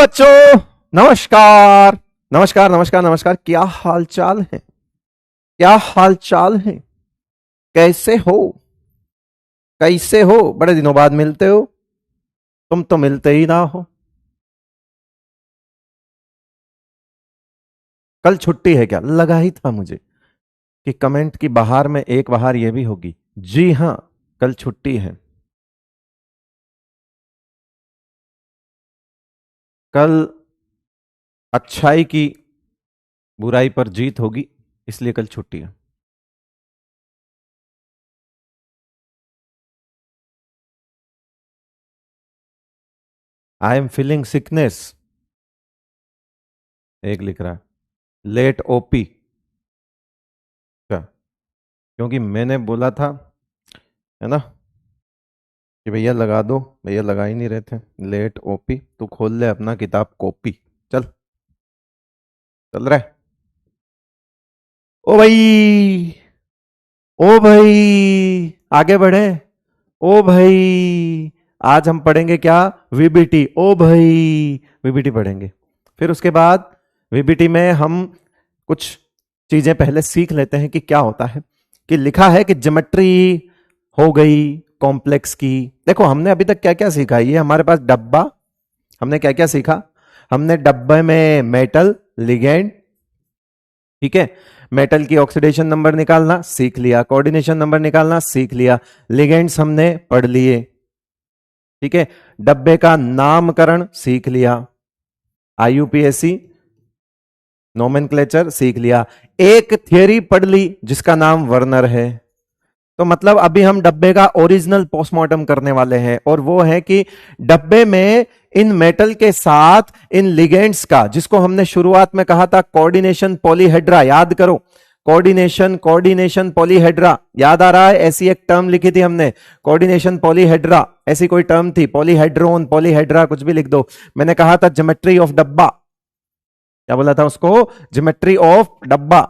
बच्चों, नमस्कार नमस्कार नमस्कार नमस्कार। क्या हाल चाल है? क्या हाल चाल है? कैसे हो? कैसे हो? बड़े दिनों बाद मिलते हो। तुम तो मिलते ही ना हो। कल छुट्टी है क्या? लगा ही था मुझे कि कमेंट की बहार में एक बहार ये भी होगी। जी हां, कल छुट्टी है। कल अच्छाई की बुराई पर जीत होगी, इसलिए कल छुट्टी है। आई एम फीलिंग सिकनेस, एक लिख रहा है। लेट ओपी, क्योंकि मैंने बोला था, है ना, कि भैया लगा दो। भैया लगा ही नहीं रहे थे। लेट ओपी, तू खोल ले अपना किताब कॉपी। चल, चल रहा है। ओ भाई, ओ भाई, आगे बढ़े। ओ भाई, आज हम पढ़ेंगे क्या? वीबीटी। ओ भाई, वीबीटी पढ़ेंगे। फिर उसके बाद वीबीटी में हम कुछ चीजें पहले सीख लेते हैं कि क्या होता है। कि लिखा है कि ज्योमेट्री हो गई कॉम्प्लेक्स की। देखो, हमने अभी तक क्या क्या सीखा है। ये हमारे पास डब्बा, हमने क्या क्या सीखा? हमने डब्बे में मेटल, लिगेंड, ठीक है, मेटल की ऑक्सीडेशन नंबर निकालना सीख लिया, कोऑर्डिनेशन नंबर निकालना सीख लिया, लिगेंड्स हमने पढ़ लिए, ठीक है, डब्बे का नामकरण सीख लिया, आईयूपीएसी नोमेनक्लेचर सीख लिया, एक थियरी पढ़ ली जिसका नाम वर्नर है। तो मतलब अभी हम डब्बे का ओरिजिनल पोस्टमार्टम करने वाले हैं, और वो है कि डब्बे में इन मेटल के साथ इन लिगेंड्स का, जिसको हमने शुरुआत में कहा था कोऑर्डिनेशन पॉलीहेड्रा, याद करो, कोऑर्डिनेशन कोऑर्डिनेशन पॉलीहेड्रा, याद आ रहा है? ऐसी एक टर्म लिखी थी हमने, कोऑर्डिनेशन पॉलीहेड्रा, ऐसी कोई टर्म थी, पॉलीहेड्रोन, पॉलीहेड्रा, कुछ भी लिख दो। मैंने कहा था ज्योमेट्री ऑफ डब्बा, क्या बोला था उसको? ज्योमेट्री ऑफ डब्बा।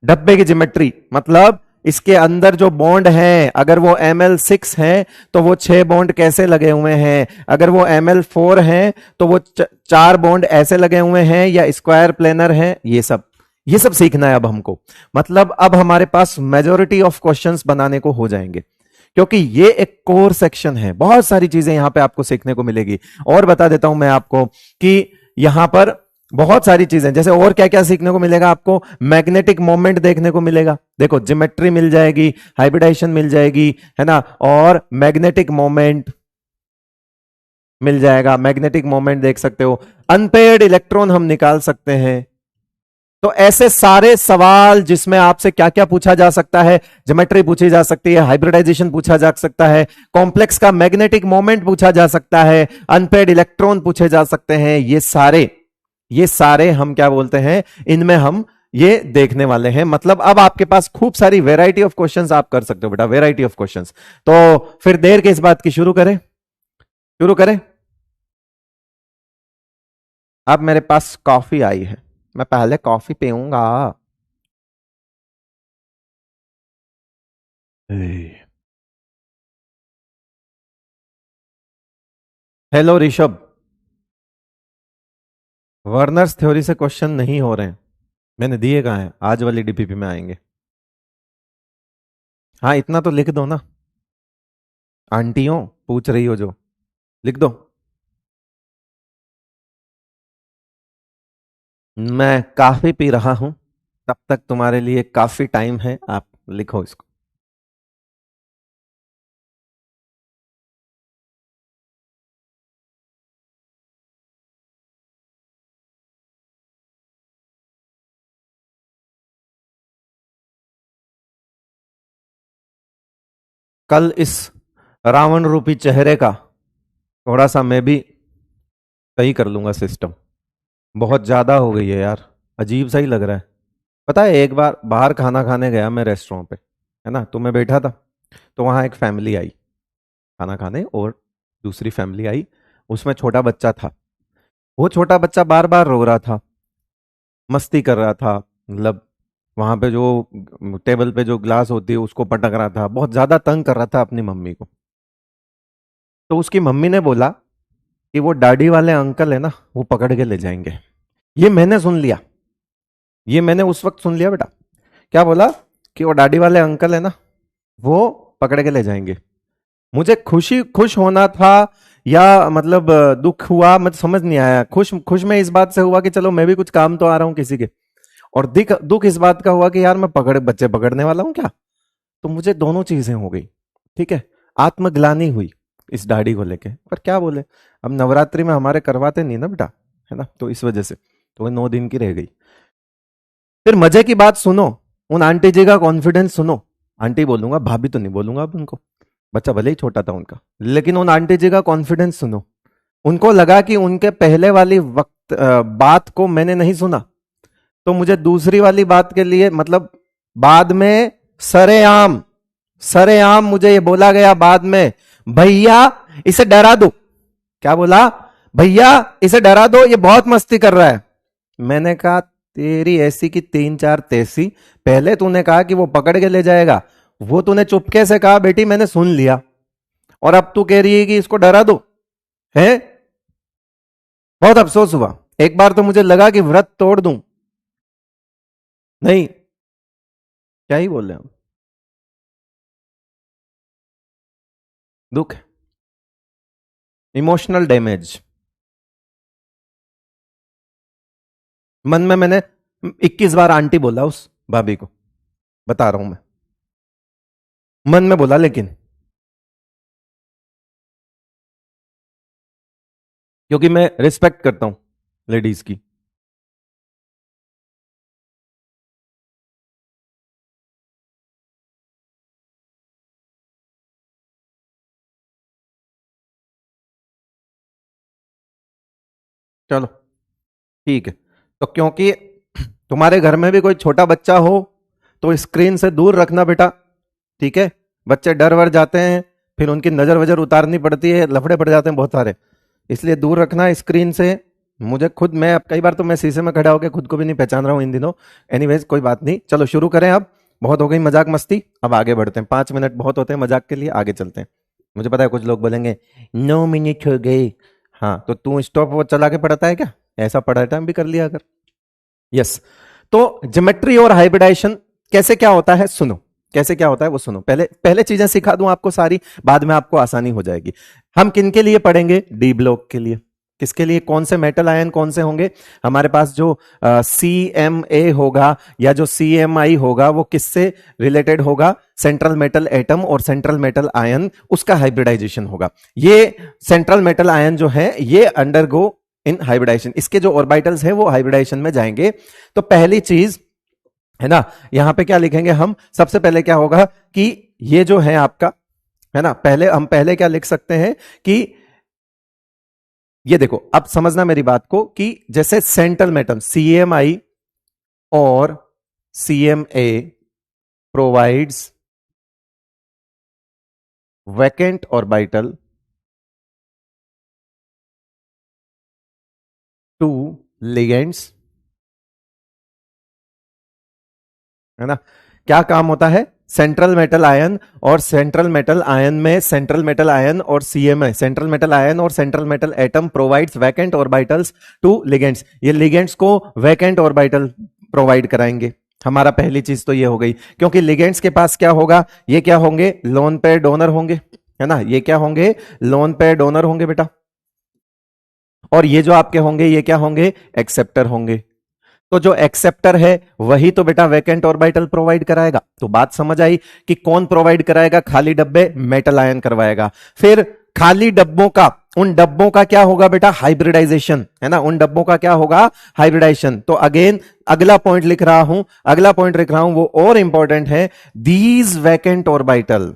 डब्बे की ज्योमेट्री मतलब इसके अंदर जो बॉन्ड हैं, अगर वो ML6 हैं तो वो 6 बॉन्ड कैसे लगे हुए हैं, अगर वो ML4 हैं तो वो 4 बॉन्ड ऐसे लगे हुए हैं या स्क्वायर प्लेनर हैं। ये सब सीखना है अब हमको। मतलब अब हमारे पास मेजॉरिटी ऑफ क्वेश्चंस बनाने को हो जाएंगे, क्योंकि ये एक कोर सेक्शन है। बहुत सारी चीजें यहां पे आपको सीखने को मिलेगी। और बता देता हूं मैं आपको कि यहां पर बहुत सारी चीजें, जैसे और क्या क्या सीखने को मिलेगा आपको? मैग्नेटिक मोमेंट देखने को मिलेगा। देखो, ज्योमेट्री मिल जाएगी, हाइब्रिडाइजेशन मिल जाएगी, है ना, और मैग्नेटिक मोमेंट मिल जाएगा। मैग्नेटिक मोमेंट देख सकते हो, अनपेयर्ड इलेक्ट्रॉन हम निकाल सकते हैं। तो ऐसे सारे सवाल जिसमें आपसे क्या क्या पूछा जा सकता है, ज्योमेट्री पूछी जा सकती है, हाइब्रिडाइजेशन पूछा जा सकता है, कॉम्प्लेक्स का मैग्नेटिक मोमेंट पूछा जा सकता है, अनपेयर्ड इलेक्ट्रॉन पूछे जा सकते हैं। ये सारे हम क्या बोलते हैं, इनमें हम ये देखने वाले हैं। मतलब अब आपके पास खूब सारी वेराइटी ऑफ क्वेश्चंस आप कर सकते हो बेटा, वेराइटी ऑफ क्वेश्चंस। तो फिर देर के इस बात की शुरू करें, शुरू करें। अब मेरे पास कॉफी आई है, मैं पहले कॉफी पीऊंगा। हेलो ऋषभ, वर्नर्स थ्योरी से क्वेश्चन नहीं हो रहे हैं। मैंने दिए कहाँ हैं? आज वाली डीपीपी में आएंगे। हाँ, इतना तो लिख दो ना। आंटियों पूछ रही हो जो, लिख दो। मैं काफी पी रहा हूं, तब तक तुम्हारे लिए काफी टाइम है, आप लिखो इसको। कल इस रावण रूपी चेहरे का थोड़ा सा मैं भी सही कर लूंगा सिस्टम। बहुत ज्यादा हो गई है यार, अजीब सा ही लग रहा है। पता है, एक बार बाहर खाना खाने गया मैं रेस्टोरेंट पे, है ना, तो मैं बैठा था, तो वहां एक फैमिली आई खाना खाने, और दूसरी फैमिली आई, उसमें छोटा बच्चा था। वो छोटा बच्चा बार बार रो रहा था, मस्ती कर रहा था, मतलब वहां पे जो टेबल पे जो ग्लास होती है उसको पटक रहा था, बहुत ज्यादा तंग कर रहा था अपनी मम्मी को। तो उसकी मम्मी ने बोला कि वो दाढ़ी वाले अंकल है ना, वो पकड़ के ले जाएंगे। ये मैंने सुन लिया, ये मैंने उस वक्त सुन लिया बेटा। क्या बोला? कि वो दाढ़ी वाले अंकल है ना, वो पकड़ के ले जाएंगे। मुझे खुश होना था या मतलब दुख हुआ, मुझे समझ नहीं आया। खुश खुश में इस बात से हुआ कि चलो मैं भी कुछ काम तो आ रहा हूं किसी के, और दुख इस बात का हुआ कि यार मैं बच्चे पकड़ने वाला हूं क्या। तो मुझे दोनों चीजें हो गई। ठीक है, आत्मग्लानी हुई इस दाढ़ी को लेके, पर क्या बोले, अब नवरात्रि में हमारे करवाते नहीं ना बेटा, है ना, तो इस वजह से तो वो 9 दिन की रह गई। फिर मजे की बात सुनो, उन आंटी जी का कॉन्फिडेंस सुनो। आंटी बोलूंगा, भाभी तो नहीं बोलूंगा अब उनको, बच्चा भले ही छोटा था उनका, लेकिन उन आंटी जी का कॉन्फिडेंस सुनो। उनको लगा कि उनके पहले वाली बात को मैंने नहीं सुना, तो मुझे दूसरी वाली बात के लिए, मतलब बाद में सरेआम सरेआम मुझे ये बोला गया बाद में, भैया इसे डरा दो। क्या बोला? भैया इसे डरा दो, ये बहुत मस्ती कर रहा है। मैंने कहा तेरी ऐसी की 3-4 तैसी। पहले तूने कहा कि वो पकड़ के ले जाएगा, वो तूने चुपके से कहा बेटी मैंने सुन लिया, और अब तू कह रही है कि इसको डरा दो, है? बहुत अफसोस हुआ। एक बार तो मुझे लगा कि व्रत तोड़ दूं, नहीं, क्या ही बोल रहे हम, दुख, इमोशनल डैमेज। मन में मैंने 21 बार आंटी बोला उस भाभी को, बता रहा हूं मैं, मन में बोला, लेकिन क्योंकि मैं रिस्पेक्ट करता हूं लेडीज की। चलो ठीक है, तो क्योंकि तुम्हारे घर में भी कोई छोटा बच्चा हो तो स्क्रीन से दूर रखना बेटा। ठीक है, बच्चे डर वर जाते हैं, फिर उनकी नजर वजर उतारनी पड़ती है, लफड़े पड़ जाते हैं बहुत सारे, इसलिए दूर रखना स्क्रीन से। मुझे खुद, मैं अब कई बार तो मैं शीशे में खड़ा होकर खुद को भी नहीं पहचान रहा हूं इन दिनों। एनीवेज कोई बात नहीं, चलो शुरू करें अब। बहुत हो गई मजाक मस्ती, अब आगे बढ़ते हैं। 5 मिनट बहुत होते हैं मजाक के लिए, आगे चलते हैं। मुझे पता है कुछ लोग बोलेंगे 9 मिनट हो गए। हाँ, तो तू स्टॉप वो चला के पढ़ता है क्या? ऐसा पढ़ा टाइम भी कर लिया अगर। यस, तो ज्योमेट्री और हाइब्रिडाइजेशन कैसे क्या होता है सुनो, कैसे क्या होता है वो सुनो। पहले पहले चीजें सिखा दूं आपको सारी, बाद में आपको आसानी हो जाएगी। हम किन के लिए पढ़ेंगे? डी ब्लॉक के लिए। किसके लिए? कौन से मेटल आयन कौन से होंगे हमारे पास? जो सी एम ए होगा या जो सी एम आई होगा, वो किससे रिलेटेड होगा? सेंट्रल मेटल एटम और सेंट्रल मेटल आयन, उसका हाइब्रिडाइजेशन होगा। ये सेंट्रल मेटल आयन जो है ये अंडरगो इन हाइब्रिडाइजेशन, इसके जो ऑर्बिटल्स है वो हाइब्रिडाइजेशन में जाएंगे। तो पहली चीज है ना, यहां पे क्या लिखेंगे हम? सबसे पहले क्या होगा कि ये जो है आपका, है ना, पहले क्या लिख सकते हैं कि ये देखो, अब समझना मेरी बात को, कि जैसे सेंट्रल मेटल सीएमआई और CMA provides vacant orbital to ligands, है ना। क्या काम होता है? सेंट्रल मेटल आयन और सेंट्रल मेटल आयन में, सेंट्रल मेटल आयन और सीएमए, सेंट्रल मेटल आयन और central metal atom provides vacant orbitals to ligands. ये लिगेंड्स को वैकेंट ऑर्बिटल प्रोवाइड कराएंगे। हमारा पहली चीज तो ये हो गई, क्योंकि लिगेंड्स के पास क्या होगा? ये क्या होंगे? लोन पेयर डोनर होंगे, है ना। ये क्या होंगे? लोन पेयर डोनर होंगे बेटा। और ये जो आपके होंगे ये क्या होंगे? एक्सेप्टर होंगे। तो जो एक्सेप्टर है वही तो बेटा वैकेंट ऑर्बिटल प्रोवाइड कराएगा। तो बात समझ आई कि कौन प्रोवाइड कराएगा? खाली डब्बे मेटल आयन करवाएगा। फिर खाली डब्बों का, उन डब्बों का क्या होगा बेटा? हाइब्रिडाइजेशन, है ना। उन डब्बों का क्या होगा? हाइब्रिडाइजेशन। तो अगेन अगला पॉइंट लिख रहा हूं, अगला पॉइंट लिख रहा हूं, वो और इंपॉर्टेंट है। These vacant orbital,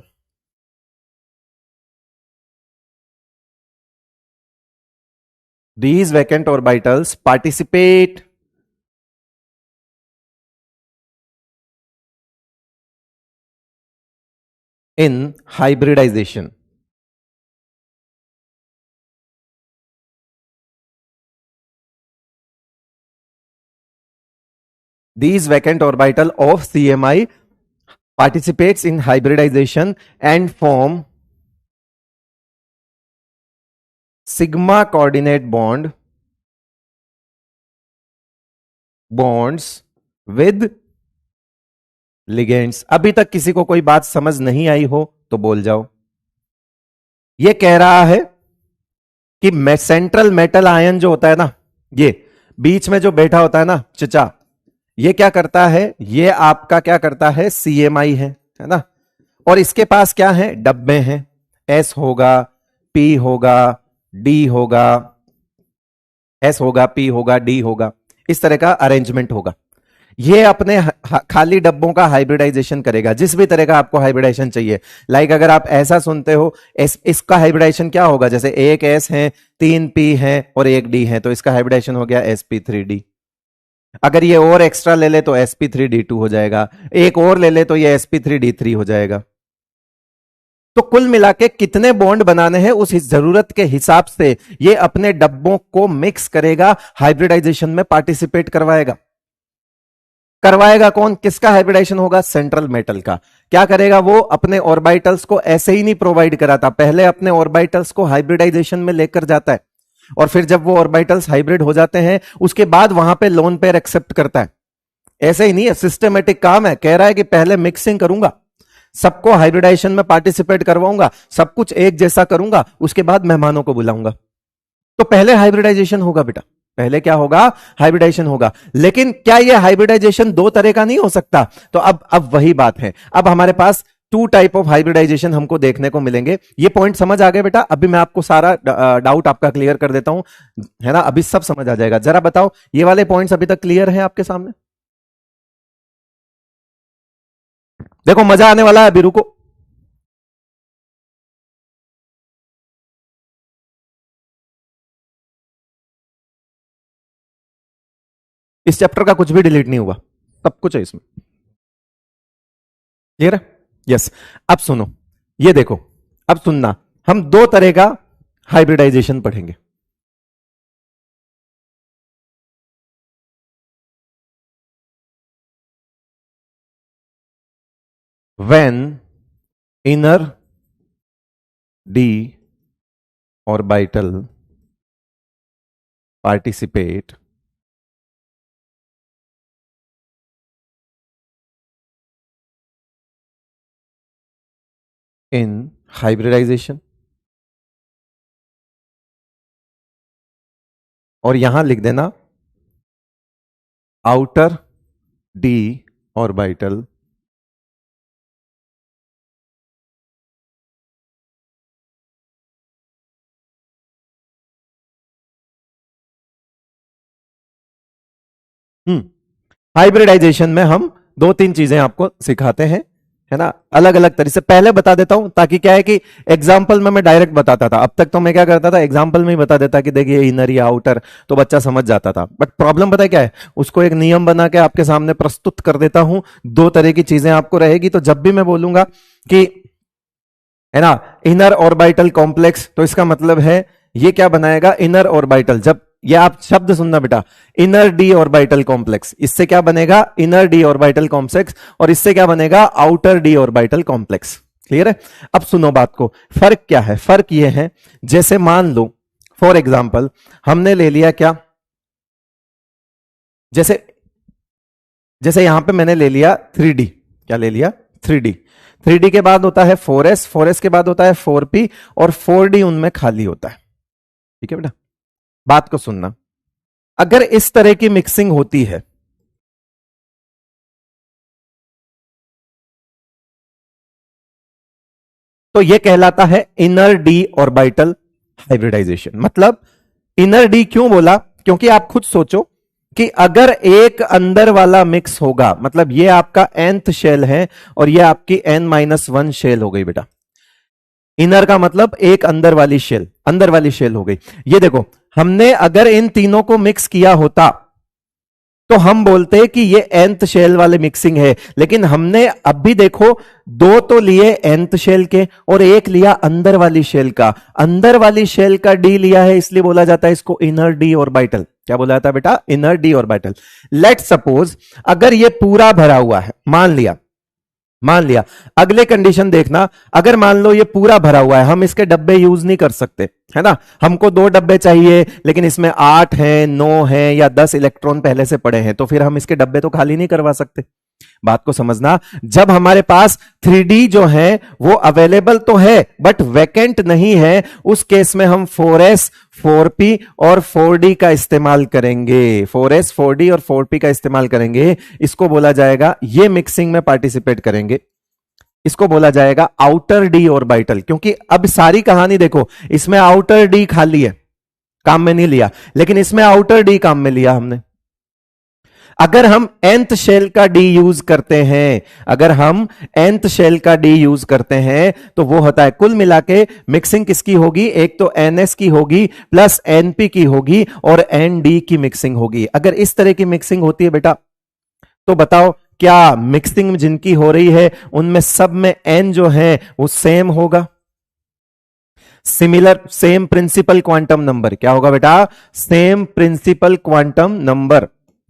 these vacant orbitals participate in hybridization. These vacant orbital of CMI participates in hybridization and form sigma coordinate bonds with ligands. अभी तक किसी को कोई बात समझ नहीं आई हो तो बोल जाओ। ये कह रहा है कि सेंट्रल मेटल आयन जो होता है ना, ये बीच में जो बैठा होता है ना चचा, ये क्या करता है, ये आपका क्या करता है, CMI है ना। और इसके पास क्या है, डब्बे हैं, S होगा, P होगा, D होगा, S होगा, P होगा, D होगा, इस तरह का अरेंजमेंट होगा। ये अपने खाली डब्बों का हाइब्रिडाइजेशन करेगा, जिस भी तरह का आपको हाइब्रिडाइजेशन चाहिए। लाइक अगर आप ऐसा सुनते हो, इसका हाइब्रिडाइजेशन क्या होगा, जैसे एक S है, 3 P है और एक D है, तो इसका हाइब्रिडाइजेशन हो गया sp3d। अगर ये और एक्स्ट्रा ले ले तो sp3d2 हो जाएगा, एक और ले ले तो ये sp3d3 हो जाएगा। तो कुल मिला के कितने बॉन्ड बनाने हैं उस जरूरत के हिसाब से ये अपने डब्बों को मिक्स करेगा, हाइब्रिडाइजेशन में पार्टिसिपेट करवाएगा। करवाएगा कौन, किसका हाइब्रिडाइजेशन होगा, सेंट्रल मेटल का। क्या करेगा वो, अपने ऑर्बिटल्स को ऐसे ही नहीं प्रोवाइड कराता, पहले अपने ऑर्बिटल्स को हाइब्रिडाइजेशन में लेकर जाता है, और फिर जब वो ऑर्बिटल्स हाइब्रिड हो जाते हैं उसके बाद वहां पे लोन पेयर एक्सेप्ट करता है। ऐसे ही नहीं है, सिस्टमेटिक काम है। कह रहा है कि पहले मिक्सिंग करूंगा, सबको हाइब्रिडाइजेशन में पार्टिसिपेट करवाऊंगा, सब कुछ एक जैसा करूंगा, उसके बाद मेहमानों को बुलाऊंगा। तो पहले हाइब्रिडाइजेशन होगा बेटा, पहले क्या होगा, हाइब्रिडाइजेशन होगा। लेकिन क्या यह हाइब्रिडाइजेशन दो तरह का नहीं हो सकता, तो अब वही बात है। अब हमारे पास 2 टाइप ऑफ हाइब्रिडाइजेशन हमको देखने को मिलेंगे। ये पॉइंट समझ आ गए बेटा, अभी मैं आपको सारा डाउट आपका क्लियर कर देता हूं, है ना, अभी सब समझ आ जाएगा। जरा बताओ, ये वाले पॉइंट्स अभी तक क्लियर हैं आपके सामने? देखो मजा आने वाला है, अभी रुको। इस चैप्टर का कुछ भी डिलीट नहीं हुआ, सब कुछ है इसमें। क्लियर है? यस। अब सुनो, ये देखो, अब सुनना, हम 2 तरह का हाइब्रिडाइजेशन पढ़ेंगे। When inner d orbital participate in hybridization, और यहां लिख देना आउटर d orbital हाइब्रिडाइजेशन में हम 2-3 चीजें आपको सिखाते हैं, है ना, अलग अलग तरीके से। पहले बता देता हूं ताकि क्या है कि एग्जाम्पल में मैं डायरेक्ट बताता था, अब तक तो मैं क्या करता था, एग्जाम्पल में ही बता देता कि देखिए इनर या आउटर, तो बच्चा समझ जाता था। बट प्रॉब्लम पता है क्या है, उसको एक नियम बना के आपके सामने प्रस्तुत कर देता हूं, 2 तरह की चीजें आपको रहेगी। तो जब भी मैं बोलूंगा कि, है ना, इनर ऑर्बिटल कॉम्प्लेक्स, तो इसका मतलब है ये क्या बनाएगा, इनर ऑर्बिटल। जब ये आप शब्द सुनना बेटा, इनर डी ऑर्बिटल कॉम्प्लेक्स, इससे क्या बनेगा, इनर डी ऑर्बिटल कॉम्प्लेक्स, और इससे क्या बनेगा, outer D orbital complex. Clear है? अब सुनो बात को, फर्क क्या है, फर्क ये है, जैसे मान लो फॉर एग्जाम्पल हमने ले लिया क्या, जैसे जैसे यहां पे मैंने ले लिया 3D, क्या ले लिया, 3D। 3D के बाद होता है 4S, 4S के बाद होता है 4P, और 4D उनमें खाली होता है। ठीक है बेटा, बात को सुनना, अगर इस तरह की मिक्सिंग होती है तो यह कहलाता है इनर डी ऑर्बिटल हाइब्रिडाइजेशन। मतलब इनर डी क्यों बोला, क्योंकि आप खुद सोचो कि अगर एक अंदर वाला मिक्स होगा, मतलब ये आपका nth शेल है और ये आपकी n-1 शेल हो गई बेटा। इनर का मतलब एक अंदर वाली शेल, अंदर वाली शेल हो गई। ये देखो, हमने अगर इन तीनों को मिक्स किया होता तो हम बोलते कि ये nth शेल वाले मिक्सिंग है, लेकिन हमने अब भी देखो 2 तो लिए nth शेल के और एक लिया अंदर वाली शेल का। अंदर वाली शेल का डी लिया है, इसलिए बोला जाता है इसको इनर डी ऑर्बिटल। क्या बोला जाता है बेटा, inner D orbital. Let suppose अगर ये पूरा भरा हुआ है, मान लिया मान लिया, अगले कंडीशन देखना, अगर मान लो ये पूरा भरा हुआ है, हम इसके डब्बे यूज नहीं कर सकते, है ना, हमको 2 डब्बे चाहिए, लेकिन इसमें 8 है, 9 है या 10 इलेक्ट्रॉन पहले से पड़े हैं, तो फिर हम इसके डब्बे तो खाली नहीं करवा सकते। बात को समझना, जब हमारे पास 3D जो है वो अवेलेबल तो है बट वैकेंट नहीं है, उस केस में हम 4s 4p और 4d का इस्तेमाल करेंगे, 4s 4d और 4p का इस्तेमाल करेंगे। इसको बोला जाएगा, ये मिक्सिंग में पार्टिसिपेट करेंगे, इसको बोला जाएगा आउटर डी ऑर्बिटल। क्योंकि अब सारी कहानी देखो, इसमें आउटर डी खाली है, काम में नहीं लिया, लेकिन इसमें आउटर डी काम में लिया हमने। अगर हम nth शेल का डी यूज करते हैं, अगर हम nth शेल का डी यूज करते हैं, तो वो होता है, कुल मिला के मिक्सिंग किसकी होगी, एक तो ns की होगी प्लस np की होगी और nd की मिक्सिंग होगी। अगर इस तरह की मिक्सिंग होती है बेटा, तो बताओ क्या मिक्सिंग जिनकी हो रही है उनमें सब में n जो है वो सेम होगा, similar, same principal quantum number. क्या होगा बेटा, same principal quantum number,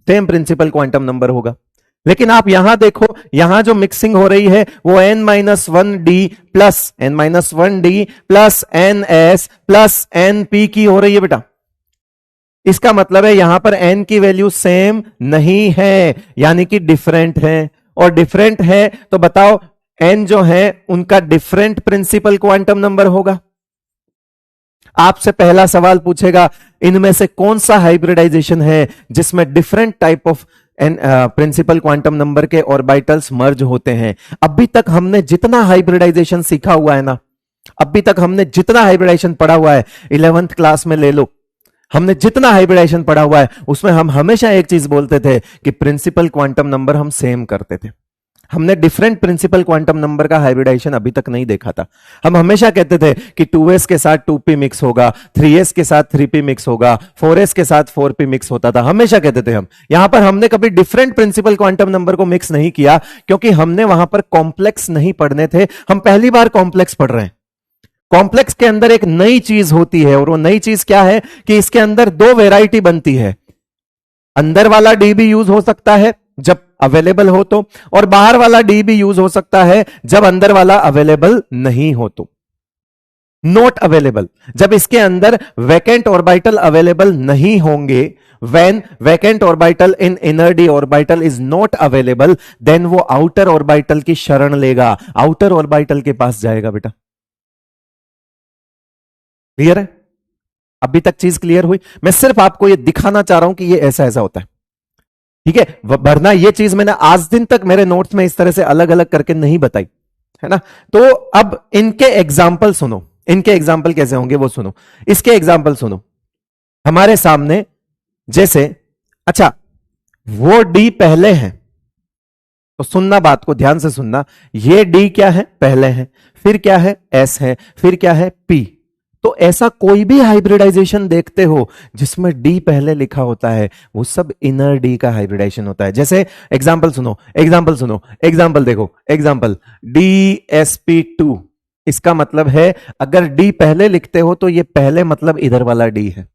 same principal quantum number होगा। लेकिन आप यहां देखो, यहां जो मिक्सिंग हो रही है वो n-1d plus n-1d plus ns plus np की हो रही है बेटा। इसका मतलब है यहां पर n की वैल्यू सेम नहीं है, यानी कि डिफरेंट है, और डिफरेंट है तो बताओ n जो है उनका डिफरेंट प्रिंसिपल क्वांटम नंबर होगा। आपसे पहला सवाल पूछेगा, इनमें से कौन सा हाइब्रिडाइजेशन है जिसमें different type of principal quantum number के ऑर्बिटल्स मर्ज होते हैं। अभी तक हमने जितना हाइब्रिडाइजेशन सीखा हुआ है ना, अभी तक हमने जितना हाइब्रिडाइजेशन पढ़ा हुआ है, 11th क्लास में ले लो, हमने जितना हाइब्रिडाइजेशन पढ़ा हुआ है उसमें हम हमेशा एक चीज बोलते थे कि प्रिंसिपल क्वांटम नंबर हम सेम करते थे। हमने डिफरेंट प्रिंसिपल क्वांटम नंबर का हाइब्रिडाइजेशन अभी तक नहीं देखा था। हम हमेशा कहते थे कि 2s के साथ 2p मिक्स होगा, 3s के साथ 3p मिक्स होगा, 4s के साथ 4p मिक्स होता था, हमेशा कहते थे हम। यहां पर हमने कभी डिफरेंट प्रिंसिपल क्वांटम नंबर को मिक्स नहीं किया, क्योंकि हमने वहां पर कॉम्प्लेक्स नहीं पढ़ने थे। हम पहली बार कॉम्प्लेक्स पढ़ रहे हैं। कॉम्प्लेक्स के अंदर एक नई चीज होती है, और वो नई चीज क्या है कि इसके अंदर 2 वेराइटी बनती है। अंदर वाला डी भी यूज हो सकता है जब अवेलेबल हो तो, और बाहर वाला डी भी यूज हो सकता है जब अंदर वाला अवेलेबल नहीं हो तो। नॉट अवेलेबल, जब इसके अंदर वैकेंट ऑर्बिटल अवेलेबल नहीं होंगे, when vacant orbital in inner D orbital is not available, then वो आउटर ऑर्बिटल की शरण लेगा, आउटर ऑर्बिटल के पास जाएगा बेटा। क्लियर है? अभी तक चीज क्लियर हुई? मैं सिर्फ आपको ये दिखाना चाह रहा हूं कि ये ऐसा ऐसा होता है, ठीक है, वरना ये चीज मैंने आज दिन तक मेरे नोट्स में इस तरह से अलग अलग करके नहीं बताई, है ना। तो अब इनके एग्जाम्पल सुनो, इनके एग्जाम्पल कैसे होंगे वो सुनो। इसके एग्जाम्पल सुनो, हमारे सामने जैसे, अच्छा वो डी पहले हैं, तो सुनना, बात को ध्यान से सुनना, ये डी क्या है, पहले है, फिर क्या है, एस है, फिर क्या है, पी। तो ऐसा कोई भी हाइब्रिडाइजेशन देखते हो जिसमें डी पहले लिखा होता है, वो सब इनर डी का हाइब्रिडाइजेशन होता है। जैसे एग्जांपल सुनो, एग्जांपल सुनो, एग्जांपल देखो, एग्जांपल DsP2, इसका मतलब है अगर डी पहले लिखते हो तो ये पहले मतलब इधर वाला डी है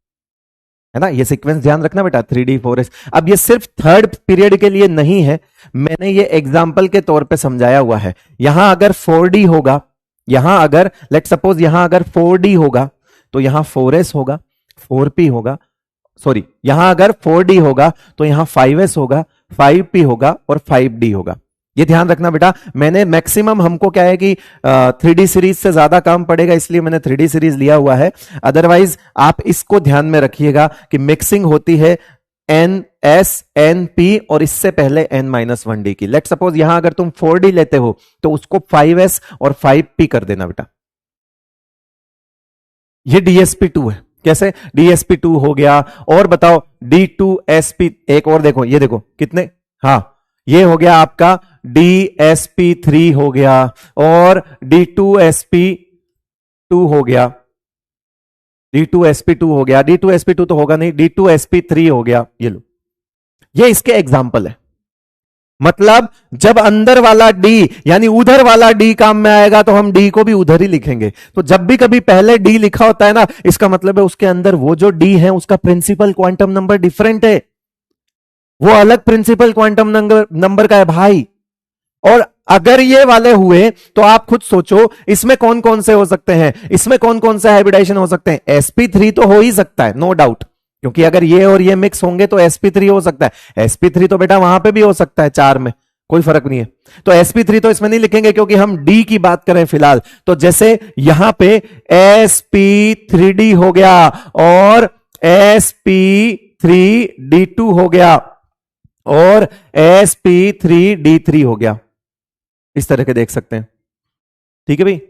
ना। ये सीक्वेंस ध्यान रखना बेटा, 3D 4s। अब ये सिर्फ थर्ड पीरियड के लिए नहीं है, मैंने ये एग्जांपल के तौर पे समझाया हुआ है। यहां अगर 4D होगा, यहां अगर लेट सपोज यहां अगर 4D होगा तो यहां 4s होगा, 4p होगा, सॉरी यहां अगर 4D होगा तो यहां 5s होगा, 5p होगा और 5D होगा। ये ध्यान रखना बेटा। मैंने मैक्सिमम, हमको क्या है कि 3D सीरीज से ज्यादा काम पड़ेगा, इसलिए मैंने 3D सीरीज लिया हुआ है। अदरवाइज आप इसको ध्यान में रखिएगा कि मिक्सिंग होती है NS NP और इससे पहले N-1D की। लेट सपोज यहां अगर तुम 4D लेते हो तो उसको 5S और 5P कर देना बेटा। ये DsP2 है। कैसे? DsP2 हो गया, और बताओ D2sP, एक और देखो, ये देखो कितने, हाँ ये हो गया आपका DsP3 हो गया, और D2sP2 हो गया, D2sP2 हो गया, D2sP2 तो होगा नहीं, D2sP3 हो गया। ये लो, ये इसके एग्जाम्पल है। मतलब जब अंदर वाला डी यानी उधर वाला डी काम में आएगा तो हम डी को भी उधर ही लिखेंगे। तो जब भी कभी पहले डी लिखा होता है ना, इसका मतलब है उसके अंदर वो जो डी है उसका प्रिंसिपल क्वांटम नंबर डिफरेंट है, वो अलग प्रिंसिपल क्वांटम नंबर का है भाई। और अगर ये वाले हुए तो आप खुद सोचो इसमें कौन कौन से हो सकते हैं, इसमें कौन कौन से हाइब्रिडाइजेशन हो सकते हैं। sp3 तो हो ही सकता है, नो डाउट, क्योंकि अगर ये और ये मिक्स होंगे तो sp3 हो सकता है। sp3 तो बेटा वहां पे भी हो सकता है, चार में कोई फर्क नहीं है। तो sp3 तो इसमें नहीं लिखेंगे क्योंकि हम d की बात करें फिलहाल। तो जैसे यहां पे sp3d हो गया और sp3d2 हो गया और sp3d3 हो गया, इस तरह के देख सकते हैं। ठीक है भाई,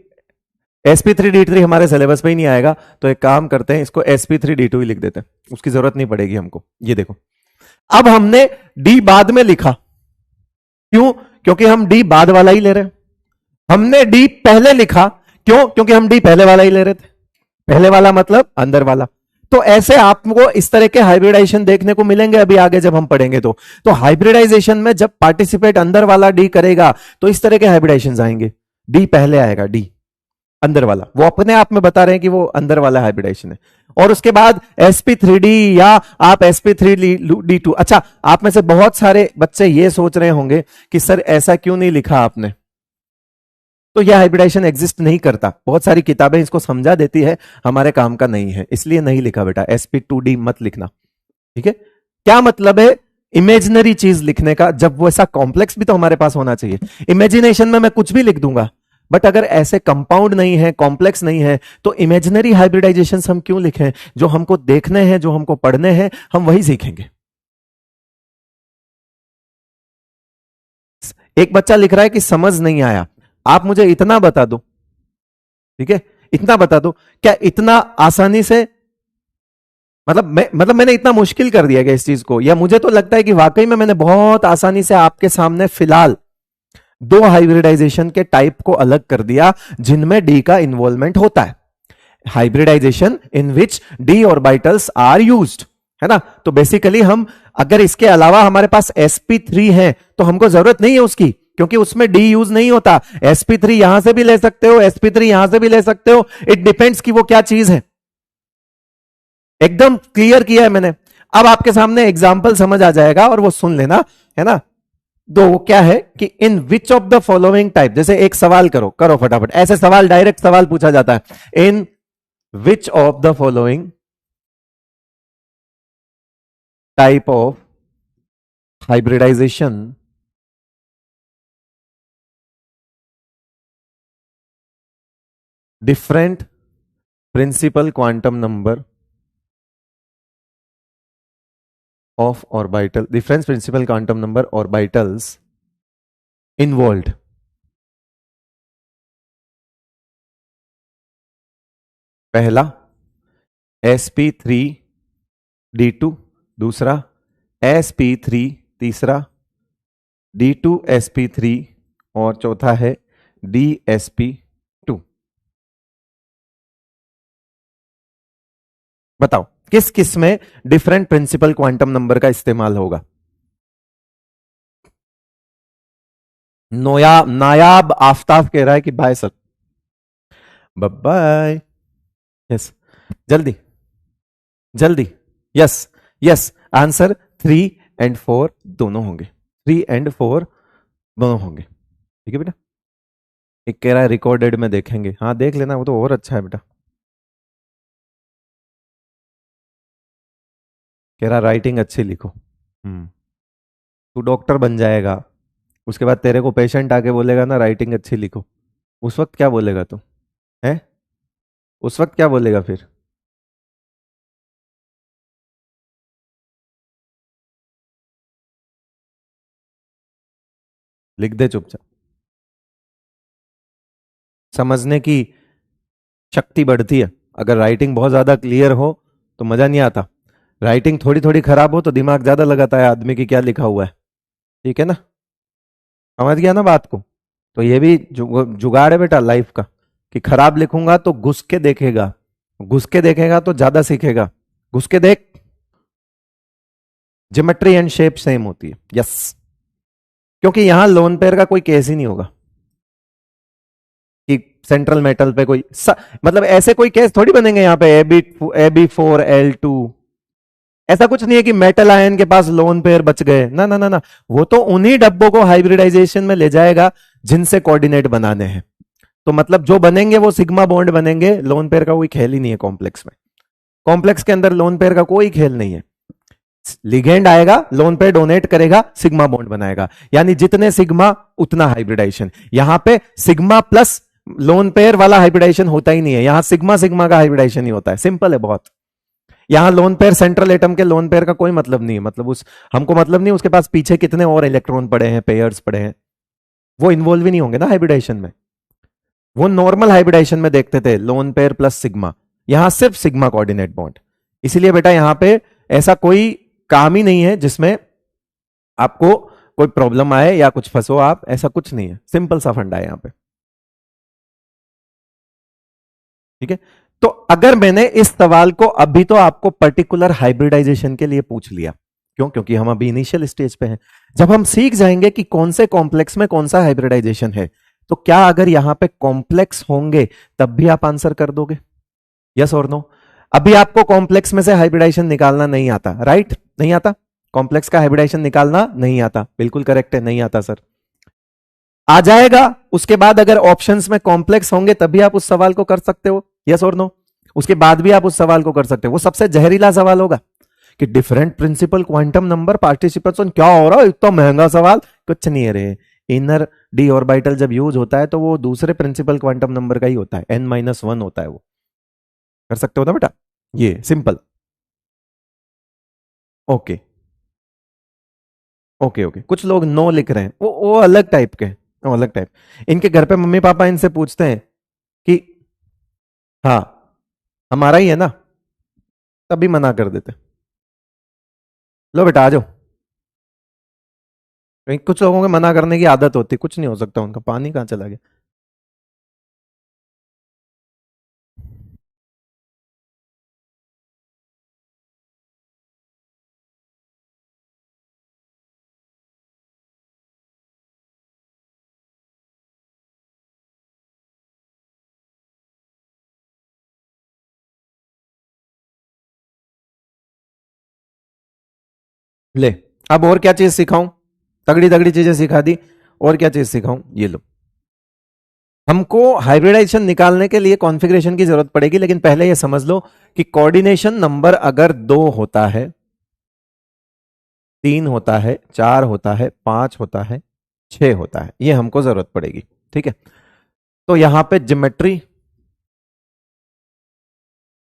sp3d3 हमारे सिलेबस पे ही नहीं आएगा, तो एक काम करते हैं, इसको sp3d2 ही लिख देते हैं, उसकी जरूरत नहीं पड़ेगी हमको। ये देखो, अब हमने d बाद में लिखा, क्यों? क्योंकि हम d बाद वाला ही ले रहे हैं। हमने d पहले लिखा, क्यों? क्योंकि हम d पहले वाला ही ले रहे थे। पहले वाला मतलब अंदर वाला। तो ऐसे आपको इस तरह के हाइब्रिडाइजेशन देखने को मिलेंगे अभी आगे जब हम पढ़ेंगे। तो हाइब्रिडाइजेशन में जब पार्टिसिपेट अंदर वाला डी करेगा तो इस तरह के हाइब्रिडाइजेशन आएंगे। डी पहले आएगा, डी अंदर वाला, वो अपने आप में बता रहे हैं कि वो अंदर वाला हाइब्रिडाइजेशन है। और उसके बाद sp3d या आप sp3d2। अच्छा, आप में से बहुत सारे बच्चे ये सोच रहे होंगे कि सर ऐसा क्यों नहीं लिखा आपने, तो यह हाइब्रिडाइजेशन एग्जिस्ट नहीं करता। बहुत सारी किताबें इसको समझा देती है, हमारे काम का नहीं है, इसलिए नहीं लिखा बेटा। sp2d मत लिखना, ठीक है? क्या मतलब है इमेजिनरी चीज लिखने का, जब वो ऐसा कॉम्प्लेक्स भी तो हमारे पास होना चाहिए। इमेजिनेशन में मैं कुछ भी लिख दूंगा, बट अगर ऐसे कंपाउंड नहीं है, कॉम्प्लेक्स नहीं है, तो इमेजिनरी हाइब्रिडाइजेशन हम क्यों लिखें? जो हमको देखने हैं, जो हमको पढ़ने हैं, हम वही सीखेंगे। एक बच्चा लिख रहा है कि समझ नहीं आया, आप मुझे इतना बता दो, ठीक है, इतना बता दो, क्या इतना आसानी से, मतलब मैंने इतना मुश्किल कर दिया क्या इस चीज को? या मुझे तो लगता है कि वाकई में मैंने बहुत आसानी से आपके सामने फिलहाल दो हाइब्रिडाइजेशन के टाइप को अलग कर दिया जिनमें डी का इन्वॉल्वमेंट होता है। Hybridisation in which D orbitals are used, है ना? तो बेसिकली हम अगर इसके अलावा हमारे पास sp3 है तो हमको जरूरत नहीं है उसकी, क्योंकि उसमें डी यूज नहीं होता। sp3 यहां से भी ले सकते हो, sp3 यहां से भी ले सकते हो, इट डिपेंड्स कि वो क्या चीज है। एकदम क्लियर किया है मैंने। अब आपके सामने एग्जाम्पल समझ आ जाएगा और वो सुन लेना, है ना? तो वो क्या है कि in which of the following type, जैसे एक सवाल करो फटाफट, ऐसे सवाल डायरेक्ट सवाल पूछा जाता है। In which of the following type of hybridization different principal quantum number of orbital, difference principal quantum number orbitals involved। पहला sp3d2, दूसरा sp3, तीसरा d2sp3 और चौथा है dsp2। बताओ किस किस में डिफरेंट प्रिंसिपल क्वांटम नंबर का इस्तेमाल होगा? नायाब आफ्ताब कह रहा है कि बाय सर, बाय। यस, जल्दी जल्दी, यस यस, आंसर 3 और 4 दोनों होंगे, 3 और 4 दोनों होंगे। ठीक है बेटा। एक कह रहा है रिकॉर्डेड में देखेंगे, हाँ देख लेना, वो तो और अच्छा है बेटा। कह रहा राइटिंग अच्छी लिखो। तू डॉक्टर बन जाएगा, उसके बाद तेरे को पेशेंट आके बोलेगा ना राइटिंग अच्छी लिखो, उस वक्त क्या बोलेगा तू? है उस वक्त क्या बोलेगा फिर? लिख दे चुपचाप। समझने की शक्ति बढ़ती है, अगर राइटिंग बहुत ज्यादा क्लियर हो तो मजा नहीं आता, राइटिंग थोड़ी थोड़ी खराब हो तो दिमाग ज्यादा लगाता है आदमी की क्या लिखा हुआ है। ठीक है ना, समझ गया ना बात को? तो ये भी जुगाड़ है बेटा लाइफ का, कि खराब लिखूंगा तो घुस के देखेगा, घुस के देखेगा तो ज्यादा सीखेगा। घुस के देख, ज्योमेट्री एंड शेप सेम होती है। यस, क्योंकि यहां लोन पेयर का कोई केस ही नहीं होगा कि सेंट्रल मेटल पे कोई मतलब ऐसे कोई केस थोड़ी बनेंगे यहाँ पे AB4L2, ऐसा कुछ नहीं है कि मेटल आयन के पास लोन पेयर बच गए, ना ना ना ना, वो तो उन्हीं डब्बों को हाइब्रिडाइजेशन में ले जाएगा जिनसे कोऑर्डिनेट बनाने हैं। तो मतलब जो बनेंगे वो सिग्मा बॉन्ड बनेंगे, लोन पेयर का कोई खेल ही नहीं है कॉम्प्लेक्स में। कॉम्प्लेक्स के अंदर लोन पेयर का कोई खेल नहीं है। लिगेंड आएगा, लोन पेयर डोनेट करेगा, सिग्मा बॉन्ड बनाएगा, यानी जितने सिग्मा उतना हाइब्रिडाइजेशन। यहां पे सिग्मा प्लस लोन पेयर वाला हाइब्रिडाइजेशन होता ही नहीं है, यहां सिग्मा सिग्मा का हाइब्रिडाइजेशन ही होता है। सिंपल है बहुत। यहां लोन पेयर, सेंट्रल एटम के लोन पेयर का कोई मतलब नहीं है, मतलब उस हमको मतलब नहीं उसके पास पीछे कितने और इलेक्ट्रॉन पड़े हैं, पेयर्स पड़े हैं, वो इन्वॉल्व ही नहीं होंगे ना हाइब्रिडाइजेशन में। वो नॉर्मल हाइब्रिडाइजेशन में देखते थे लोन पेयर प्लस सिग्मा, यहां सिर्फ सिग्मा कोऑर्डिनेट बॉन्ड। इसीलिए बेटा यहां पे ऐसा कोई काम ही नहीं है जिसमें आपको कोई प्रॉब्लम आए या कुछ फंसो आप, ऐसा कुछ नहीं है, सिंपल सा फंडा है यहां पे। ठीक है, तो अगर मैंने इस सवाल को अभी तो आपको पर्टिकुलर हाइब्रिडाइजेशन के लिए पूछ लिया, क्यों? क्योंकि हम अभी इनिशियल स्टेज पे हैं। जब हम सीख जाएंगे कि कौन से कॉम्प्लेक्स में कौन सा हाइब्रिडाइजेशन है, तो क्या अगर यहां पे कॉम्प्लेक्स होंगे तब भी आप आंसर कर दोगे, यस और नो? अभी आपको कॉम्प्लेक्स में से हाइब्रिडाइजेशन निकालना नहीं आता, राइट? नहीं आता, कॉम्प्लेक्स का हाइब्रिडाइजेशन निकालना नहीं आता, बिल्कुल करेक्ट है, नहीं आता सर। आ जाएगा उसके बाद, अगर ऑप्शंस में कॉम्प्लेक्स होंगे तभी आप उस सवाल को कर सकते हो, यस और नो? उसके बाद भी आप उस सवाल को कर सकते हो। वो सबसे जहरीला सवाल होगा कि different principal quantum number participants on, क्या हो रहा है, इतना महंगा सवाल। कुछ नहीं है रे, इनर डी ऑर्बिटल जब यूज होता है तो वो दूसरे प्रिंसिपल क्वांटम नंबर का ही होता है, n-1 होता है, वो कर सकते हो ना बेटा, ये सिंपल। ओके ओके ओके, कुछ लोग नो लिख रहे हैं, वो अलग टाइप के, वो अलग टाइप। इनके घर पे मम्मी पापा इनसे पूछते हैं कि हाँ हमारा ही है ना, तभी मना कर देते, लो बेटा आ जाओ। कुछ लोगों के मना करने की आदत होती, कुछ नहीं हो सकता उनका, पानी कहाँ चला गया। ले, अब और क्या चीज सिखाऊं? तगड़ी तगड़ी चीजें सिखा दी, और क्या चीज सिखाऊं? ये लो, हमको हाइब्रिडाइजेशन निकालने के लिए कॉन्फ़िगरेशन की जरूरत पड़ेगी, लेकिन पहले ये समझ लो कि कोऑर्डिनेशन नंबर अगर 2 होता है, 3 होता है, 4 होता है, 5 होता है, 6 होता है, ये हमको जरूरत पड़ेगी। ठीक है, तो यहां पे ज्योमेट्री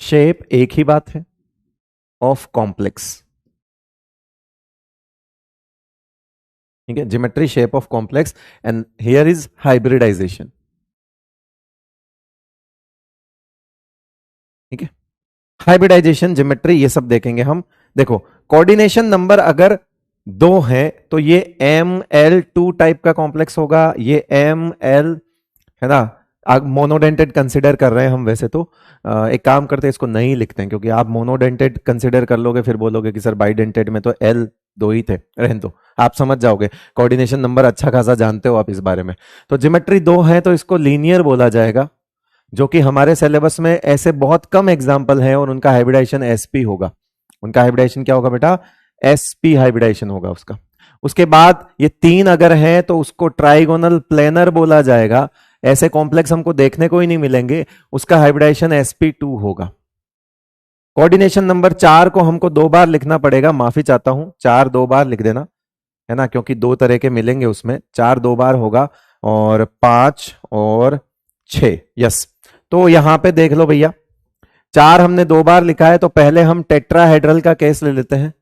शेप एक ही बात है, ऑफ कॉम्प्लेक्स। ठीक है, geometry shape of complex, and here is hybridisation. ठीक है, हाइब्रिडाइजेशन, ज्योमेट्री, ये सब देखेंगे हम। देखो, कोऑर्डिनेशन नंबर अगर 2 है तो ये ML2 टाइप का कॉम्प्लेक्स होगा, ये ML है ना। मोनोडेंटेड कंसिडर कर रहे हैं हम वैसे तो, एक काम करते हैं इसको नहीं लिखते हैं, क्योंकि आप मोनोडेंटेड कंसिडर कर लोगे फिर बोलोगे कि सर बाइडेंटेड में तो L 2 ही थे, रहने दो, आप समझ जाओगे। कोऑर्डिनेशन नंबर अच्छा खासा जानते हो आप इस बारे में। तो ज्योमेट्री 2 है तो इसको लीनियर बोला जाएगा, जो कि हमारे सिलेबस में ऐसे बहुत कम एग्जाम्पल हैं, और उनका हाइब्रिडाइजेशन SP होगा। उनका हाइब्रिडाइजेशन क्या होगा बेटा? SP हाइब्रिडाइजेशन होगा उसका। उसके बाद ये 3 अगर हैं तो उसको ट्राइगोनल प्लेनर बोला जाएगा। ऐसे कॉम्प्लेक्स हमको देखने को ही नहीं मिलेंगे, उसका हाइब्रिडाइजेशन SP2 होगा। कोऑर्डिनेशन नंबर 4 को हमको 2 बार लिखना पड़ेगा, माफी चाहता हूं, 4 2 बार लिख देना, है ना, क्योंकि 2 तरह के मिलेंगे उसमें, 4 2 बार होगा, और 5 और 6, यस। तो यहां पे देख लो भैया, 4 हमने 2 बार लिखा है, तो पहले हम टेट्राहेड्रल का केस ले लेते हैं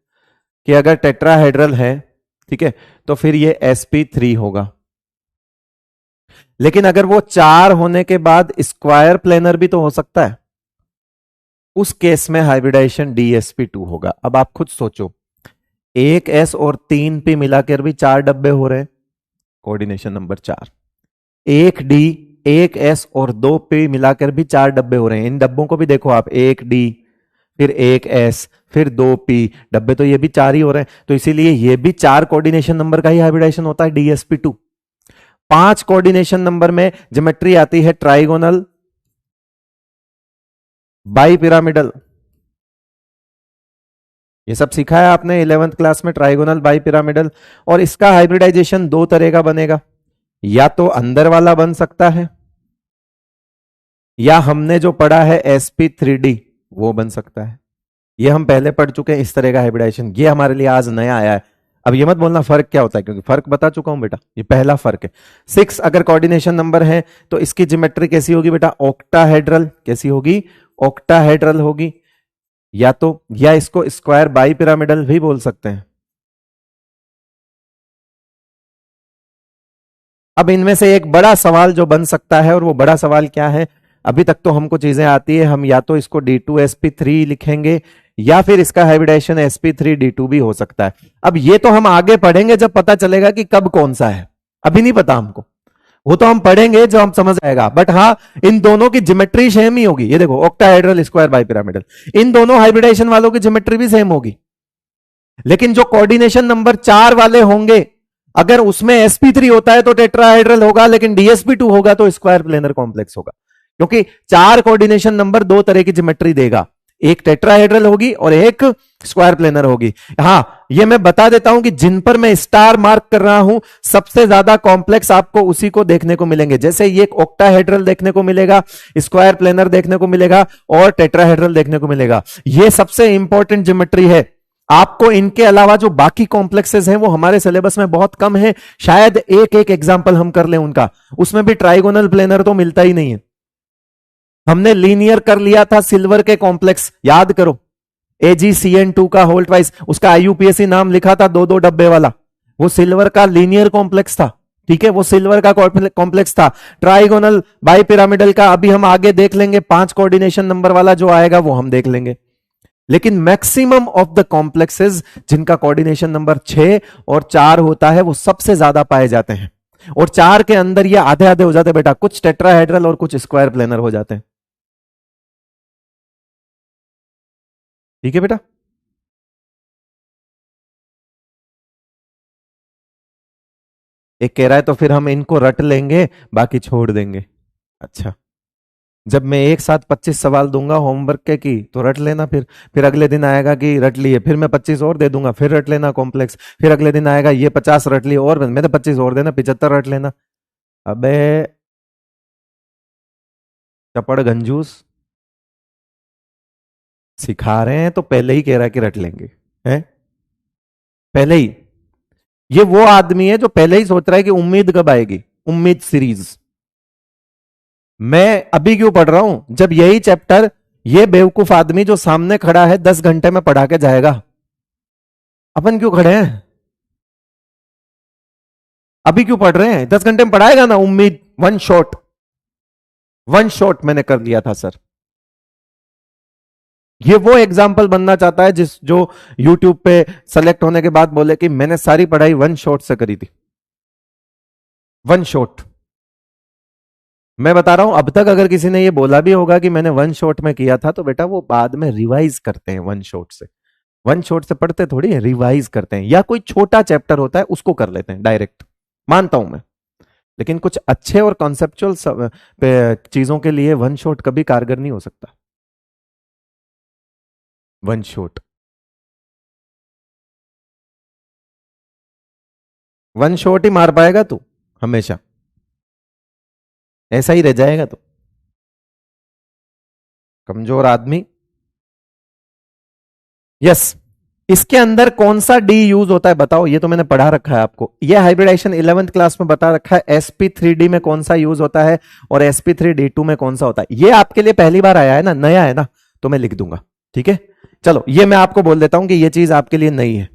कि अगर टेट्राहेड्रल है, ठीक है, तो फिर ये SP3 होगा। लेकिन अगर वो 4 होने के बाद स्क्वायर प्लेनर भी तो हो सकता है, उस केस में हाइब्रिडाइजेशन DSP2 होगा। अब आप खुद सोचो, 1S और 3P मिलाकर भी 4 डब्बे हो रहे हैं, कोऑर्डिनेशन नंबर 4। 1D, 1S और 2P मिलाकर भी 4 डब्बे हो रहे हैं। इन डब्बों को भी देखो आप, 1D फिर 1S फिर 2P, डब्बे तो ये भी 4 ही हो रहे हैं, तो इसीलिए ये भी 4 कोऑर्डिनेशन नंबर का ही हाइब्रिडाइजेशन होता है, DSP2। 5 कोऑर्डिनेशन नंबर में ज्योमेट्री आती है ट्राइगोनल, बाई पिरामिडल, ये सब सीखा है आपने 11th क्लास में, ट्राइगोनल बाई पिरामिडल। और इसका हाइब्रिडाइजेशन दो तरह का बनेगा, या तो अंदर वाला बन सकता है, या हमने जो पढ़ा है sp3d वो बन सकता है। ये हम पहले पढ़ चुके हैं इस तरह का हाइब्रिडाइजेशन, ये हमारे लिए आज नया आया है। अब ये मत बोलना फर्क क्या होता है, क्योंकि फर्क बता चुका हूं बेटा, ये पहला फर्क है। 6 अगर कोऑर्डिनेशन नंबर है तो इसकी ज्योमेट्री कैसी होगी बेटा, ऑक्टाहेड्रल। कैसी होगी, ऑक्टाहेड्रल होगी। या इसको स्क्वायर बाई पिरामिडल भी बोल सकते हैं। अब इनमें से एक बड़ा सवाल जो बन सकता है, और वो बड़ा सवाल क्या है, अभी तक तो हमको चीजें आती है, हम या तो इसको D2sp3 लिखेंगे, या फिर इसका हाइब्रिडाइजेशन sp3d2 भी हो सकता है। अब ये तो हम आगे पढ़ेंगे जब पता चलेगा कि कब कौन सा है, अभी नहीं पता हमको, वो तो हम पढ़ेंगे जो हम समझ आएगा। बट हाँ, इन दोनों की ज्योमेट्री सेम ही होगी। ये देखो, ऑक्टाहेड्रल स्क्वायर बाई पिरामिडल, इन दोनों हाइब्रिडाइजेशन वालों की ज्योमेट्री भी सेम होगी। लेकिन जो कोऑर्डिनेशन नंबर 4 वाले होंगे, अगर उसमें sp3 होता है तो टेट्राहेड्रल होगा, लेकिन dsp2 होगा तो स्क्वायर प्लेनर कॉम्प्लेक्स होगा। क्योंकि 4 कोऑर्डिनेशन नंबर दो तरह की ज्योमेट्री देगा, एक टेट्राहेड्रल होगी और एक स्क्वायर प्लेनर होगी। हां, ये मैं बता देता हूं कि जिन पर मैं स्टार मार्क कर रहा हूं, सबसे ज्यादा कॉम्प्लेक्स आपको उसी को देखने को मिलेंगे। जैसे ये ऑक्टाहेड्रल देखने को मिलेगा, स्क्वायर प्लेनर देखने को मिलेगा, और टेट्राहेड्रल देखने को मिलेगा। ये सबसे इंपॉर्टेंट ज्योमेट्री है। आपको इनके अलावा जो बाकी कॉम्प्लेक्सेस हैं वो हमारे सिलेबस में बहुत कम है, शायद एक एक एग्जांपल हम कर लें उनका, उसमें भी ट्राइगोनल प्लेनर तो मिलता ही नहीं है। हमने लीनियर कर लिया था सिल्वर के कॉम्प्लेक्स, याद करो, AgCN2 का होल ट्वाइस, उसका IUPAC नाम लिखा था, दो दो डब्बे वाला, वो सिल्वर का लीनियर कॉम्प्लेक्स था। ठीक है, वो सिल्वर का कॉम्प्लेक्स था। ट्राइगोनल बाई पिरामिडल का अभी हम आगे देख लेंगे, 5 कोऑर्डिनेशन नंबर वाला जो आएगा वो हम देख लेंगे। लेकिन मैक्सिमम ऑफ द कॉम्प्लेक्सेस जिनका कोऑर्डिनेशन नंबर 6 और 4 होता है वो सबसे ज्यादा पाए जाते हैं, और 4 के अंदर ये आधे आधे हो जाते हैं बेटा, कुछ टेट्राहेड्रल और कुछ स्क्वायर प्लेनर हो जाते हैं। ठीक है बेटा, एक कह रहा है तो फिर हम इनको रट लेंगे, बाकी छोड़ देंगे। अच्छा, जब मैं एक साथ 25 सवाल दूंगा होमवर्क के की तो रट लेना, फिर अगले दिन आएगा कि रट लिए, फिर मैं 25 और दे दूंगा, फिर रट लेना कॉम्प्लेक्स, फिर अगले दिन आएगा ये 50 रट लिए, और मैं तो 25 और देना, 75 रट लेना। अबे चपड़ गंजूस, सिखा रहे हैं तो पहले ही कह रहा है कि रट लेंगे, हैं पहले ही। ये वो आदमी है जो पहले ही सोच रहा है कि उम्मीद कब आएगी, उम्मीद सीरीज। मैं अभी क्यों पढ़ रहा हूं, जब यही चैप्टर ये बेवकूफ आदमी जो सामने खड़ा है 10 घंटे में पढ़ा के जाएगा, अपन क्यों खड़े हैं, अभी क्यों पढ़ रहे हैं, 10 घंटे में पढ़ाएगा ना उम्मीद, वन शॉट मैंने कर लिया था सर। ये वो एग्जाम्पल बनना चाहता है जिस जो यूट्यूब पे सेलेक्ट होने के बाद बोले कि मैंने सारी पढ़ाई वन शॉट से करी थी, वन शॉट। मैं बता रहा हूं, अब तक अगर किसी ने ये बोला भी होगा कि मैंने वन शॉट में किया था, तो बेटा वो बाद में रिवाइज करते हैं वन शॉट से। वन शॉट से पढ़ते थोड़ी है, रिवाइज करते हैं, या कोई छोटा चैप्टर होता है उसको कर लेते हैं डायरेक्ट, मानता हूं मैं। लेकिन कुछ अच्छे और कॉन्सेप्चुअल चीजों के लिए वन शॉट कभी कारगर नहीं हो सकता। वन शॉट, वन शॉट ही मार पाएगा तू, हमेशा ऐसा ही रह जाएगा तू, कमजोर आदमी। यस, इसके अंदर कौन सा डी यूज होता है बताओ, ये तो मैंने पढ़ा रखा है आपको, ये हाइब्रिडाइजेशन 11th क्लास में बता रखा है, sp3d में कौन सा यूज होता है और sp3d2 में कौन सा होता है। ये आपके लिए पहली बार आया है ना, नया है ना, तो मैं लिख दूंगा। ठीक है, चलो ये मैं आपको बोल देता हूं कि ये चीज आपके लिए नई है,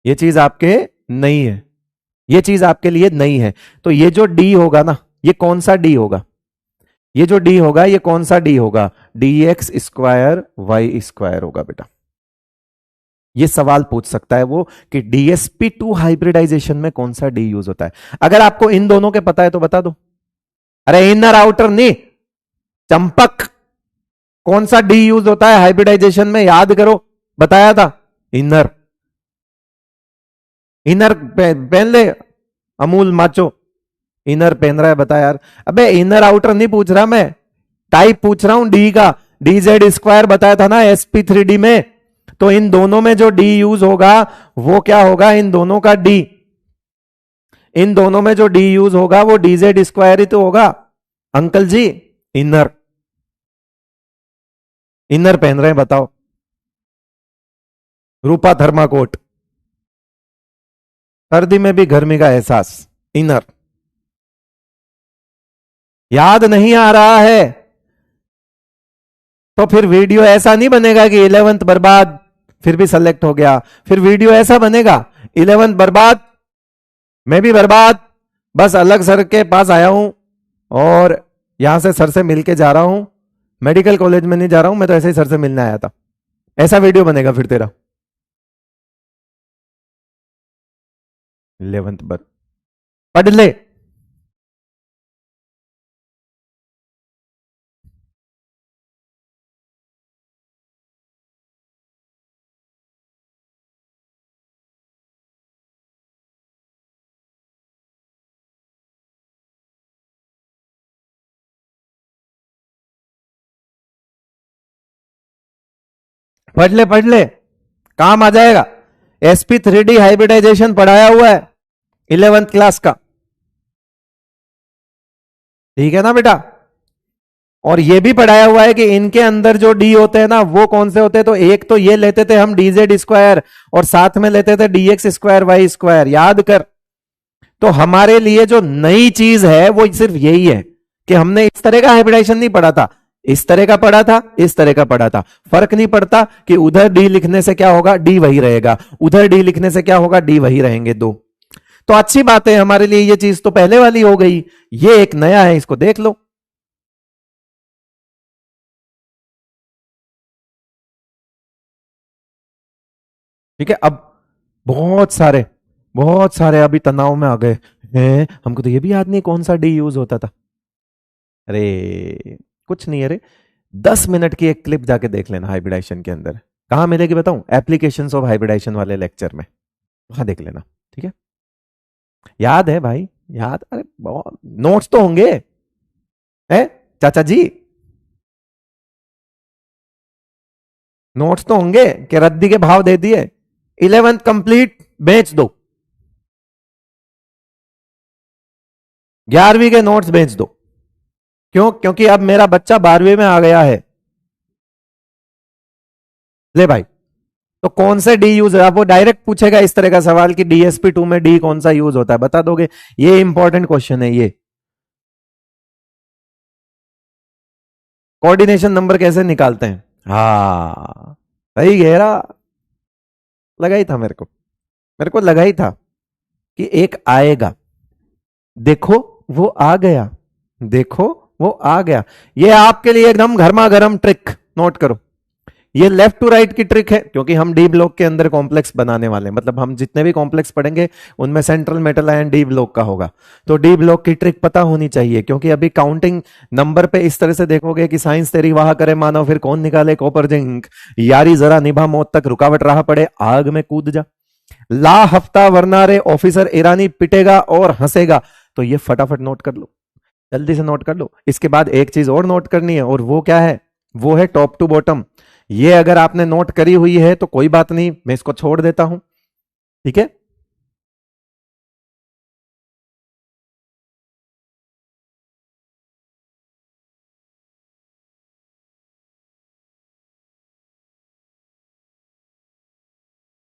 ये चीज आपके नई है, ये चीज आपके लिए नई है। तो ये जो डी होगा ना, ये कौन सा डी होगा, ये जो डी होगा ये कौन सा डी होगा, dx स्क्वायर वाई स्क्वायर होगा बेटा। ये सवाल पूछ सकता है वो कि DSP2 हाइब्रिडाइजेशन में कौन सा डी यूज होता है। अगर आपको इन दोनों के पता है तो बता दो। अरे इनर आउटर नहीं, चंपक, कौन सा डी यूज होता है हाइब्रिडाइजेशन में, याद करो, बताया था इनर। इनर पहन ले अमूल माचो, इनर पहन रहा है, बता यार। अबे इनर आउटर नहीं पूछ रहा मैं, टाइप पूछ रहा हूं डी का, DZ स्क्वायर बताया था ना sp3d में। तो इन दोनों में जो डी यूज होगा वो क्या होगा, इन दोनों का डी, इन दोनों में जो डी यूज होगा वो डीजेड स्क्वायर ही तो होगा अंकल जी। इनर, इनर पहन रहे हैं बताओ, रूपा थर्माकोट, सर्दी में भी गर्मी का एहसास, इनर। याद नहीं आ रहा है तो फिर वीडियो ऐसा नहीं बनेगा कि 11th बर्बाद, फिर भी सेलेक्ट हो गया, फिर वीडियो ऐसा बनेगा 11th बर्बाद, मैं भी बर्बाद, बस अलग सर के पास आया हूं और यहां से सर से मिलके जा रहा हूं, मेडिकल कॉलेज में नहीं जा रहा हूं, मैं तो ऐसे ही सर से मिलने आया था, ऐसा वीडियो बनेगा फिर तेरा 11th बर्बाद। पढ़ ले, पढ़ ले, पढ़ ले, काम आ जाएगा। sp3d हाइब्रिडाइजेशन पढ़ाया हुआ है 11th क्लास का, ठीक है ना बेटा। और ये भी पढ़ाया हुआ है कि इनके अंदर जो डी होते हैं ना वो कौन से होते हैं, तो एक तो ये लेते थे हम डीजेड स्क्वायर और साथ में लेते थे डीएक्स स्क्वायर वाई स्क्वायर, याद कर। तो हमारे लिए जो नई चीज है वो सिर्फ यही है कि हमने इस तरह का हाइब्रिडाइजेशन नहीं पढ़ा था, इस तरह का पढ़ा था, इस तरह का पढ़ा था, फर्क नहीं पड़ता कि उधर डी लिखने से क्या होगा, डी वही रहेगा, उधर डी लिखने से क्या होगा, डी वही रहेंगे दो। तो अच्छी बात है हमारे लिए, ये चीज तो पहले वाली हो गई, ये एक नया है, इसको देख लो। ठीक है, अब बहुत सारे अभी तनाव में आ गए हैं, हमको तो ये भी याद नहीं कौन सा डी यूज होता था। अरे कुछ नहीं, अरे 10 मिनट की एक क्लिप जाके देख लेना हाइब्रिडाइजेशन के अंदर, कहां मिलेगी बताऊं, एप्लीकेशंस ऑफ हाइब्रिडाइजेशन वाले लेक्चर में, वहां देख लेना, ठीक है। याद है भाई, याद, अरे बहुत नोट्स तो होंगे, है चाचा जी, नोट्स तो होंगे कि रद्दी के भाव दे दिए, 11th कंप्लीट बेच दो, 11वीं के नोट्स बेच दो। क्यों? क्योंकि अब मेरा बच्चा 12वीं में आ गया है। ले भाई, तो कौन से डी यूज है, वो डायरेक्ट पूछेगा इस तरह का सवाल कि DSP2 में डी कौन सा यूज होता है, बता दोगे? ये इंपॉर्टेंट क्वेश्चन है ये। कोऑर्डिनेशन नंबर कैसे निकालते हैं, हाँ सही घेरा, लगा ही था मेरे को लगा ही था कि एक आएगा, देखो वो आ गया, देखो वो आ गया। ये आपके लिए एकदम गर्मा गर्म ट्रिक, नोट करो, ये लेफ्ट टू राइट की ट्रिक है, क्योंकि हम डी ब्लॉक के अंदर कॉम्प्लेक्स बनाने वाले हैं, मतलब हम जितने भी कॉम्प्लेक्स पढ़ेंगे उनमें central metal ion D block का होगा, तो डी ब्लॉक की ट्रिक पता होनी चाहिए, क्योंकि अभी काउंटिंग नंबर पे इस तरह से देखोगे कि साइंस तेरी वाह करे मानो फिर कौन निकाले कॉपर जिंक, यारी जरा निभा मौत तक रुकावट राह पड़े आग में कूद जा, ला हफ्ता वरना रे ऑफिसर ईरानी पिटेगा और हंसेगा। तो ये फटाफट नोट कर लो, जल्दी से नोट कर लो। इसके बाद एक चीज और नोट करनी है, और वो क्या है, वो है टॉप टू बॉटम। ये अगर आपने नोट करी हुई है तो कोई बात नहीं, मैं इसको छोड़ देता हूं, ठीक है।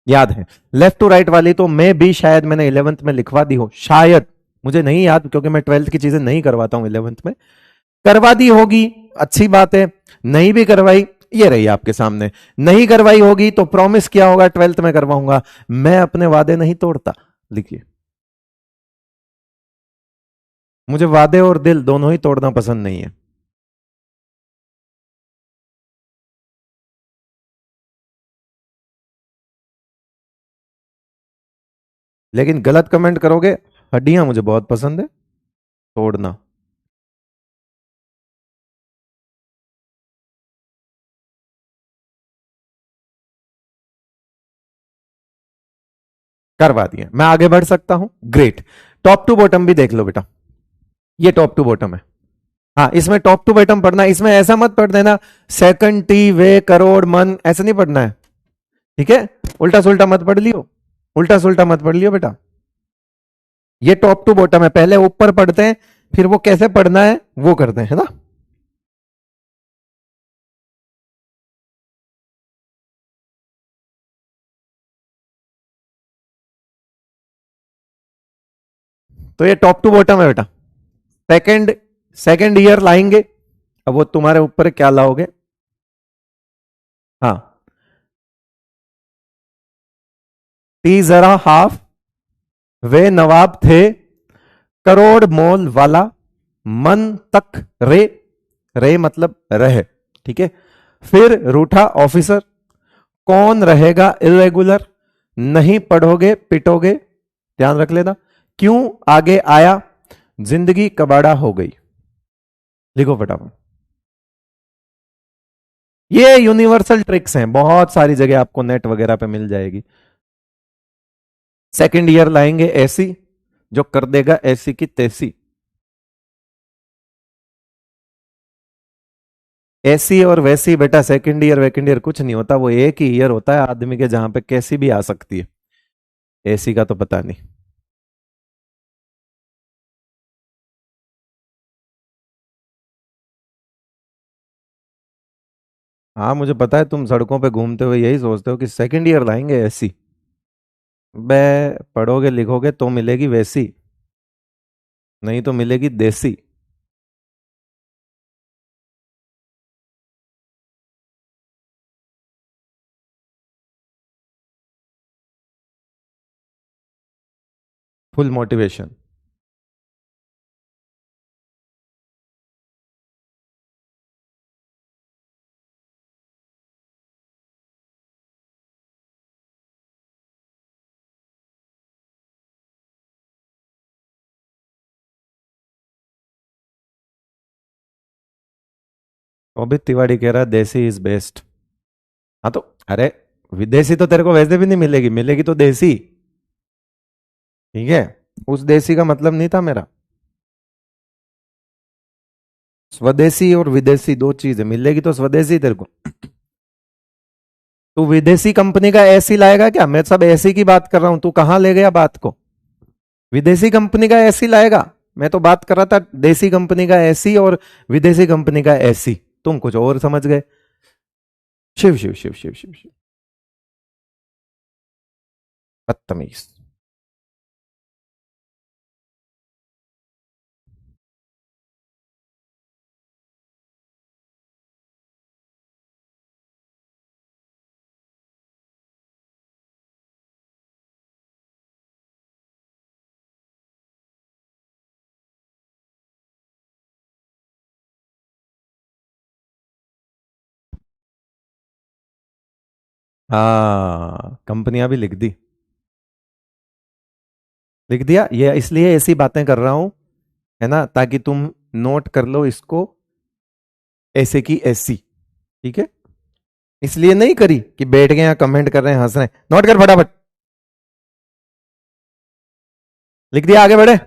याद है लेफ्ट टू राइट वाली, तो मैं भी शायद मैंने 11th में लिखवा दी हो, शायद, मुझे नहीं याद, क्योंकि मैं 12th की चीजें नहीं करवाता हूं 11th में, करवा दी होगी, अच्छी बात है। नहीं भी करवाई, ये रही आपके सामने, नहीं करवाई होगी तो प्रॉमिस किया होगा 12th में करवाऊंगा, मैं अपने वादे नहीं तोड़ता, लिखिए, मुझे वादे और दिल दोनों ही तोड़ना पसंद नहीं है। लेकिन गलत कमेंट करोगे, हड्डियां मुझे बहुत पसंद है, तोड़ना। करवा दिया, मैं आगे बढ़ सकता हूं, ग्रेट। टॉप टू बॉटम भी देख लो बेटा, ये टॉप टू बॉटम है, हाँ इसमें टॉप टू बॉटम पढ़ना, इसमें ऐसा मत पढ़ देना सेकंड टी वे करोड़ मन, ऐसा नहीं पढ़ना है, ठीक है, उल्टा सुल्टा मत पढ़ लियो, उल्टा सुल्टा मत पढ़ लियो बेटा। ये टॉप टू बॉटम है, पहले ऊपर पढ़ते हैं, फिर वो कैसे पढ़ना है वो करते हैं, है ना। तो ये टॉप टू बॉटम है बेटा। सेकंड सेकंड ईयर लाएंगे, अब वो तुम्हारे ऊपर क्या लाओगे। हाँ, टी जरा हाफ, वे नवाब थे, करोड़ मोल वाला, मन तक रे, रे मतलब रहे, ठीक है। फिर रूठा ऑफिसर, कौन रहेगा इरेगुलर, नहीं पढ़ोगे पिटोगे, ध्यान रख लेना। क्यों आगे आया, जिंदगी कबाड़ा हो गई। लिखो फटाफट। ये यूनिवर्सल ट्रिक्स हैं, बहुत सारी जगह आपको नेट वगैरह पे मिल जाएगी। सेकंड ईयर लाएंगे ऐसी जो कर देगा ऐसी की तैसी। ऐसी और वैसी बेटा, सेकंड ईयर वेकंड ईयर कुछ नहीं होता, वो एक ही ईयर होता है आदमी के जहां पे कैसी भी आ सकती है। ऐसी का तो पता नहीं। हाँ मुझे पता है, तुम सड़कों पे घूमते हुए यही सोचते हो कि सेकंड ईयर लाएंगे ऐसी। बे, पढ़ोगे लिखोगे तो मिलेगी वैसी, नहीं तो मिलेगी देसी। Full motivation. अभी तिवाड़ी कह रहा है देसी इज बेस्ट। हाँ तो अरे, विदेशी तो तेरे को वैसे भी नहीं मिलेगी, मिलेगी तो देसी, ठीक है। उस देसी का मतलब नहीं था मेरा। स्वदेशी और विदेशी दो चीज है, मिलेगी तो स्वदेशी तेरे को। तू विदेशी कंपनी का एसी लाएगा क्या, मैं सब एसी की बात कर रहा हूं, तू कहां ले गया बात को। विदेशी कंपनी का एसी लाएगा, मैं तो बात कर रहा था देसी कंपनी का एसी और विदेशी कंपनी का एसी, तुम कुछ और समझ गए। शिव शिव शिव शिव शिव शिव, बदतमीज। हाँ कंपनियां भी लिख दी, लिख दिया, ये इसलिए ऐसी बातें कर रहा हूं, है ना, ताकि तुम नोट कर लो इसको, ऐसे की ऐसी, ठीक है। इसलिए नहीं करी कि बैठ गए यहाँ कमेंट कर रहे हैं हंस रहे हैं, नोट कर फटाफट। लिख दिया, आगे बढ़े।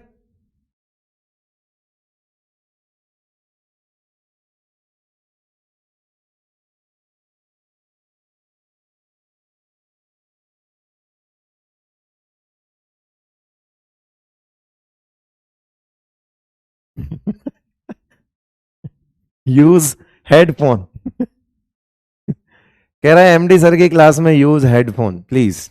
Use headphone. कह रहा है एमडी सर की क्लास में यूज हेडफोन प्लीज।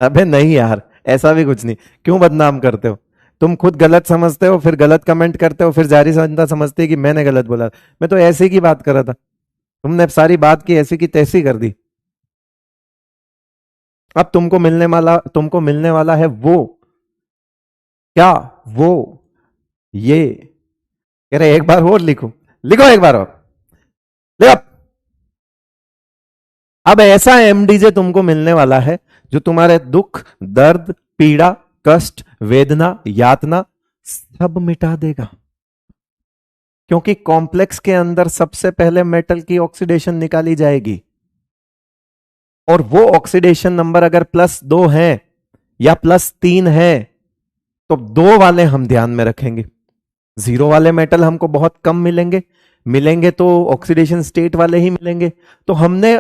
अबे नहीं यार, ऐसा भी कुछ नहीं, क्यों बदनाम करते हो। तुम खुद गलत समझते हो, फिर गलत कमेंट करते हो, फिर जारी जनता समझती है कि मैंने गलत बोला। मैं तो ऐसे की बात कर रहा था, तुमने सारी बात की ऐसी की तैसी कर दी। अब तुमको मिलने वाला है वो, क्या, वो, ये। कह रहे एक बार और लिखो, लिखो एक बार और, ले अब। अब ऐसा एमडीजे तुमको मिलने वाला है जो तुम्हारे दुख, दर्द, पीड़ा, कष्ट, वेदना, यातना सब मिटा देगा। क्योंकि कॉम्प्लेक्स के अंदर सबसे पहले मेटल की ऑक्सीडेशन निकाली जाएगी, और वो ऑक्सीडेशन नंबर अगर +2 है या +3 है, तो 2 वाले हम ध्यान में रखेंगे। 0 वाले मेटल हमको बहुत कम मिलेंगे, मिलेंगे तो ऑक्सीडेशन स्टेट वाले ही मिलेंगे। तो हमने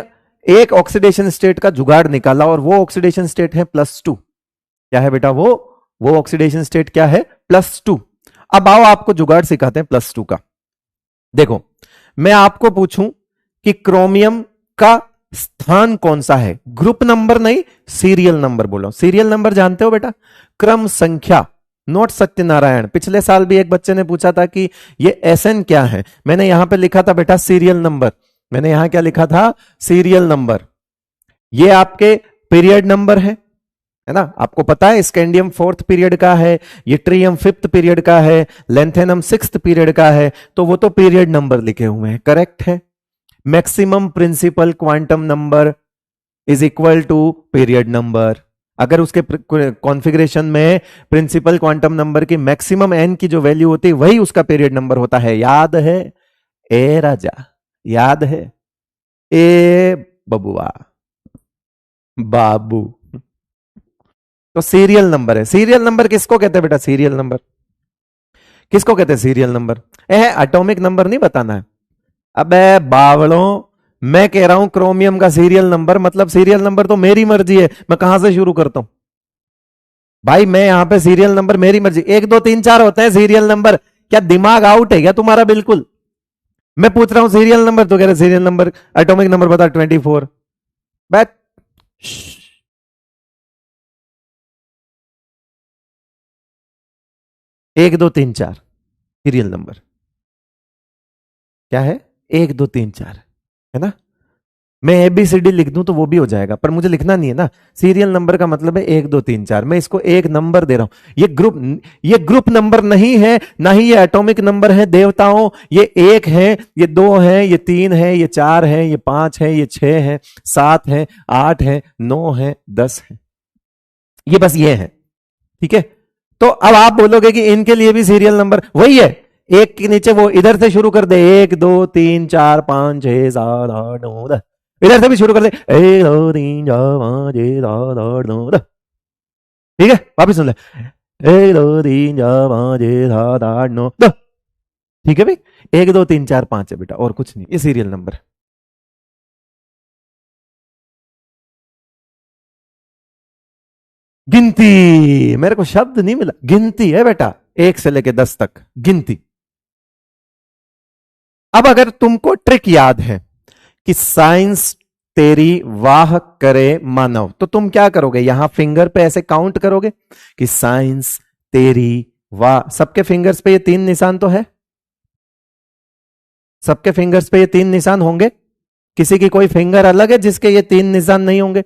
एक ऑक्सीडेशन स्टेट का जुगाड़ निकाला और वो ऑक्सीडेशन स्टेट है +2। क्या है बेटा? वो ऑक्सीडेशन स्टेट क्या है? +2। अब आओ आपको जुगाड़ सिखाते हैं +2 का। देखो, मैं आपको पूछूं कि क्रोमियम का स्थान कौन सा है, ग्रुप नंबर नहीं, सीरियल नंबर बोलो। सीरियल नंबर जानते हो बेटा? क्रम संख्या, नोट सत्यनारायण। पिछले साल भी एक बच्चे ने पूछा था कि ये SN क्या है, मैंने यहां पे लिखा था बेटा सीरियल नंबर। मैंने यहां क्या लिखा था? Serial number. ये आपके पीरियड नंबर है ना? आपको पता है स्कैंडियम 4th पीरियड का है, ये ट्रियम 5th पीरियड का है, लेंथेनम 6th पीरियड का है, तो वो तो पीरियड नंबर लिखे हुए हैं, करेक्ट है। Maximum principal quantum number is equal to period number. अगर उसके कॉन्फ़िगरेशन में प्रिंसिपल क्वांटम नंबर की मैक्सिमम n की जो वैल्यू होती है वही उसका पीरियड नंबर होता है। याद है? ए राजा, याद है? ए बबुआ, बाबू। तो सीरियल नंबर है। सीरियल नंबर किसको कहते हैं बेटा? सीरियल नंबर किसको कहते हैं? Serial number. एटॉमिक नंबर नहीं बताना है। अबे बावड़ों, मैं कह रहा हूं क्रोमियम का सीरियल नंबर, मतलब सीरियल नंबर तो मेरी मर्जी है, मैं कहां से शुरू करता हूं भाई? मैं यहां पे सीरियल नंबर मेरी मर्जी, 1 2 3 4 होते हैं सीरियल नंबर। क्या दिमाग आउट है क्या तुम्हारा? बिल्कुल। मैं पूछ रहा हूं सीरियल नंबर तो कह रहे सीरियल नंबर। एटॉमिक नंबर बता, 24। बैठ। 1 2 3 4 सीरियल नंबर क्या है? 1 2 3 4 है ना? मैं ABCD लिख दूं तो वो भी हो जाएगा, पर मुझे लिखना नहीं है ना। सीरियल नंबर का मतलब है 1 2 3 4। मैं इसको एक नंबर दे रहा हूं। ये ग्रुप नंबर नहीं है, ना ही ये एटॉमिक नंबर है देवताओं। ये 1 है, ये 2 है, ये 3 है, ये 4 है, ये 5 है, ये 6 है, 7 है, 8 है, 9 है, 10 है। ये बस ये है, ठीक है? तो अब आप बोलोगे कि इनके लिए भी सीरियल नंबर वही है। एक के नीचे वो इधर से शुरू कर दे, 1 2 3 4 5 6 7 8 9 10। इधर से भी शुरू कर दे, 1 2 3 4 5 6 7 8 9 10। ठीक है? वापिस सुन ले, 1 2 3 4 5 6 7 8 9 10। ठीक है भाई? 1 2 3 4 5 है बेटा, और कुछ नहीं, ये सीरियल नंबर। गिनती, मेरे को शब्द नहीं मिला, गिनती है बेटा, 1 से लेके 10 तक गिनती। अब अगर तुमको ट्रिक याद है कि साइंस तेरी वाह करे मानव, तो तुम क्या करोगे? यहां फिंगर पे ऐसे काउंट करोगे कि साइंस तेरी वाह। सबके फिंगर्स पे ये 3 निशान तो है, सबके फिंगर्स पे ये 3 निशान होंगे। किसी की कोई फिंगर अलग है जिसके ये 3 निशान नहीं होंगे?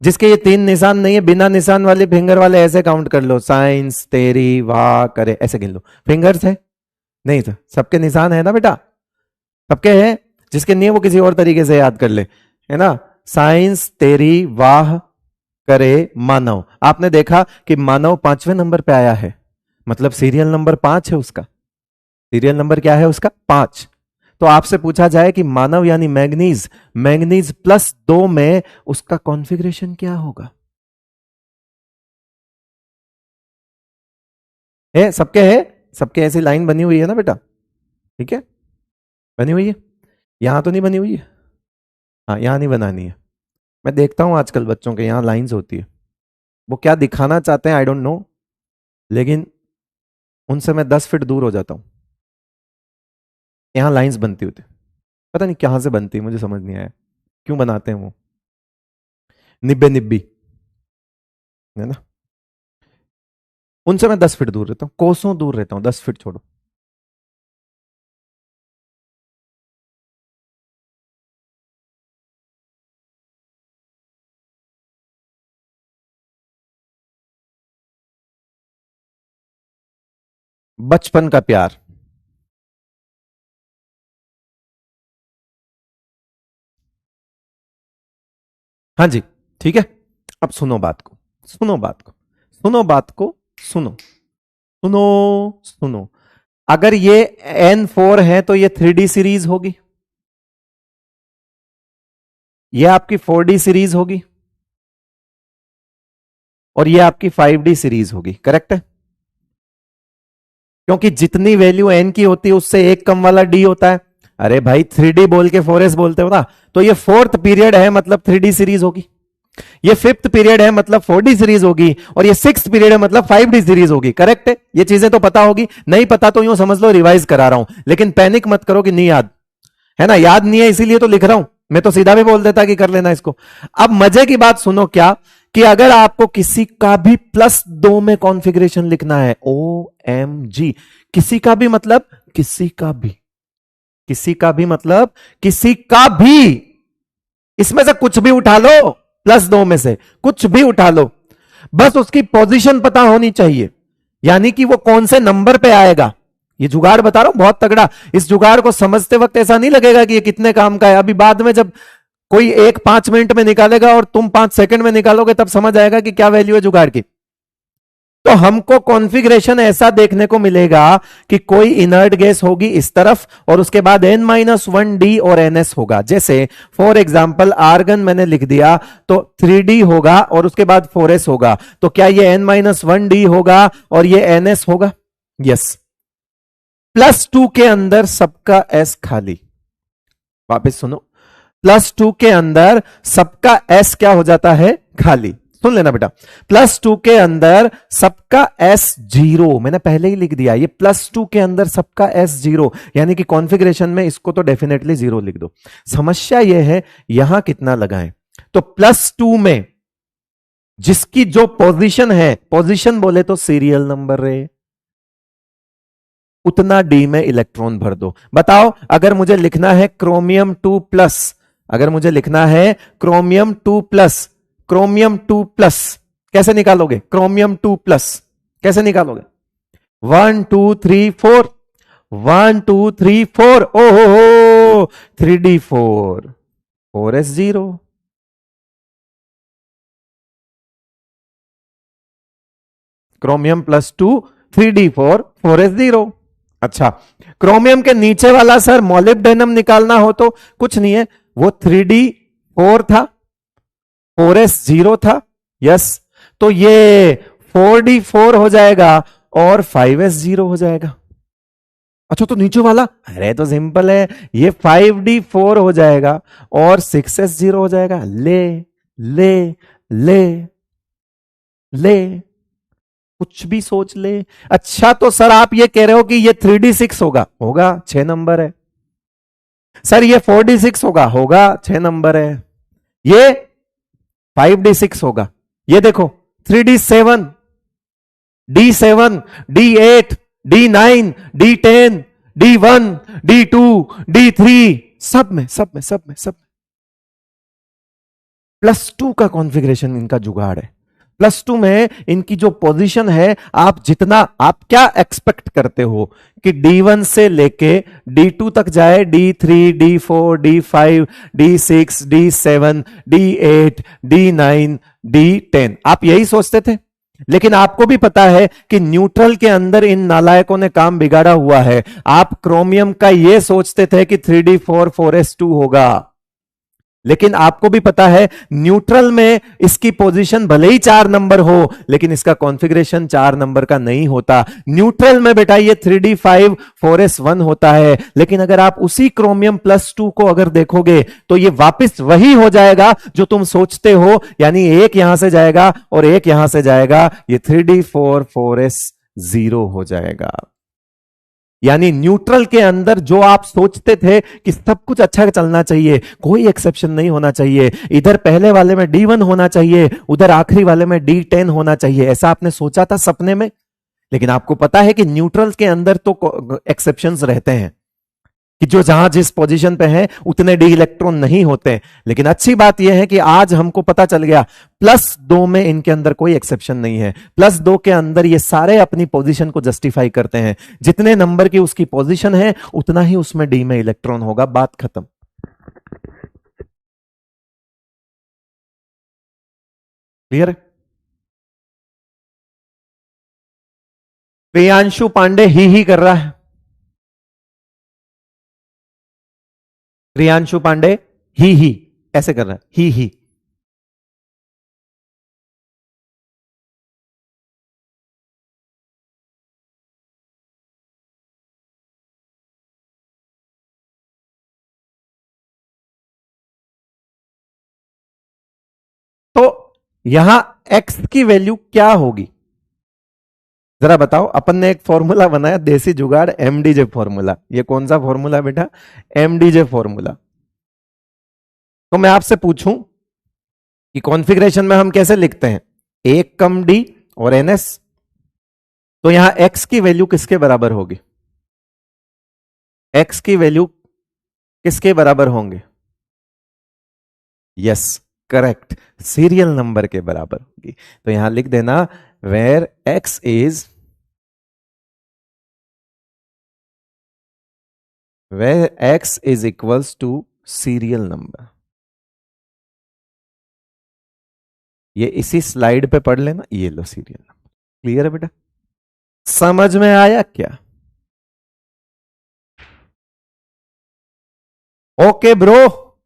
जिसके ये 3 निशान नहीं है, बिना निशान वाले फिंगर वाले ऐसे काउंट कर लो, साइंस तेरी वाह करे, ऐसे गिन लो। फिंगर्स है नहीं? तो सबके निशान है ना बेटा? सबके हैं। जिसके नहीं है वो किसी और तरीके से याद कर ले, है ना? साइंस तेरी वाह करे मानव। आपने देखा कि मानव 5वें नंबर पे आया है, मतलब सीरियल नंबर 5 है उसका। सीरियल नंबर क्या है उसका? 5। तो आपसे पूछा जाए कि मानव यानी मैग्नीज, मैग्नीज +2 में उसका कॉन्फ़िगरेशन क्या होगा? है सबके? है सबके? ऐसी लाइन बनी हुई है ना बेटा? ठीक है, बनी हुई है। यहां तो नहीं बनी हुई है? हाँ, यहां नहीं बनानी है। मैं देखता हूं आजकल बच्चों के यहां लाइंस होती है, वो क्या दिखाना चाहते हैं आई डोंट नो, लेकिन उनसे मैं 10 फीट दूर हो जाता हूं। यहां लाइंस बनती होती, पता नहीं कहां से बनती, मुझे समझ नहीं आया क्यों बनाते हैं वो। निब्बे निब्बी, है ना? उनसे मैं 10 फीट दूर रहता हूं, कोसों दूर रहता हूं, 10 फीट छोड़ो। बचपन का प्यार। हाँ जी, ठीक है। अब सुनो बात को, सुनो बात को, सुनो बात को, सुनो सुनो सुनो। अगर ये N4 है तो ये 3D सीरीज होगी, ये आपकी 4D सीरीज होगी, और ये आपकी 5D सीरीज होगी, करेक्ट है? क्योंकि जितनी वैल्यू N की होती है उससे एक कम वाला D होता है। अरे भाई 3D बोल के 4s बोलते हो ना, तो ये फोर्थ पीरियड है मतलब 3D सीरीज होगी, ये फिफ्थ पीरियड है मतलब 4D सीरीज होगी, और ये सिक्स्थ पीरियड है मतलब 5D सीरीज होगी। करेक्ट है, ये चीजें तो पता होगी, नहीं पता तो यूं समझ लो रिवाइज करा रहा हूं, लेकिन पैनिक मत करो कि नहीं याद है ना, याद नहीं है इसीलिए तो लिख रहा हूं, मैं तो सीधा भी बोल देता कि कर लेना इसको। अब मजे की बात सुनो, क्या कि अगर आपको किसी का भी +2 में कॉन्फ़िगरेशन लिखना है, OMG, किसी का भी मतलब किसी का भी, किसी का भी मतलब किसी का भी, इसमें से कुछ भी उठा लो, +2 में से कुछ भी उठा लो, बस उसकी पोजीशन पता होनी चाहिए, यानी कि वो कौन से नंबर पे आएगा। ये जुगाड़ बता रहा हूं बहुत तगड़ा, इस जुगाड़ को समझते वक्त ऐसा नहीं लगेगा कि ये कितने काम का है, अभी बाद में जब कोई एक 5 मिनट में निकालेगा और तुम 5 सेकंड में निकालोगे तब समझ आएगा कि क्या वैल्यू है जुगाड़ की। तो हमको कॉन्फ़िगरेशन ऐसा देखने को मिलेगा कि कोई इनर्ट गैस होगी इस तरफ और उसके बाद N-1D और NS होगा। जैसे फॉर एग्जांपल आर्गन मैंने लिख दिया तो 3D होगा और उसके बाद 4s होगा, तो क्या ये N-1D होगा और ये NS होगा? यस। +2 के अंदर सबका S खाली, वापस सुनो, +2 के अंदर सबका S क्या हो जाता है? खाली। सुन लेना बेटा, +2 के अंदर सबका S 0, मैंने पहले ही लिख दिया, ये +2 के अंदर सबका S 0, यानी कि कॉन्फ़िगरेशन में इसको तो डेफिनेटली 0 लिख दो। समस्या यह है यहां कितना लगाएं, तो +2 में जिसकी जो पोजीशन है, पोजीशन बोले तो सीरियल नंबर रहे, उतना डी में इलेक्ट्रॉन भर दो। बताओ, अगर मुझे लिखना है क्रोमियम 2+, अगर मुझे लिखना है क्रोमियम 2+, क्रोमियम 2+, कैसे निकालोगे? क्रोमियम 2+ कैसे निकालोगे? 1 2 3 4, 1 2 3 4, ओहो 3D4, 4s0, chromium +2, 3D4, 4s0। अच्छा, क्रोमियम के नीचे वाला सर मॉलिब्डेनम निकालना हो तो कुछ नहीं है, वो 3D4 था, 4s0 था। यस, तो ये 4D4 हो जाएगा और 5s0 हो जाएगा। अच्छा, तो नीचे वाला, अरे तो सिंपल है, ये 5D4 हो जाएगा और 6s0 हो जाएगा। ले ले ले ले, कुछ भी सोच ले। अच्छा, तो सर आप ये कह रहे हो कि ये 3D6 होगा? होगा, 6 नंबर है। सर ये 4D6 होगा? होगा, 6 नंबर है। ये 5D6 होगा, ये देखो 3D7, D7, D8, D9, D10, D1, D2, D3, सब में +2 का कॉन्फ़िगरेशन इनका जुगाड़ है। +2 में इनकी जो पोजीशन है, आप जितना, आप क्या एक्सपेक्ट करते हो कि D1 से लेके D2 तक जाए, D3, D4, D5, D6, D7, D8, D9, D10, आप यही सोचते थे। लेकिन आपको भी पता है कि न्यूट्रल के अंदर इन नालायकों ने काम बिगाड़ा हुआ है। आप क्रोमियम का यह सोचते थे कि 3D4, 4s2 होगा, लेकिन आपको भी पता है न्यूट्रल में इसकी पोजीशन भले ही 4 नंबर हो, लेकिन इसका कॉन्फ़िगरेशन 4 नंबर का नहीं होता। न्यूट्रल में बेटा ये 3D5, 4s1 होता है, लेकिन अगर आप उसी क्रोमियम +2 को अगर देखोगे तो ये वापस वही हो जाएगा जो तुम सोचते हो, यानी एक यहां से जाएगा और एक यहां से जाएगा, ये 3D4, 4s0 हो जाएगा। यानी न्यूट्रल के अंदर जो आप सोचते थे कि सब कुछ अच्छा चलना चाहिए, कोई एक्सेप्शन नहीं होना चाहिए, इधर पहले वाले में D1 होना चाहिए, उधर आखिरी वाले में D10 होना चाहिए, ऐसा आपने सोचा था सपने में। लेकिन आपको पता है कि न्यूट्रल के अंदर तो एक्सेप्शंस रहते हैं कि जो जहां जिस पोजीशन पे है उतने डी इलेक्ट्रॉन नहीं होते। लेकिन अच्छी बात यह है कि आज हमको पता चल गया +2 में इनके अंदर कोई एक्सेप्शन नहीं है। +2 के अंदर ये सारे अपनी पोजीशन को जस्टिफाई करते हैं, जितने नंबर की उसकी पोजीशन है उतना ही उसमें डी में इलेक्ट्रॉन होगा, बात खत्म। क्लियर? प्रियांशु पांडे ही कर रहा है, प्रियांशु पांडे ही ऐसे कर रहा है, ही। यहां एक्स की वैल्यू क्या होगी, जरा बताओ। अपन ने एक फॉर्मूला बनाया देसी जुगाड़, एमडीजे फॉर्मूला। ये कौन सा फॉर्मूला बेटा, एमडीजे फॉर्मूला। तो मैं आपसे पूछूं कि कॉन्फ़िगरेशन में हम कैसे लिखते हैं, एक कम डी और एनएस, तो यहां एक्स की वैल्यू किसके बराबर होगी, एक्स की वैल्यू किसके बराबर होंगे, यस करेक्ट, सीरियल नंबर के बराबर होगी। तो यहां लिख देना where X is equals to serial number. ये इसी स्लाइड पे पढ़ लेना, ये लो सीरियल नंबर। क्लियर है बेटा, समझ में आया क्या? ओके ब्रो,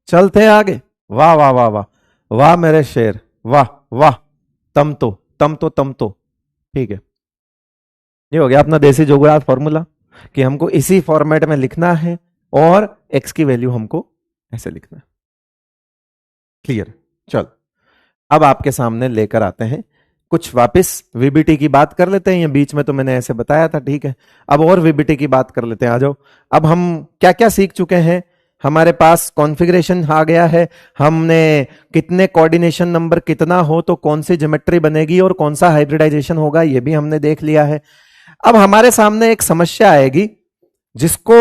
चलते हैं आगे। वाह वाह वाह वाह वाह मेरे शेर, वाह वाह, तम तो ठीक है। ये हो गया अपना देसी जुगाड़ फॉर्मूला कि हमको इसी फॉर्मेट में लिखना है और एक्स की वैल्यू हमको ऐसे लिखना है। क्लियर, चलो अब आपके सामने लेकर आते हैं कुछ वापस वीबीटी की बात कर लेते हैं। ये बीच में तो मैंने ऐसे बताया था, ठीक है। अब और वीबीटी की बात कर लेते हैं, आ जाओ। अब हम क्या क्या सीख चुके हैं, हमारे पास कॉन्फ़िगरेशन आ गया है, हमने कितने कोऑर्डिनेशन नंबर कितना हो तो कौन सी ज्योमेट्री बनेगी और कौन सा हाइब्रिडाइजेशन होगा ये भी हमने देख लिया है। अब हमारे सामने एक समस्या आएगी जिसको,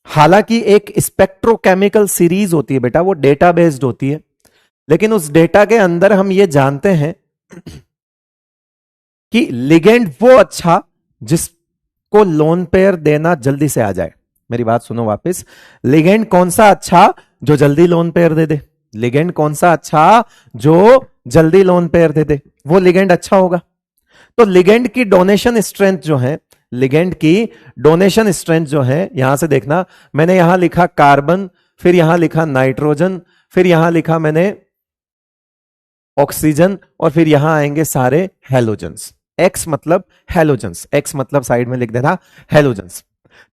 हालांकि एक स्पेक्ट्रोकेमिकल सीरीज होती है बेटा, वो डेटा बेस्ड होती है, लेकिन उस डेटा के अंदर हम ये जानते हैं कि लिगेंड वो अच्छा जिसको लोन पेयर देना जल्दी से आ जाए। मेरी बात सुनो वापस, लिगेंड कौन सा अच्छा जो जल्दी लोन पेयर दे दे, लिगेंड कौन सा अच्छा जो जल्दी लोन पेयर दे दे, वो लिगेंड अच्छा होगा। तो लिगेंड की डोनेशन स्ट्रेंथ जो है, लिगेंड की डोनेशन स्ट्रेंथ जो है, यहां से देखना, मैंने यहां लिखा कार्बन, फिर यहां लिखा नाइट्रोजन, फिर यहां लिखा मैंने ऑक्सीजन, और फिर यहां आएंगे सारे हेलोजन्स। एक्स मतलब हेलोजन्स, एक्स मतलब साइड में लिख देना हेलोजन्स।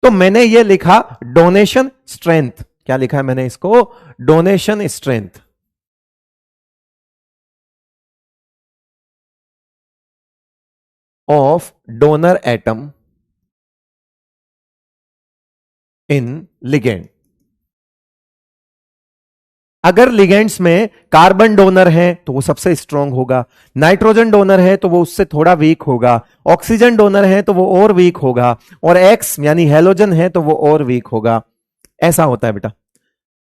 तो मैंने ये लिखा डोनेशन स्ट्रेंथ, क्या लिखा है मैंने इसको, donation strength of donor atom in ligand. अगर लिगेंड्स में कार्बन डोनर है तो वो सबसे स्ट्रांग होगा, नाइट्रोजन डोनर है तो वो उससे थोड़ा वीक होगा, ऑक्सीजन डोनर है तो वो और वीक होगा, और एक्स यानी हेलोजन है तो वो और वीक होगा। ऐसा होता है बेटा,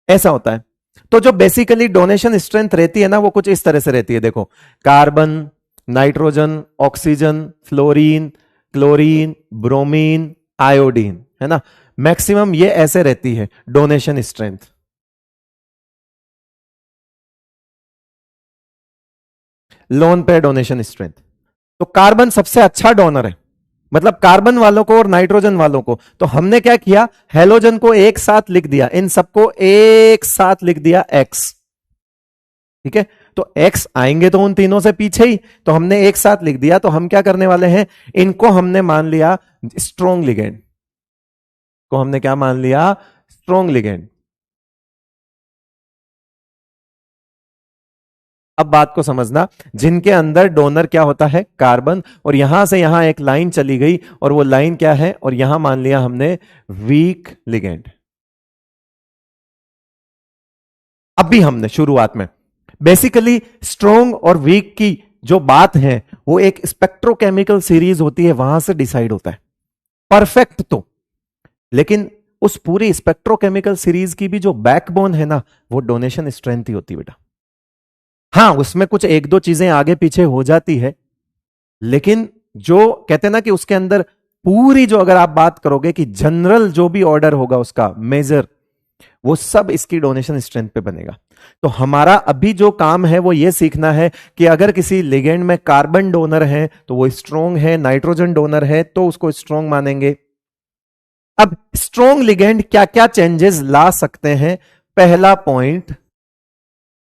ऐसा होता है। तो जो बेसिकली डोनेशन स्ट्रेंथ रहती है ना, वो कुछ इस तरह से रहती है, देखो, carbon, nitrogen, oxygen, fluorine, chlorine, bromine, iodine, है ना, मैक्सिमम ये ऐसे रहती है डोनेशन स्ट्रेंथ। लोन पे डोनेशन स्ट्रेंथ, तो कार्बन सबसे अच्छा डोनर है, मतलब कार्बन वालों को और नाइट्रोजन वालों को। तो हमने क्या किया, हेलोजन को एक साथ लिख दिया, इन सबको एक साथ लिख दिया एक्स, ठीक है। तो एक्स आएंगे तो उन तीनों से पीछे ही, तो हमने एक साथ लिख दिया। तो हम क्या करने वाले हैं, इनको हमने मान लिया स्ट्रॉन्ग लिगेंड, को हमने क्या मान लिया, स्ट्रॉन्ग लिगेंड। अब बात को समझना, जिनके अंदर डोनर क्या होता है, कार्बन, और यहां से यहां एक लाइन चली गई, और वो लाइन क्या है, और यहां मान लिया हमने वीक लिगेंड। अब भी हमने शुरुआत में बेसिकली स्ट्रॉन्ग और वीक की जो बात है वो एक स्पेक्ट्रोकेमिकल सीरीज होती है, वहां से डिसाइड होता है परफेक्ट तो। लेकिन उस पूरी स्पेक्ट्रोकेमिकल सीरीज की भी जो बैकबोन है ना, वो डोनेशन स्ट्रेंथ ही होती है बेटा। हाँ, उसमें कुछ एक दो चीजें आगे पीछे हो जाती है, लेकिन जो कहते हैं ना कि उसके अंदर पूरी, जो अगर आप बात करोगे कि जनरल जो भी ऑर्डर होगा उसका मेजर, वो सब इसकी डोनेशन स्ट्रेंथ पे बनेगा। तो हमारा अभी जो काम है वो ये सीखना है कि अगर किसी लिगेंड में कार्बन डोनर है तो वो स्ट्रॉन्ग है, नाइट्रोजन डोनर है तो उसको स्ट्रॉन्ग मानेंगे। अब स्ट्रॉन्ग लिगेंड क्या क्या चेंजेस ला सकते हैं, पहला पॉइंट,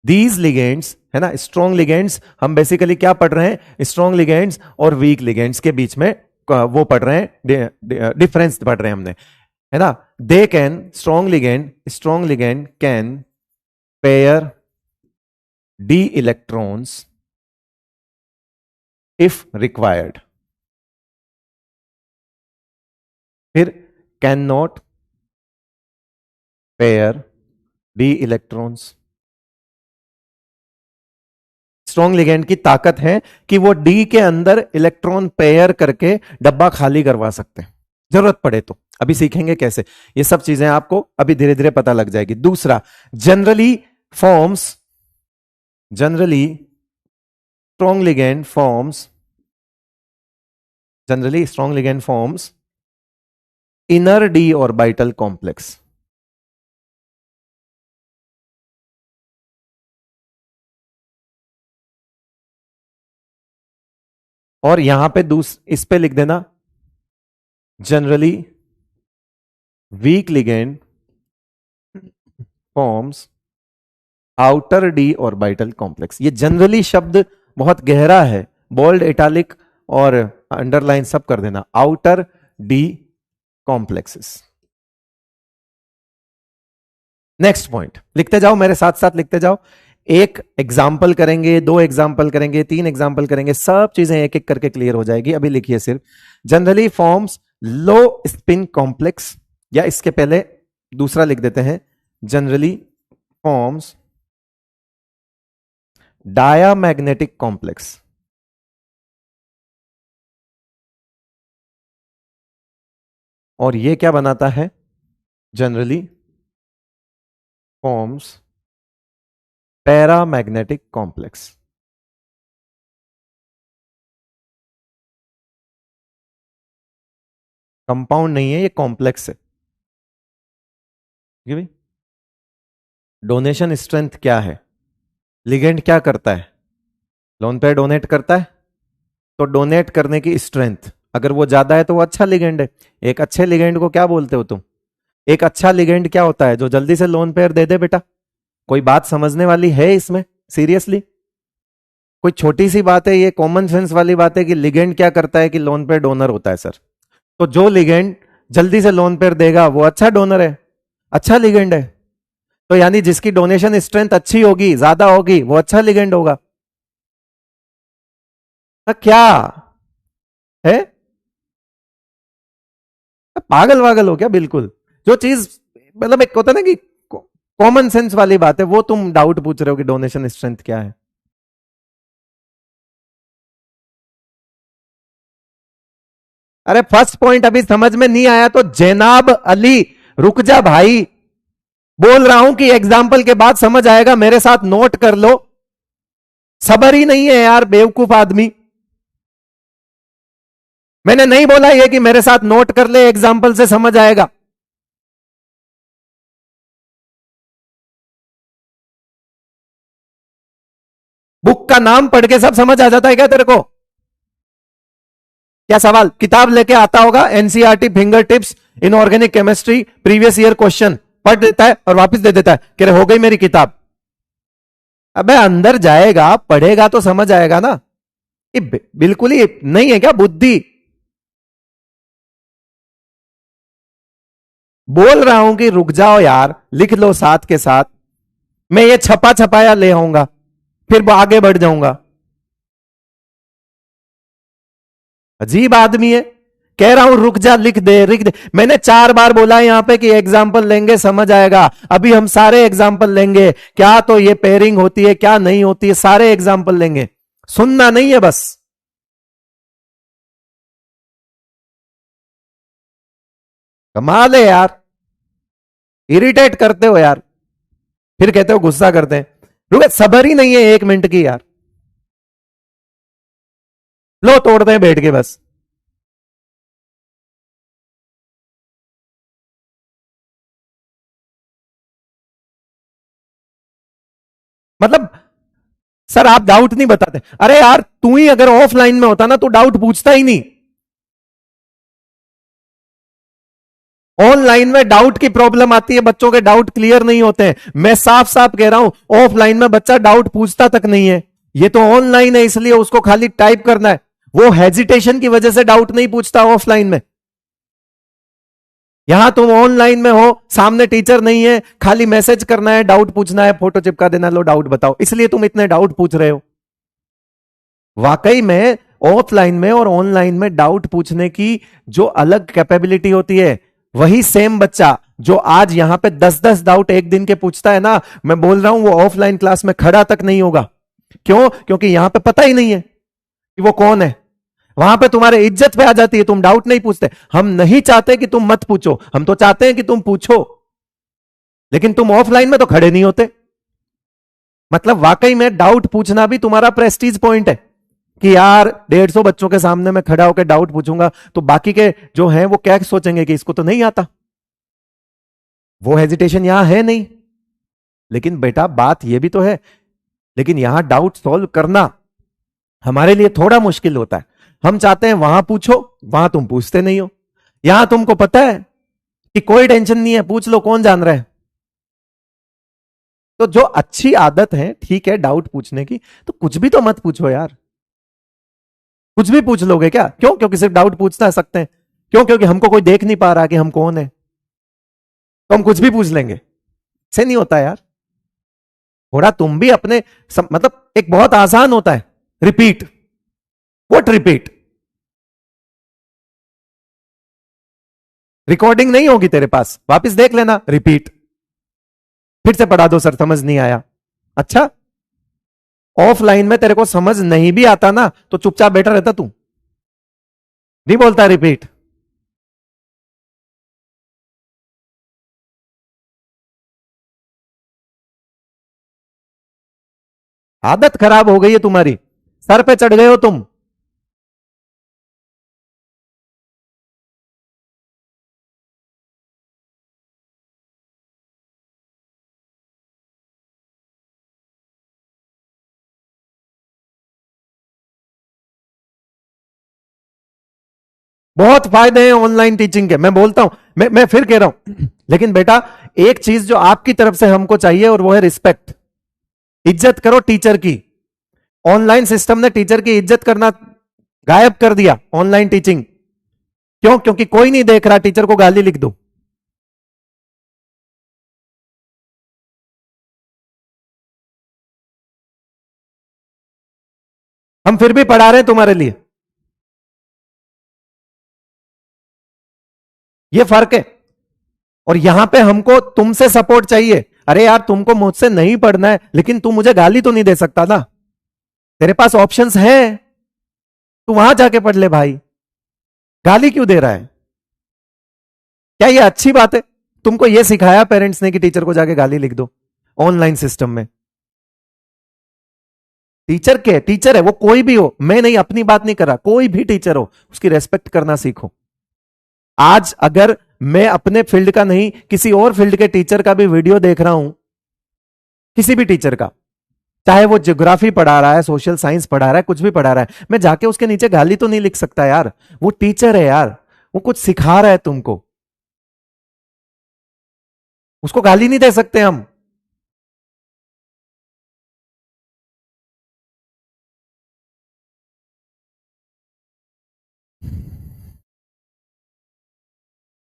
दीज लिगेंड्स, है ना, स्ट्रॉन्ग लिगेंड्स, हम बेसिकली क्या पढ़ रहे हैं, स्ट्रॉन्ग लिगेंड्स और वीक लिगेंड्स के बीच में वो पढ़ रहे हैं, डिफरेंस पढ़ रहे हैं हमने, है ना। They can, strong ligand can pair D electrons if required. फिर can not pair D electrons. Strong ligand की ताकत है कि वो डी के अंदर इलेक्ट्रॉन पेयर करके डब्बा खाली करवा सकते हैं, जरूरत पड़े तो। अभी सीखेंगे कैसे, ये सब चीजें आपको अभी धीरे धीरे पता लग जाएगी। दूसरा, generally strong ligand forms inner D orbital complex. और यहां पे इस पे लिख देना, generally week ligand forms outer D orbital complex. ये जनरली शब्द बहुत गहरा है, बोल्ड, इटैलिक और अंडरलाइन सब कर देना, outer D complexes. Next point लिखते जाओ, मेरे साथ साथ लिखते जाओ। एक एग्जाम्पल करेंगे, 2 एग्जाम्पल करेंगे, 3 एग्जाम्पल करेंगे, सब चीजें एक एक करके क्लियर हो जाएगी। अभी लिखिए सिर्फ, जनरली फॉर्म्स लो स्पिन कॉम्प्लेक्स, या इसके पहले दूसरा लिख देते हैं, जनरली फॉर्म्स डायामैग्नेटिक कॉम्प्लेक्स। और ये क्या बनाता है, generally forms paramagnetic complex. Compound नहीं है, ये कॉम्प्लेक्स है। भाई डोनेशन स्ट्रेंथ क्या है, लिगेंड क्या करता है, लोन पेयर डोनेट करता है, तो डोनेट करने की स्ट्रेंथ अगर वो ज्यादा है तो वो अच्छा लिगेंड है। एक अच्छे लिगेंड को क्या बोलते हो तुम, एक अच्छा लिगेंड क्या होता है, जो जल्दी से लोन पेयर दे दे। बेटा कोई बात समझने वाली है इसमें, सीरियसली कोई छोटी सी बात है, ये कॉमन सेंस वाली बात है कि लिगेंड क्या करता है कि लोन पेयर डोनर होता है सर। तो जो लिगेंड जल्दी से लोन पेयर देगा वो अच्छा डोनर है, अच्छा लिगेंड है। तो यानी जिसकी डोनेशन स्ट्रेंथ अच्छी होगी, ज्यादा होगी, वो अच्छा लिगेंड होगा। क्या है, पागल वागल हो क्या बिल्कुल। जो चीज मतलब एक होता है ना कि कॉमन सेंस वाली बात है, वो तुम डाउट पूछ रहे हो कि डोनेशन स्ट्रेंथ क्या है। अरे फर्स्ट पॉइंट अभी समझ में नहीं आया तो जनाब अली रुक जा भाई, बोल रहा हूं कि एग्जाम्पल के बाद समझ आएगा, मेरे साथ नोट कर लो। सबर ही नहीं है यार बेवकूफ आदमी। मैंने नहीं बोला ये कि मेरे साथ नोट कर ले, एग्जाम्पल से समझ आएगा। बुक का नाम पढ़ के सब समझ आ जाता है क्या तेरे को? क्या सवाल, किताब लेके आता होगा, NCERT finger tips in organic chemistry previous year question पढ़ देता है और वापस दे देता है, कह रहे हो गई मेरी किताब। अबे अंदर जाएगा, पढ़ेगा तो समझ आएगा ना। ये बिल्कुल ही नहीं है क्या बुद्धि? बोल रहा हूं कि रुक जाओ यार, लिख लो साथ के साथ। मैं ये छपा छपाया ले आऊंगा, फिर आगे बढ़ जाऊंगा। अजीब आदमी है, कह रहा हूं रुक जा, लिख दे लिख दे। मैंने 4 बार बोला यहां पे कि एग्जाम्पल लेंगे समझ आएगा। अभी हम सारे एग्जाम्पल लेंगे, क्या तो ये पेयरिंग होती है, क्या नहीं होती है, सारे एग्जाम्पल लेंगे। सुनना नहीं है बस। कमाल है यार, इरिटेट करते हो यार, फिर कहते हो गुस्सा करते हैं। रुके, सबर ही नहीं है 1 मिनट की यार। लो तोड़ते हैं बैठ के बस। मतलब सर आप डाउट नहीं बताते। अरे यार तू ही अगर ऑफलाइन में होता ना तो डाउट पूछता ही नहीं। ऑनलाइन में डाउट की प्रॉब्लम आती है, बच्चों के डाउट क्लियर नहीं होते हैं। मैं साफ साफ कह रहा हूं ऑफलाइन में बच्चा डाउट पूछता तक नहीं है। ये तो ऑनलाइन है इसलिए उसको खाली टाइप करना है, वो हेजिटेशन की वजह से डाउट नहीं पूछता ऑफलाइन में। यहां तुम ऑनलाइन में हो, सामने टीचर नहीं है, खाली मैसेज करना है, डाउट पूछना है, फोटो चिपका देना, लो डाउट बताओ, इसलिए तुम इतने डाउट पूछ रहे हो। वाकई में ऑफलाइन में और ऑनलाइन में डाउट पूछने की जो अलग कैपेबिलिटी होती है, वही सेम बच्चा जो आज यहां पे 10-10 डाउट एक दिन के पूछता है ना, मैं बोल रहा हूं वो ऑफलाइन क्लास में खड़ा तक नहीं होगा। क्यों? क्योंकि यहां पे पता ही नहीं है कि वो कौन है। वहां पे तुम्हारे इज्जत पे आ जाती है, तुम डाउट नहीं पूछते। हम नहीं चाहते कि तुम मत पूछो, हम तो चाहते हैं कि तुम पूछो, लेकिन तुम ऑफलाइन में तो खड़े नहीं होते। मतलब वाकई में डाउट पूछना भी तुम्हारा प्रेस्टीज पॉइंट है कि यार 150 बच्चों के सामने मैं खड़ा होकर डाउट पूछूंगा तो बाकी के जो हैं वो क्या सोचेंगे कि इसको तो नहीं आता। वो हेजिटेशन यहां है नहीं। लेकिन बेटा बात यह भी तो है, लेकिन यहां डाउट सॉल्व करना हमारे लिए थोड़ा मुश्किल होता है। हम चाहते हैं वहां पूछो, वहां तुम पूछते नहीं हो। यहां तुमको पता है कि कोई टेंशन नहीं है, पूछ लो, कौन जान रहा है। तो जो अच्छी आदत है, ठीक है डाउट पूछने की, तो कुछ भी तो मत पूछो यार। कुछ भी पूछ लोगे क्या? क्यों? क्योंकि सिर्फ डाउट पूछना सकते हैं। क्यों? क्योंकि हमको कोई देख नहीं पा रहा कि हम कौन है, तो हम कुछ भी पूछ लेंगे। से नहीं होता यार। थोड़ा तुम भी अपने मतलब एक बहुत आसान होता है, रिपीट। What repeat? रिकॉर्डिंग नहीं होगी तेरे पास, वापस देख लेना, रिपीट। फिर से पढ़ा दो, सर समझ नहीं आया। अच्छा, ऑफलाइन में तेरे को समझ नहीं भी आता ना तो चुपचाप बैठा रहता तू, नहीं बोलता रिपीट। आदत खराब हो गई है तुम्हारी, सर पे चढ़ गए हो तुम। बहुत फायदे हैं ऑनलाइन टीचिंग के, मैं बोलता हूं, मैं फिर कह रहा हूं। लेकिन बेटा एक चीज जो आपकी तरफ से हमको चाहिए और वो है रिस्पेक्ट। इज्जत करो टीचर की। ऑनलाइन सिस्टम ने टीचर की इज्जत करना गायब कर दिया, ऑनलाइन टीचिंग। क्यों? क्योंकि कोई नहीं देख रहा, टीचर को गाली लिख दो। हम फिर भी पढ़ा रहे हैं तुम्हारे लिए, ये फर्क है। और यहां पे हमको तुमसे सपोर्ट चाहिए। अरे यार तुमको मुझसे नहीं पढ़ना है, लेकिन तू मुझे गाली तो नहीं दे सकता ना। तेरे पास ऑप्शंस हैं, तू वहां जाके पढ़ ले भाई। गाली क्यों दे रहा है? क्या ये अच्छी बात है? तुमको ये सिखाया पेरेंट्स ने कि टीचर को जाके गाली लिख दो ऑनलाइन सिस्टम में? टीचर के टीचर है वो, कोई भी हो, मैं नहीं, अपनी बात नहीं कर रहा, कोई भी टीचर हो उसकी रेस्पेक्ट करना सीखो। आज अगर मैं अपने फील्ड का नहीं किसी और फील्ड के टीचर का भी वीडियो देख रहा हूं, किसी भी टीचर का, चाहे वो ज्योग्राफी पढ़ा रहा है, सोशल साइंस पढ़ा रहा है, कुछ भी पढ़ा रहा है, मैं जाके उसके नीचे गाली तो नहीं लिख सकता यार। वो टीचर है यार, वो कुछ सिखा रहा है तुमको, उसको गाली नहीं दे सकते हम।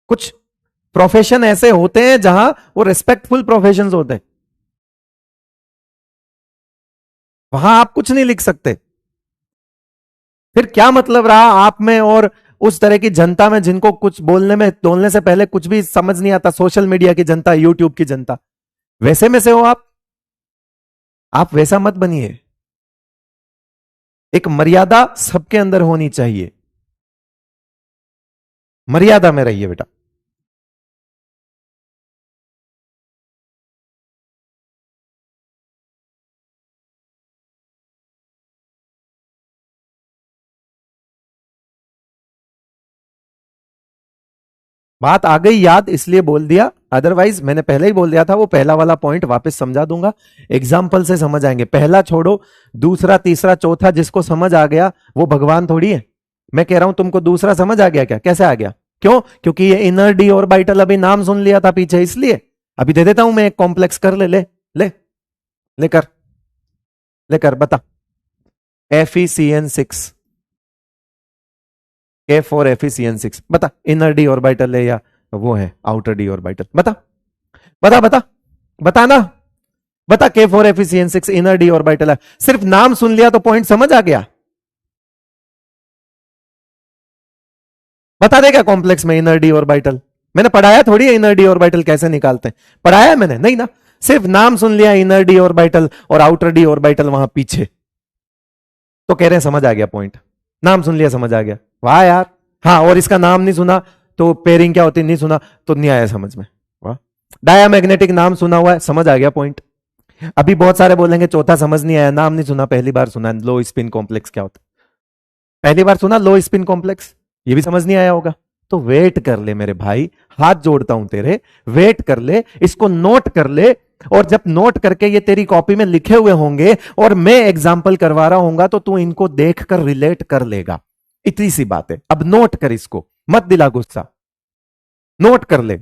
कुछ प्रोफेशन ऐसे होते हैं जहां वो रिस्पेक्टफुल प्रोफेशन होते हैं, वहां आप कुछ नहीं लिख सकते। फिर क्या मतलब रहा आप में और उस तरह की जनता में जिनको कुछ बोलने से पहले कुछ भी समझ नहीं आता, सोशल मीडिया की जनता, यूट्यूब की जनता, वैसे में से हो आप। आप वैसा मत बनिए। एक मर्यादा सबके अंदर होनी चाहिए, मर्यादा में रहिए बेटा। बात आ गई याद, इसलिए बोल दिया, अदरवाइज मैंने पहले ही बोल दिया था। वो पहला वाला पॉइंट वापस समझा दूंगा, एग्जाम्पल से समझ आएंगे। पहला छोड़ो, दूसरा तीसरा चौथा जिसको समझ आ गया वो भगवान थोड़ी है। मैं कह रहा हूं तुमको दूसरा समझ आ गया क्या? कैसे आ गया? क्यों? क्योंकि ये इनर डी ऑर्बिटल अभी नाम सुन लिया था पीछे, इसलिए अभी दे देता हूं मैं एक कॉम्प्लेक्स। कर ले ले ले लेकर लेकर बता। FeCN6, K4FeCN6, बता इनर डी ऑर्बिटल है या वो है आउटर डी ऑर्बिटल? बता बता बता बता ना, बता। K4FeCN6 इनर डी ऑर्बिटल है। सिर्फ नाम सुन लिया तो पॉइंट समझ आ गया? बता देगा कॉम्प्लेक्स में इनर डी ऑर्बिटल? मैंने पढ़ाया थोड़ी है इनर डी ऑर्बिटल कैसे निकालते हैं, पढ़ाया है मैंने? नहीं ना, सिर्फ नाम सुन लिया इनर डी ऑर्बिटल और आउटर डी ऑर्बिटल वहां पीछे, तो कह रहे हैं समझ आ गया पॉइंट, नाम सुन लिया समझ आ गया, वाह यार। हाँ, और इसका नाम नहीं सुना तो पेयरिंग क्या होती नहीं सुना तो नहीं आया समझ में, वाह। डायामैग्नेटिक नाम सुना हुआ है, समझ आ गया पॉइंट। अभी बहुत सारे बोलेंगे चौथा समझ नहीं आया, नाम नहीं सुना, पहली बार सुना लो स्पिन कॉम्प्लेक्स क्या होता है, पहली बार सुना लो स्पिन कॉम्प्लेक्स, ये भी समझ नहीं आया होगा। तो वेट कर ले मेरे भाई, हाथ जोड़ता हूं तेरे, वेट कर ले, इसको नोट कर ले, और जब नोट करके ये तेरी कॉपी में लिखे हुए होंगे और मैं एग्जाम्पल करवा रहा हूंगा तो तू इनको देखकर रिलेट कर लेगा, इतनी सी बात है। अब नोट कर, इसको मत दिला गुस्सा, नोट कर ले।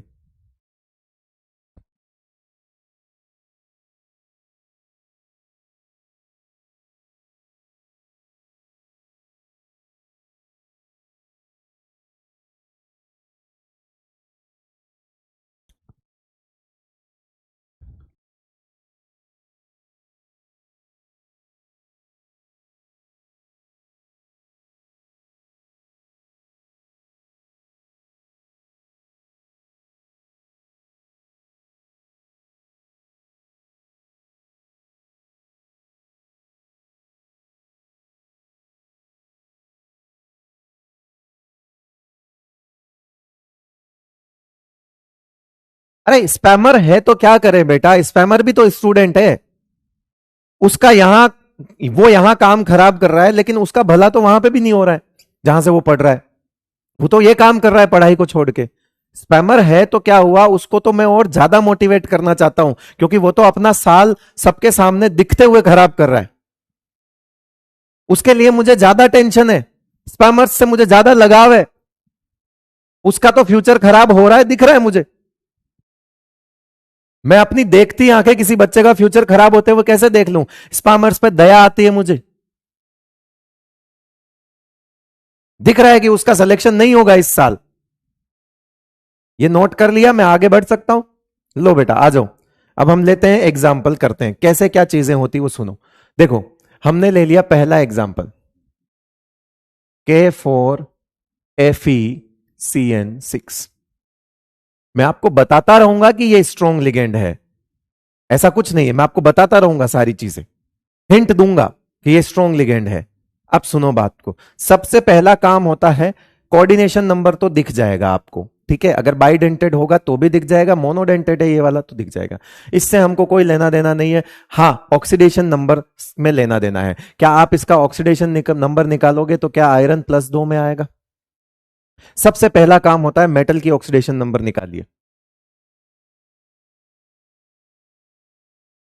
अरे स्पैमर है तो क्या करे बेटा, स्पैमर भी तो स्टूडेंट है, उसका यहां, वो यहां काम खराब कर रहा है लेकिन उसका भला तो वहां पे भी नहीं हो रहा है जहां से वो पढ़ रहा है, वो तो ये काम कर रहा है पढ़ाई को छोड़ के। स्पैमर है तो क्या हुआ, उसको तो मैं और ज्यादा मोटिवेट करना चाहता हूं, क्योंकि वो तो अपना साल सबके सामने दिखते हुए खराब कर रहा है, उसके लिए मुझे ज्यादा टेंशन है, स्पैमर्स से मुझे ज्यादा लगाव है, उसका तो फ्यूचर खराब हो रहा है दिख रहा है मुझे। मैं अपनी देखती आंखें किसी बच्चे का फ्यूचर खराब होते हुए कैसे देख लूं, स्पैमर्स पे दया आती है मुझे, दिख रहा है कि उसका सिलेक्शन नहीं होगा इस साल। ये नोट कर लिया, मैं आगे बढ़ सकता हूं? लो बेटा आ जाओ, अब हम लेते हैं एग्जाम्पल करते हैं कैसे क्या चीजें होती वो सुनो। देखो हमने ले लिया पहला एग्जाम्पल, K4FeCN6। मैं आपको बताता रहूंगा कि ये स्ट्रॉन्ग लिगेंड है, ऐसा कुछ नहीं है, मैं आपको बताता रहूंगा सारी चीजें, हिंट दूंगा कि ये स्ट्रॉन्ग लिगेंड है। अब सुनो बात को, सबसे पहला काम होता है, कोऑर्डिनेशन नंबर तो दिख जाएगा आपको, ठीक है, अगर बाइडेंटेड होगा तो भी दिख जाएगा, मोनोडेंटेड है ये वाला तो दिख जाएगा, इससे हमको कोई लेना देना नहीं है। हाँ, ऑक्सीडेशन नंबर में लेना देना है, क्या आप इसका ऑक्सीडेशन नंबर निकालोगे तो क्या आयरन +2 में आएगा? सबसे पहला काम होता है मेटल की ऑक्सीडेशन नंबर निकालिए,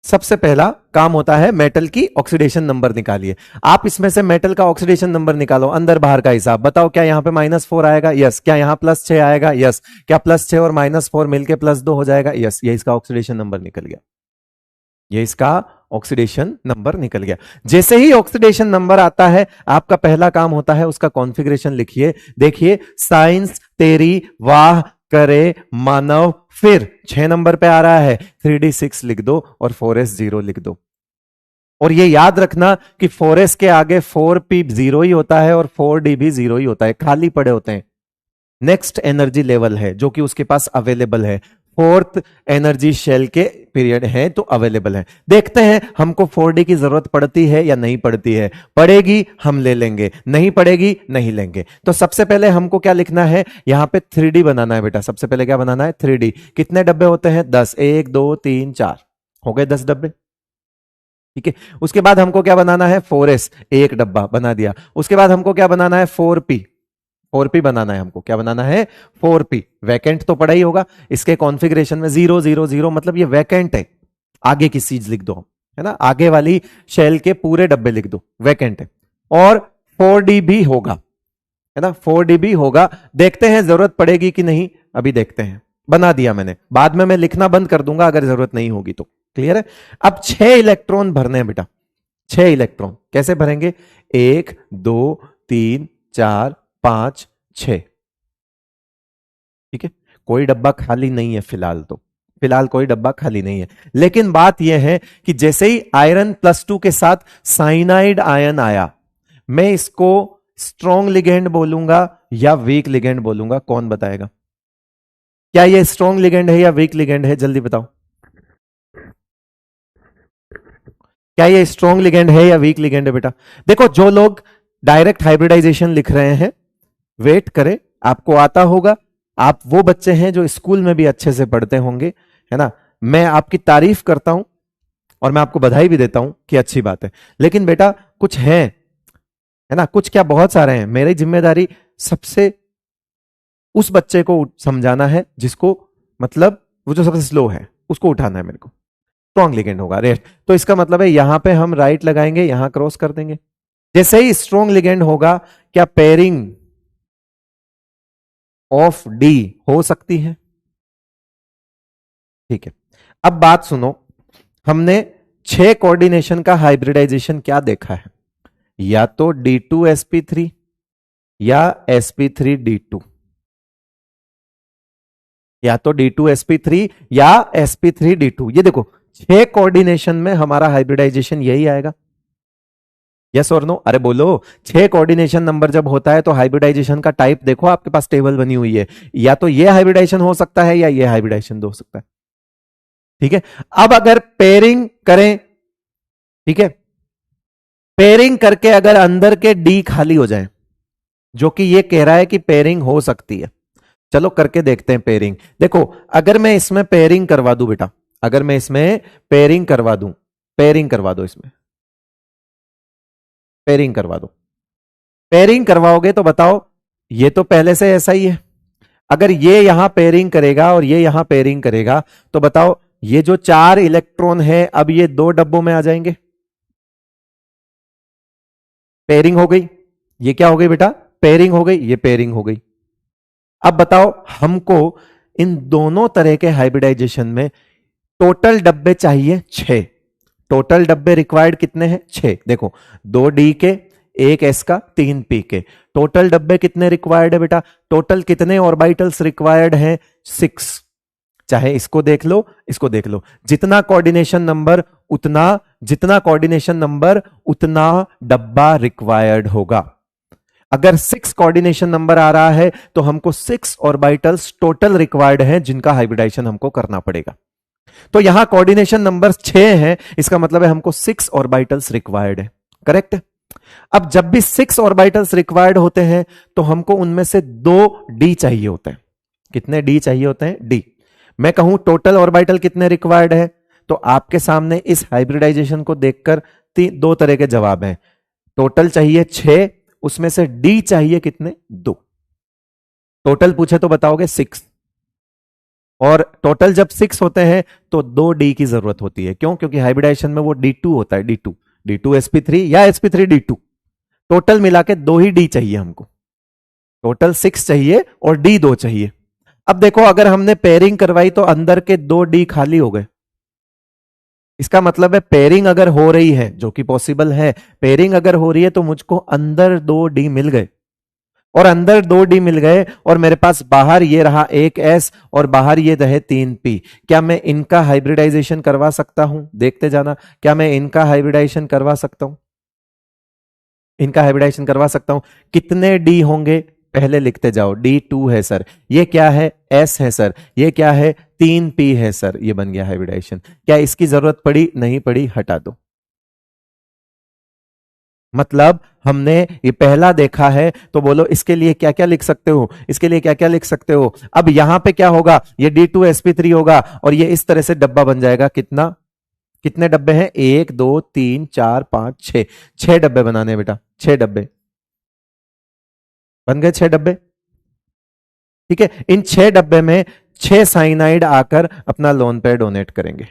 सबसे पहला काम होता है मेटल की ऑक्सीडेशन नंबर निकालिए। आप इसमें से मेटल का ऑक्सीडेशन नंबर निकालो, अंदर बाहर का हिसाब बताओ, क्या यहां पे -4 आएगा? यस। क्या यहां +6 आएगा? यस। क्या +6 और -4 मिलके +2 हो जाएगा? यस। ये इसका ऑक्सीडेशन नंबर निकल गया, ये इसका ऑक्सीडेशन नंबर निकल गया। जैसे ही ऑक्सीडेशन नंबर आता है आपका पहला काम होता है उसका कॉन्फ़िगरेशन लिखिए। देखिए, साइंस तेरी वाह करे मानव, फिर 6 नंबर पे आ रहा है 3d6 लिख दो और 4s0 लिख दो। और ये याद रखना कि 4s के आगे 4p 0 ही होता है और 4d भी 0 ही होता है, खाली पड़े होते हैं। नेक्स्ट एनर्जी लेवल है जो कि उसके पास अवेलेबल है, फोर्थ एनर्जी शेल के पीरियड है तो अवेलेबल है। देखते हैं हमको 4D की जरूरत पड़ती है या नहीं पड़ती है, पड़ेगी हम ले लेंगे, नहीं पड़ेगी नहीं लेंगे। तो सबसे पहले हमको क्या लिखना है, यहां पे 3D बनाना है बेटा। सबसे पहले क्या बनाना है? 3D। कितने डब्बे होते हैं? 10। 1 2 3 4 हो गए 10 डब्बे, ठीक है। उसके बाद हमको क्या बनाना है? 4S, एक डब्बा बना दिया। उसके बाद हमको क्या बनाना है? 4P, 4P बनाना है हमको। क्या बनाना है? 4P। वैकेंट तो पड़ा ही होगा, इसके कॉन्फ़िगरेशन में 0 0 0 मतलब ये वैकेंट है, आगे की चीज लिख दो, है ना, आगे वाली शेल के पूरे डब्बे लिख दो, वैकेंट है। और 4D भी होगा, है ना, 4D भी होगा। देखते हैं जरूरत पड़ेगी कि नहीं, अभी देखते हैं। बना दिया मैंने, बाद में मैं लिखना बंद कर दूंगा अगर जरूरत नहीं होगी तो। क्लियर है? अब 6 इलेक्ट्रॉन भरने हैं बेटा, 6 इलेक्ट्रॉन। कैसे भरेंगे? 1 2 3 4 5 6, ठीक है। कोई डब्बा खाली नहीं है फिलहाल, तो फिलहाल कोई डब्बा खाली नहीं है। लेकिन बात यह है कि जैसे ही आयरन +2 के साथ साइनाइड आयन आया, मैं इसको स्ट्रॉन्ग लिगेंड बोलूंगा या वीक लिगेंड बोलूंगा? कौन बताएगा? क्या ये स्ट्रॉन्ग लिगेंड है या वीक लिगेंड है? जल्दी बताओ। क्या ये स्ट्रॉन्ग लिगेंड है या वीक लिगेंड है बेटा? देखो, जो लोग डायरेक्ट हाइब्रिडाइजेशन लिख रहे हैं, वेट करें, आपको आता होगा। आप वो बच्चे हैं जो स्कूल में भी अच्छे से पढ़ते होंगे, है ना। मैं आपकी तारीफ करता हूं और मैं आपको बधाई भी देता हूं कि अच्छी बात है। लेकिन बेटा कुछ है ना, कुछ क्या, बहुत सारे हैं। मेरी जिम्मेदारी सबसे उस बच्चे को समझाना है जिसको, मतलब वो जो सबसे स्लो है उसको उठाना है मेरे को। स्ट्रॉन्ग लिगेंड होगा रेस्ट, तो इसका मतलब है यहां पे हम राइट लगाएंगे, यहां क्रॉस कर देंगे। जैसे ही स्ट्रॉन्ग लिगेंड होगा, क्या पेयरिंग ऑफ डी हो सकती है? ठीक है, अब बात सुनो। हमने 6 कोऑर्डिनेशन का हाइब्रिडाइजेशन क्या देखा है? या तो D2sp3 या sp3d2, या तो D2sp3 या sp3d2। ये देखो, 6 कोऑर्डिनेशन में हमारा हाइब्रिडाइजेशन यही आएगा। यस और नो? अरे बोलो। 6 कोऑर्डिनेशन नंबर जब होता है तो हाइब्रिडाइजेशन का टाइप देखो, आपके पास टेबल बनी हुई है। या तो ये हाइब्रिडाइजेशन हो सकता है या ये हाइब्रिडाइजेशन हो सकता है। ठीक है, अब अगर पेयरिंग करें, ठीक है, पेयरिंग करके अगर अंदर के डी खाली हो जाए, जो कि ये कह रहा है कि पेयरिंग हो सकती है, चलो करके देखते हैं पेयरिंग। देखो, अगर मैं इसमें पेयरिंग करवा दूं बेटा, अगर मैं इसमें पेयरिंग करवा दूं, पेयरिंग करवा दो, इसमें पेयरिंग करवा दो, पेयरिंग करवाओगे तो बताओ, ये तो पहले से ऐसा ही है। अगर ये यहां पेयरिंग करेगा और ये यहां पेयरिंग करेगा, तो बताओ ये जो 4 इलेक्ट्रॉन है, अब ये 2 डब्बों में आ जाएंगे। पेयरिंग हो गई। ये क्या हो गई बेटा? पेयरिंग हो गई, ये पेयरिंग हो गई। अब बताओ हमको इन दोनों तरह के हाइब्रिडाइजेशन में टोटल डब्बे चाहिए 6। टोटल डब्बे रिक्वायर्ड कितने हैं? 6। देखो, 2 डी के, 1 एस का, 3 पी के। टोटल डब्बे कितने रिक्वायर्ड है बेटा? टोटल कितने ऑर्बिटल्स रिक्वायर्ड हैं? 6। चाहे इसको देख लो, इसको देख लो, जितना कोऑर्डिनेशन नंबर उतना, जितना कोऑर्डिनेशन नंबर उतना डब्बा रिक्वायर्ड होगा। अगर 6 कोऑर्डिनेशन नंबर आ रहा है तो हमको 6 ऑर्बिटल्स टोटल रिक्वायर्ड हैं जिनका हाइब्रिडाइजेशन हमको करना पड़ेगा। तो यहां कोऑर्डिनेशन नंबर 6 है, इसका मतलब है हमको 6 ऑर्बिटल्स रिक्वायर्ड है। करेक्ट? अब जब भी 6 ऑर्बिटल्स रिक्वायर्ड होते हैं तो हमको उनमें से 2 डी चाहिए होते हैं। कितने डी चाहिए होते हैं? डी। मैं कहूं टोटल ऑर्बिटल कितने रिक्वायर्ड है, तो आपके सामने इस हाइब्रिडाइजेशन को देखकर 2 तरह के जवाब हैं। टोटल चाहिए 6, उसमें से डी चाहिए कितने? 2। टोटल पूछे तो बताओगे 6, और टोटल जब 6 होते हैं तो 2 डी की जरूरत होती है। क्यों? क्योंकि हाइब्रिडाइजेशन में वो D2 होता है, D2, D2sp3 या sp3d2। टोटल मिला के 2 ही डी चाहिए हमको। टोटल 6 चाहिए और डी 2 चाहिए। अब देखो, अगर हमने पेयरिंग करवाई तो अंदर के 2 डी खाली हो गए। इसका मतलब है पेयरिंग अगर हो रही है, जो कि पॉसिबल है, पेयरिंग अगर हो रही है तो मुझको अंदर 2 डी मिल गए, और अंदर 2 डी मिल गए, और मेरे पास बाहर ये रहा 1 एस और बाहर ये रहे 3 पी। क्या मैं इनका हाइब्रिडाइजेशन करवा सकता हूं? देखते जाना, क्या मैं इनका हाइब्रिडाइजेशन करवा सकता हूं? इनका हाइब्रिडाइजेशन करवा सकता हूं। कितने डी होंगे? पहले लिखते जाओ। D2 है सर, ये क्या है? S है सर, ये क्या है? 3 पी है सर। ये बन गया हाइब्रिडाइजेशन। क्या इसकी जरूरत पड़ी? नहीं पड़ी, हटा दो। मतलब हमने ये पहला देखा है, तो बोलो इसके लिए क्या क्या लिख सकते हो? इसके लिए क्या क्या लिख सकते हो? अब यहां पे क्या होगा? ये D2sp3 होगा और ये इस तरह से डब्बा बन जाएगा। कितना, कितने डब्बे हैं? 1 2 3 4 5 6। 6 डब्बे बनाने हैं बेटा, 6 डब्बे बन गए, 6 डब्बे। ठीक है, इन 6 डब्बे में 6 साइनाइड आकर अपना लोन पेयर डोनेट करेंगे।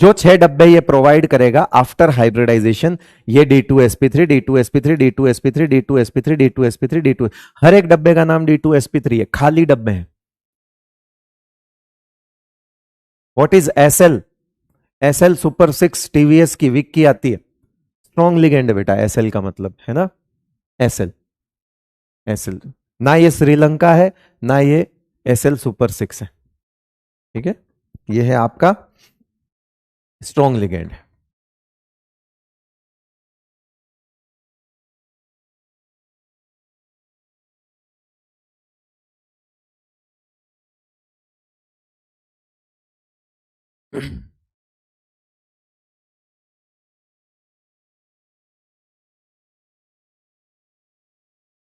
जो 6 डब्बे ये प्रोवाइड करेगा आफ्टर हाइब्रिडाइजेशन, ये D2sp3, D2sp3, D2sp3, D2sp3, D2sp3, D2, हर एक डब्बे का नाम D2sp3 है, खाली डब्बे हैं। What is SL? SL super 6 TVS की, विक की आती है। स्ट्रॉन्ग लिगेंड है बेटा SL का मतलब, है ना। SL, SL ना ये श्रीलंका है, ना ये Sl सुपर 6 है। ठीक है, ये है आपका स्ट्रॉन्ग लिगेंड।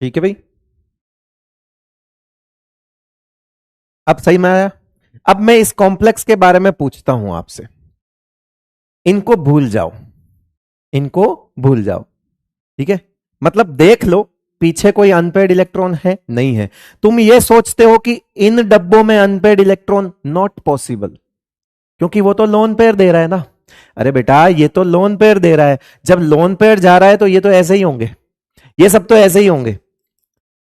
ठीक है भाई, अब सही में आया। अब मैं इस कॉम्प्लेक्स के बारे में पूछता हूं आपसे, इनको भूल जाओ, इनको भूल जाओ। ठीक है, मतलब देख लो पीछे कोई अनपेड इलेक्ट्रॉन है नहीं है। तुम ये सोचते हो कि इन डब्बों में अनपेड इलेक्ट्रॉन, नॉट पॉसिबल, क्योंकि वो तो लोन पेयर दे रहा है ना। अरे बेटा ये तो लोन पेयर दे रहा है, जब लोन पेयर जा रहा है तो ये तो ऐसे ही होंगे, ये सब तो ऐसे ही होंगे।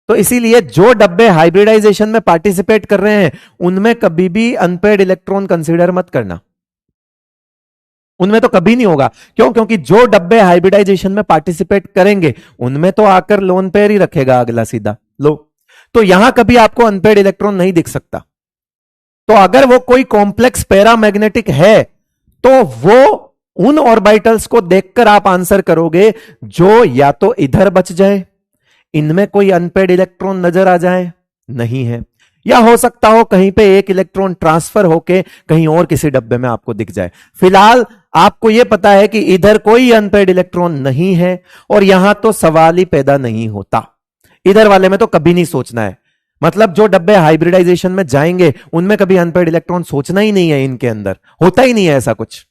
तो इसीलिए जो डब्बे हाइब्रिडाइजेशन में पार्टिसिपेट कर रहे हैं उनमें कभी भी अनपेड इलेक्ट्रॉन कंसीडर मत करना, उनमें तो कभी नहीं होगा। क्यों? क्योंकि जो डब्बे हाइब्रिडाइजेशन में पार्टिसिपेट करेंगे उनमें तो आकर लोन पेयर ही रखेगा अगला सीधा लो। तो यहां कभी आपको अनपेड इलेक्ट्रॉन नहीं दिख सकता। तो अगर वो कोई कॉम्प्लेक्स पैरामैग्नेटिक है तो वो उन ऑर्बिटल्स को देखकर आप आंसर करोगे जो या तो इधर बच जाए, इनमें कोई अनपेड इलेक्ट्रॉन नजर आ जाए, नहीं है, या हो सकता हो कहीं पे एक इलेक्ट्रॉन ट्रांसफर होके कहीं और किसी डब्बे में आपको दिख जाए। फिलहाल आपको यह पता है कि इधर कोई अनपेड इलेक्ट्रॉन नहीं है और यहां तो सवाल ही पैदा नहीं होता, इधर वाले में तो कभी नहीं सोचना है। मतलब जो डब्बे हाइब्रिडाइजेशन में जाएंगे उनमें कभी अनपेड इलेक्ट्रॉन सोचना ही नहीं है, इनके अंदर होता ही नहीं है ऐसा कुछ।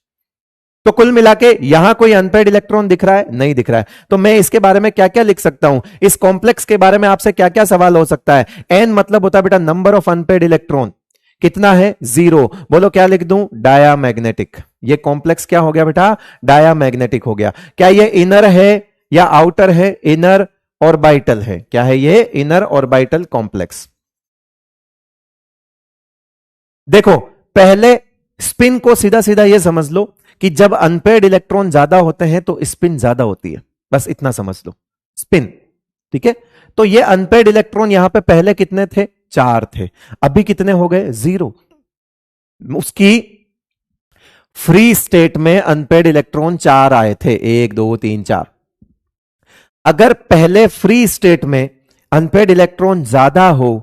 तो कुल मिला के यहां कोई अनपेड इलेक्ट्रॉन दिख रहा है? नहीं दिख रहा है। तो मैं इसके बारे में क्या क्या लिख सकता हूं, इस कॉम्प्लेक्स के बारे में आपसे क्या क्या सवाल हो सकता है? एन मतलब होता है बेटा नंबर ऑफ अनपेड इलेक्ट्रॉन, कितना है? 0। बोलो क्या लिख दूं? डायामैग्नेटिक। ये कॉम्प्लेक्स क्या हो गया बेटा? डायामैग्नेटिक हो गया। क्या ये इनर है या आउटर है? इनर ऑर्बिटल है। क्या है ये? Inner orbital complex. देखो पहले स्पिन को सीधा सीधा यह समझ लो कि जब अनपेड इलेक्ट्रॉन ज्यादा होते हैं तो स्पिन ज्यादा होती है, बस इतना समझ लो, स्पिन। ठीक है, तो ये अनपेड इलेक्ट्रॉन यहां पे पहले कितने थे? 4 थे, अभी कितने हो गए? 0। उसकी फ्री स्टेट में अनपेड इलेक्ट्रॉन 4 आए थे, 1 2 3 4। अगर पहले फ्री स्टेट में अनपेड इलेक्ट्रॉन ज्यादा हो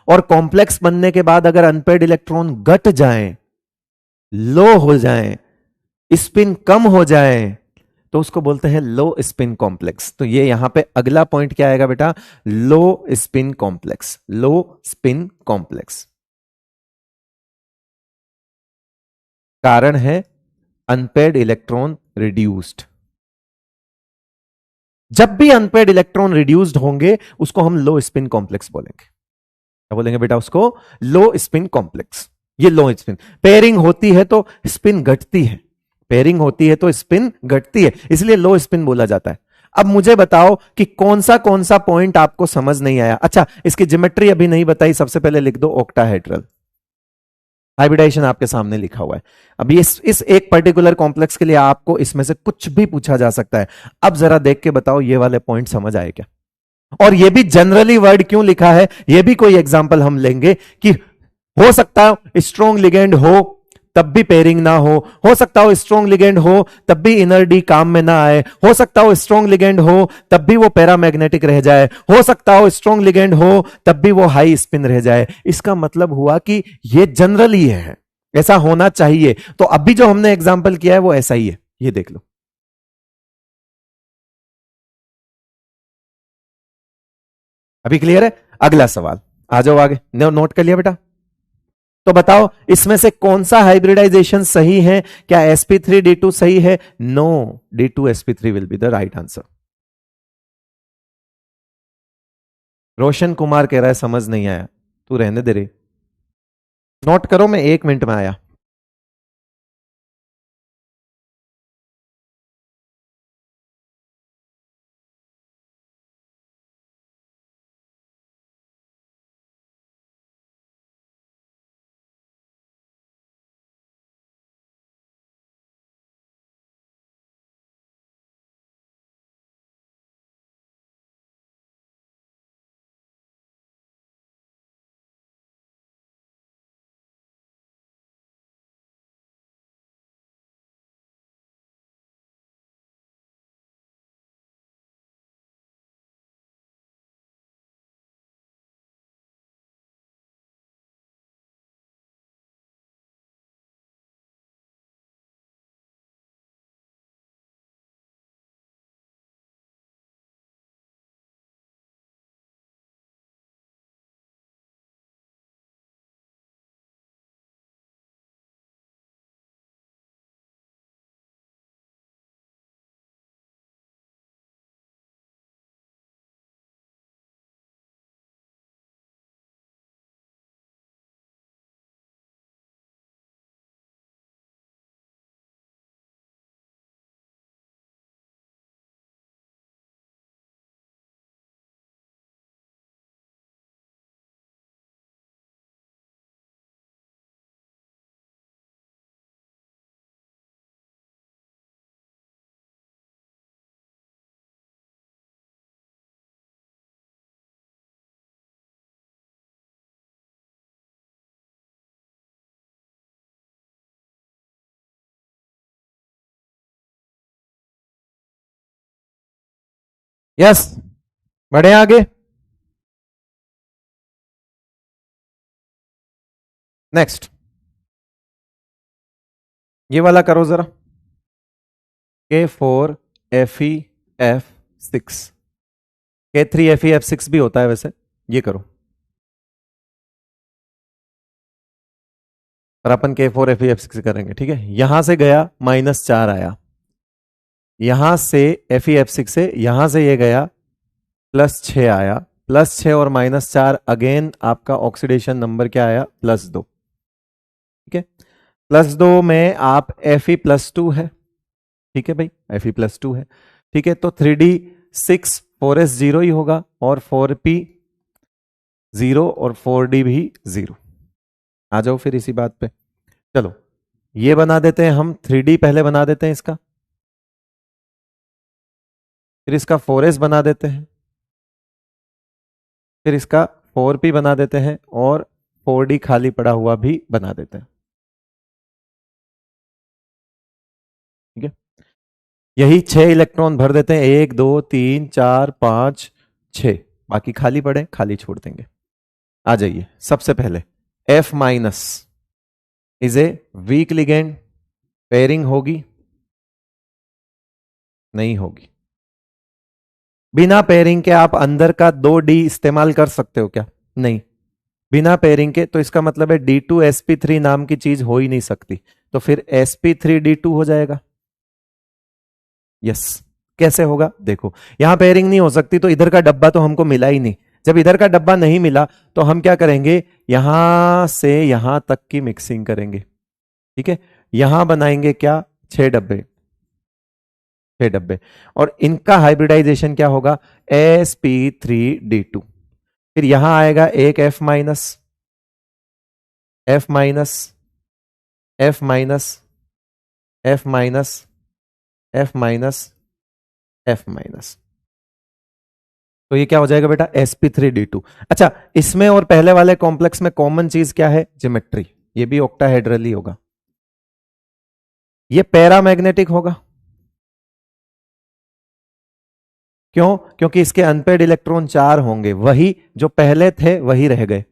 और कॉम्प्लेक्स बनने के बाद अगर अनपेड इलेक्ट्रॉन घट जाएं, लो हो जाएं, स्पिन कम हो जाए, तो उसको बोलते हैं लो स्पिन कॉम्प्लेक्स। तो ये यहां पे अगला पॉइंट क्या आएगा बेटा? लो स्पिन कॉम्प्लेक्स, लो स्पिन कॉम्प्लेक्स। कारण है अनपेड इलेक्ट्रॉन रिड्यूस्ड। जब भी अनपेड इलेक्ट्रॉन रिड्यूस्ड होंगे उसको हम लो स्पिन कॉम्प्लेक्स बोलेंगे। क्या बोलेंगे बेटा? उसको लो स्पिन कॉम्प्लेक्स। ये लो स्पिन पेयरिंग होती है तो स्पिन घटती है, पेयरिंग होती है तो स्पिन घटती है, इसलिए लो स्पिन बोला जाता है। अब मुझे बताओ कि कौन सा पॉइंट आपको समझ नहीं आया? अच्छा इसकी ज्योमेट्री अभी नहीं बताई, सबसे पहले लिख दो ऑक्टाहेड्रल। हाइब्रिडाइजेशन आपके सामने लिखा हुआ है। अब इस एक पर्टिकुलर कॉम्प्लेक्स के लिए आपको इसमें से कुछ भी पूछा जा सकता है। अब जरा देख के बताओ ये वाले पॉइंट समझ आए क्या? और ये भी जनरली वर्ड क्यों लिखा है, ये भी कोई एग्जांपल हम लेंगे कि हो सकता है स्ट्रॉन्ग लिगेंड हो तब भी पेयरिंग ना हो सकता हो स्ट्रॉन्ग लिगेंड हो तब भी इनर डी काम में ना आए, हो सकता हो स्ट्रॉन्ग लिगेंड हो तब भी वो पैरामैग्नेटिक रह जाए, हो सकता हो स्ट्रॉन्ग लिगेंड हो तब भी वो हाई स्पिन रह जाए। इसका मतलब हुआ कि ये जनरली है, ऐसा होना चाहिए। तो अभी जो हमने एग्जाम्पल किया है वो ऐसा ही है, ये देख लो। अभी क्लियर है? अगला सवाल, आ जाओ आगे, नोट कर लिया बेटा? तो बताओ इसमें से कौन सा हाइब्रिडाइजेशन सही है? क्या sp3d2 सही है? No, d2sp3 will be the right answer. Roshan Kumar कह रहा है समझ नहीं आया, तू रहने दे रे, नोट करो, मैं 1 मिनट में आया। यस, बढ़े आगे। नेक्स्ट, ये वाला करो जरा। K4FeF6, K3FeF6 भी होता है वैसे, ये करो। और अपन K4FeF6 करेंगे, ठीक है। यहां से गया -4 आया, यहां से Fe F6 से यहां से ये गया +6 आया, +6 और -4 अगेन आपका ऑक्सीडेशन नंबर क्या आया, +2, ठीक है। +2 में आप Fe+2 है, ठीक है भाई, Fe+2 है, ठीक है। तो 3D6 4s0 ही होगा, और 4p0 और 4d भी 0। आ जाओ फिर इसी बात पे, चलो ये बना देते हैं हम, 3D पहले बना देते हैं इसका, फिर इसका 4s बना देते हैं, फिर इसका 4p बना देते हैं, और 4d खाली पड़ा हुआ भी बना देते हैं, ठीक है। यही 6 इलेक्ट्रॉन भर देते हैं, 1 2 3 4 5 6, बाकी खाली पड़े, खाली छोड़ देंगे। आ जाइए, सबसे पहले F- is a week ligand, pairing होगी, नहीं होगी। बिना पेयरिंग के आप अंदर का 2D इस्तेमाल कर सकते हो क्या, नहीं। बिना पेयरिंग के, तो इसका मतलब है D2sp3 नाम की चीज हो ही नहीं सकती, तो फिर sp3d2 हो जाएगा। यस, कैसे होगा देखो, यहां पेयरिंग नहीं हो सकती, तो इधर का डब्बा तो हमको मिला ही नहीं। जब इधर का डब्बा नहीं मिला, तो हम क्या करेंगे, यहां से यहां तक की मिक्सिंग करेंगे, ठीक है। यहां बनाएंगे क्या, 6 डब्बे, 6 डब्बे, और इनका हाइब्रिडाइजेशन क्या होगा, sp3d2। फिर यहां आएगा एक F minus, F minus, F minus, F minus, F minus, F minus, तो ये क्या हो जाएगा बेटा, sp3d2। अच्छा, इसमें और पहले वाले कॉम्प्लेक्स में कॉमन चीज क्या है, ज्योमेट्री, ये भी ऑक्टाहेड्रली होगा, ये पैरामैग्नेटिक होगा। क्यों, क्योंकि इसके अनपेड इलेक्ट्रॉन 4 होंगे, वही जो पहले थे वही रह गए।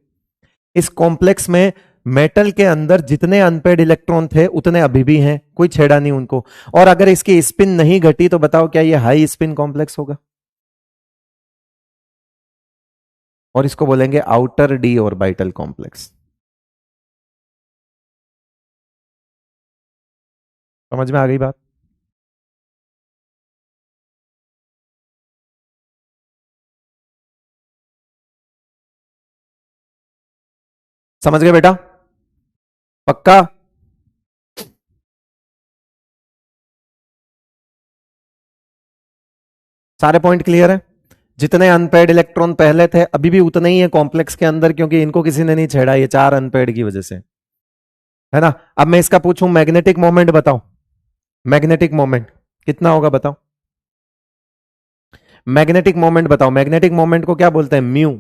इस कॉम्प्लेक्स में मेटल के अंदर जितने अनपेड इलेक्ट्रॉन थे उतने अभी भी हैं, कोई छेड़ा नहीं उनको। और अगर इसकी स्पिन नहीं घटी तो बताओ क्या ये हाई स्पिन कॉम्प्लेक्स होगा, और इसको बोलेंगे आउटर डी ऑर्बिटल कॉम्प्लेक्स। समझ में आ गई बात। समझ गए बेटा, पक्का। सारे पॉइंट क्लियर है, जितने अनपेड इलेक्ट्रॉन पहले थे अभी भी उतने ही है कॉम्प्लेक्स के अंदर, क्योंकि इनको किसी ने नहीं छेड़ा, ये 4 अनपेड की वजह से, है ना। अब मैं इसका पूछूं मैग्नेटिक मोमेंट बताओ, मैग्नेटिक मोमेंट कितना होगा बताओ, मैग्नेटिक मोमेंट बताओ, मैग्नेटिक मोमेंट को क्या बोलते हैं, म्यू,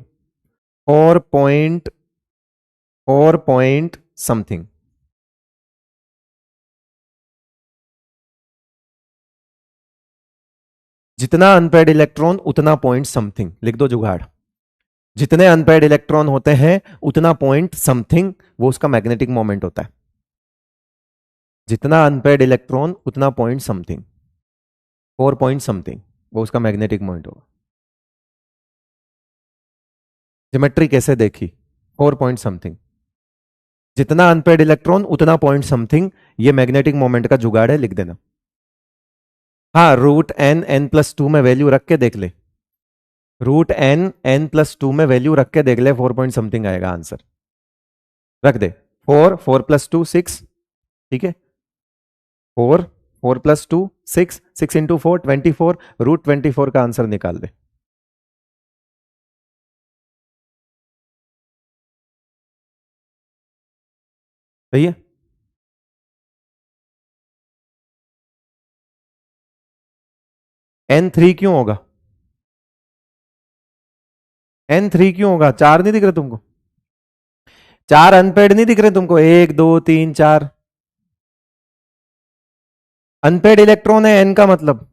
4 पॉइंट समथिंग। जितना अनपेड इलेक्ट्रॉन उतना पॉइंट समथिंग, लिख दो जुगाड़। जितने अनपेड इलेक्ट्रॉन होते हैं उतना पॉइंट समथिंग, वो उसका मैग्नेटिक मोमेंट होता है। जितना अनपेड इलेक्ट्रॉन उतना पॉइंट समथिंग, 4 पॉइंट समथिंग, वो उसका मैग्नेटिक मोमेंट होगा। ज्योमेट्री कैसे देखी, 4 पॉइंट समथिंग, जितना अनपेड इलेक्ट्रॉन उतना पॉइंट समथिंग, ये मैग्नेटिक मोमेंट का जुगाड़ है, लिख देना। हाँ, √n n+2 में वैल्यू रख के देख ले, √n n+2 में वैल्यू रख के देख ले, 4 पॉइंट समथिंग आएगा आंसर। रख दे, 4 + 2 6, ठीक है, 4 + 2 6, 6 × 4 24, √24 का आंसर निकाल दे। सही है। n3 क्यों होगा, n3 क्यों होगा, 4 नहीं दिख रहे तुमको, 4 अनपेड नहीं दिख रहे तुमको, 1 2 3 4 अनपेड इलेक्ट्रॉन है n का मतलब,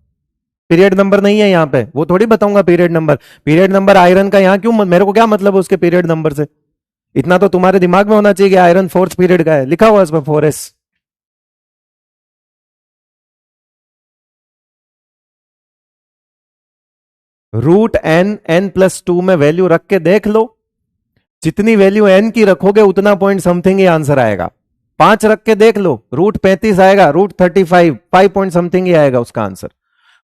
पीरियड नंबर नहीं है यहाँ पे, वो थोड़ी बताऊंगा period number. Period number iron का यहाँ क्यों, मेरे को क्या मतलब है उसके पीरियड नंबर से? इतना तो तुम्हारे दिमाग में होना चाहिए कि आयरन फोर्थ पीरियड का है, लिखा हुआ है इसमें 4s। Root N, N plus two में वैल्यू रख के देख लो, जितनी वैल्यू एन की रखोगे उतना पॉइंट समथिंग ही आंसर आएगा। 5 रख के देख लो, रूट 35 आएगा, रूट 35, 5 पॉइंट समथिंग ही आएगा उसका आंसर।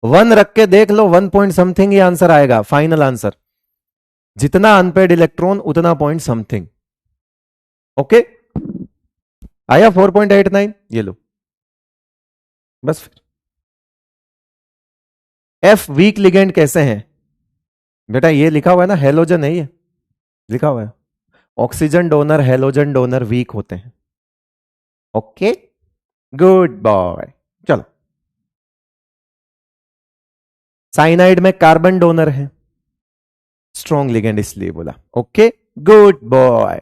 1 रख के देख लो, 1 पॉइंट समथिंग ही आंसर आएगा, फाइनल आंसर। जितना अनपेड इलेक्ट्रॉन उतना पॉइंट समथिंग। ओके, आया 4.89, ये लो बस। फिर एफ वीक लिगेंड कैसे हैं बेटा, ये लिखा हुआ है ना, हेलोजन है ये, लिखा हुआ है। Oxygen donor, halogen donor weak होते हैं। Okay, good boy. चलो, साइनाइड में कार्बन डोनर है, स्ट्रॉन्ग लिगेंड इसलिए बोला। Okay, good boy,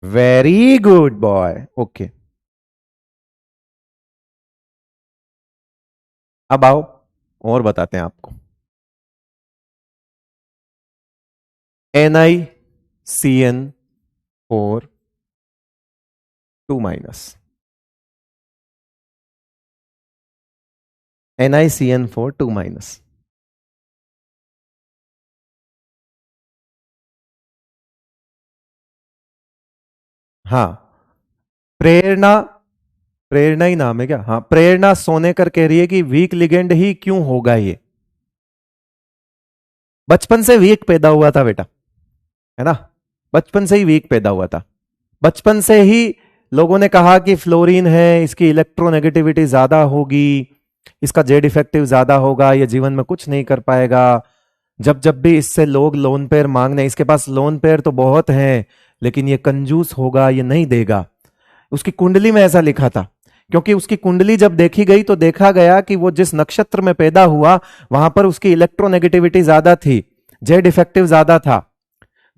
very good boy. Okay, अब आओ और बताते हैं आपको। NiCN4 2 minus, NiCN4 2 minus. हाँ, प्रेरणा, प्रेरणा ही नाम है क्या? हाँ, प्रेरणा सोनेकर कह रही है कि वीक लिगेंड ही क्यों होगा ये। बचपन से वीक पैदा हुआ था बेटा, है ना, बचपन से ही वीक पैदा हुआ था। बचपन से ही लोगों ने कहा कि फ्लोरीन है, इसकी इलेक्ट्रोनेगेटिविटी ज्यादा होगी, इसका जेड इफेक्टिव ज्यादा होगा, ये जीवन में कुछ नहीं कर पाएगा। जब जब भी इससे लोग लोन पेयर मांगने, इसके पास लोन पेयर तो बहुत हैं लेकिन ये कंजूस होगा, ये नहीं देगा। उसकी कुंडली में ऐसा लिखा था, क्योंकि उसकी कुंडली जब देखी गई तो देखा गया कि वो जिस नक्षत्र में पैदा हुआ वहां पर उसकी इलेक्ट्रोनेगेटिविटी ज्यादा थी, जेड इफेक्टिव ज्यादा था।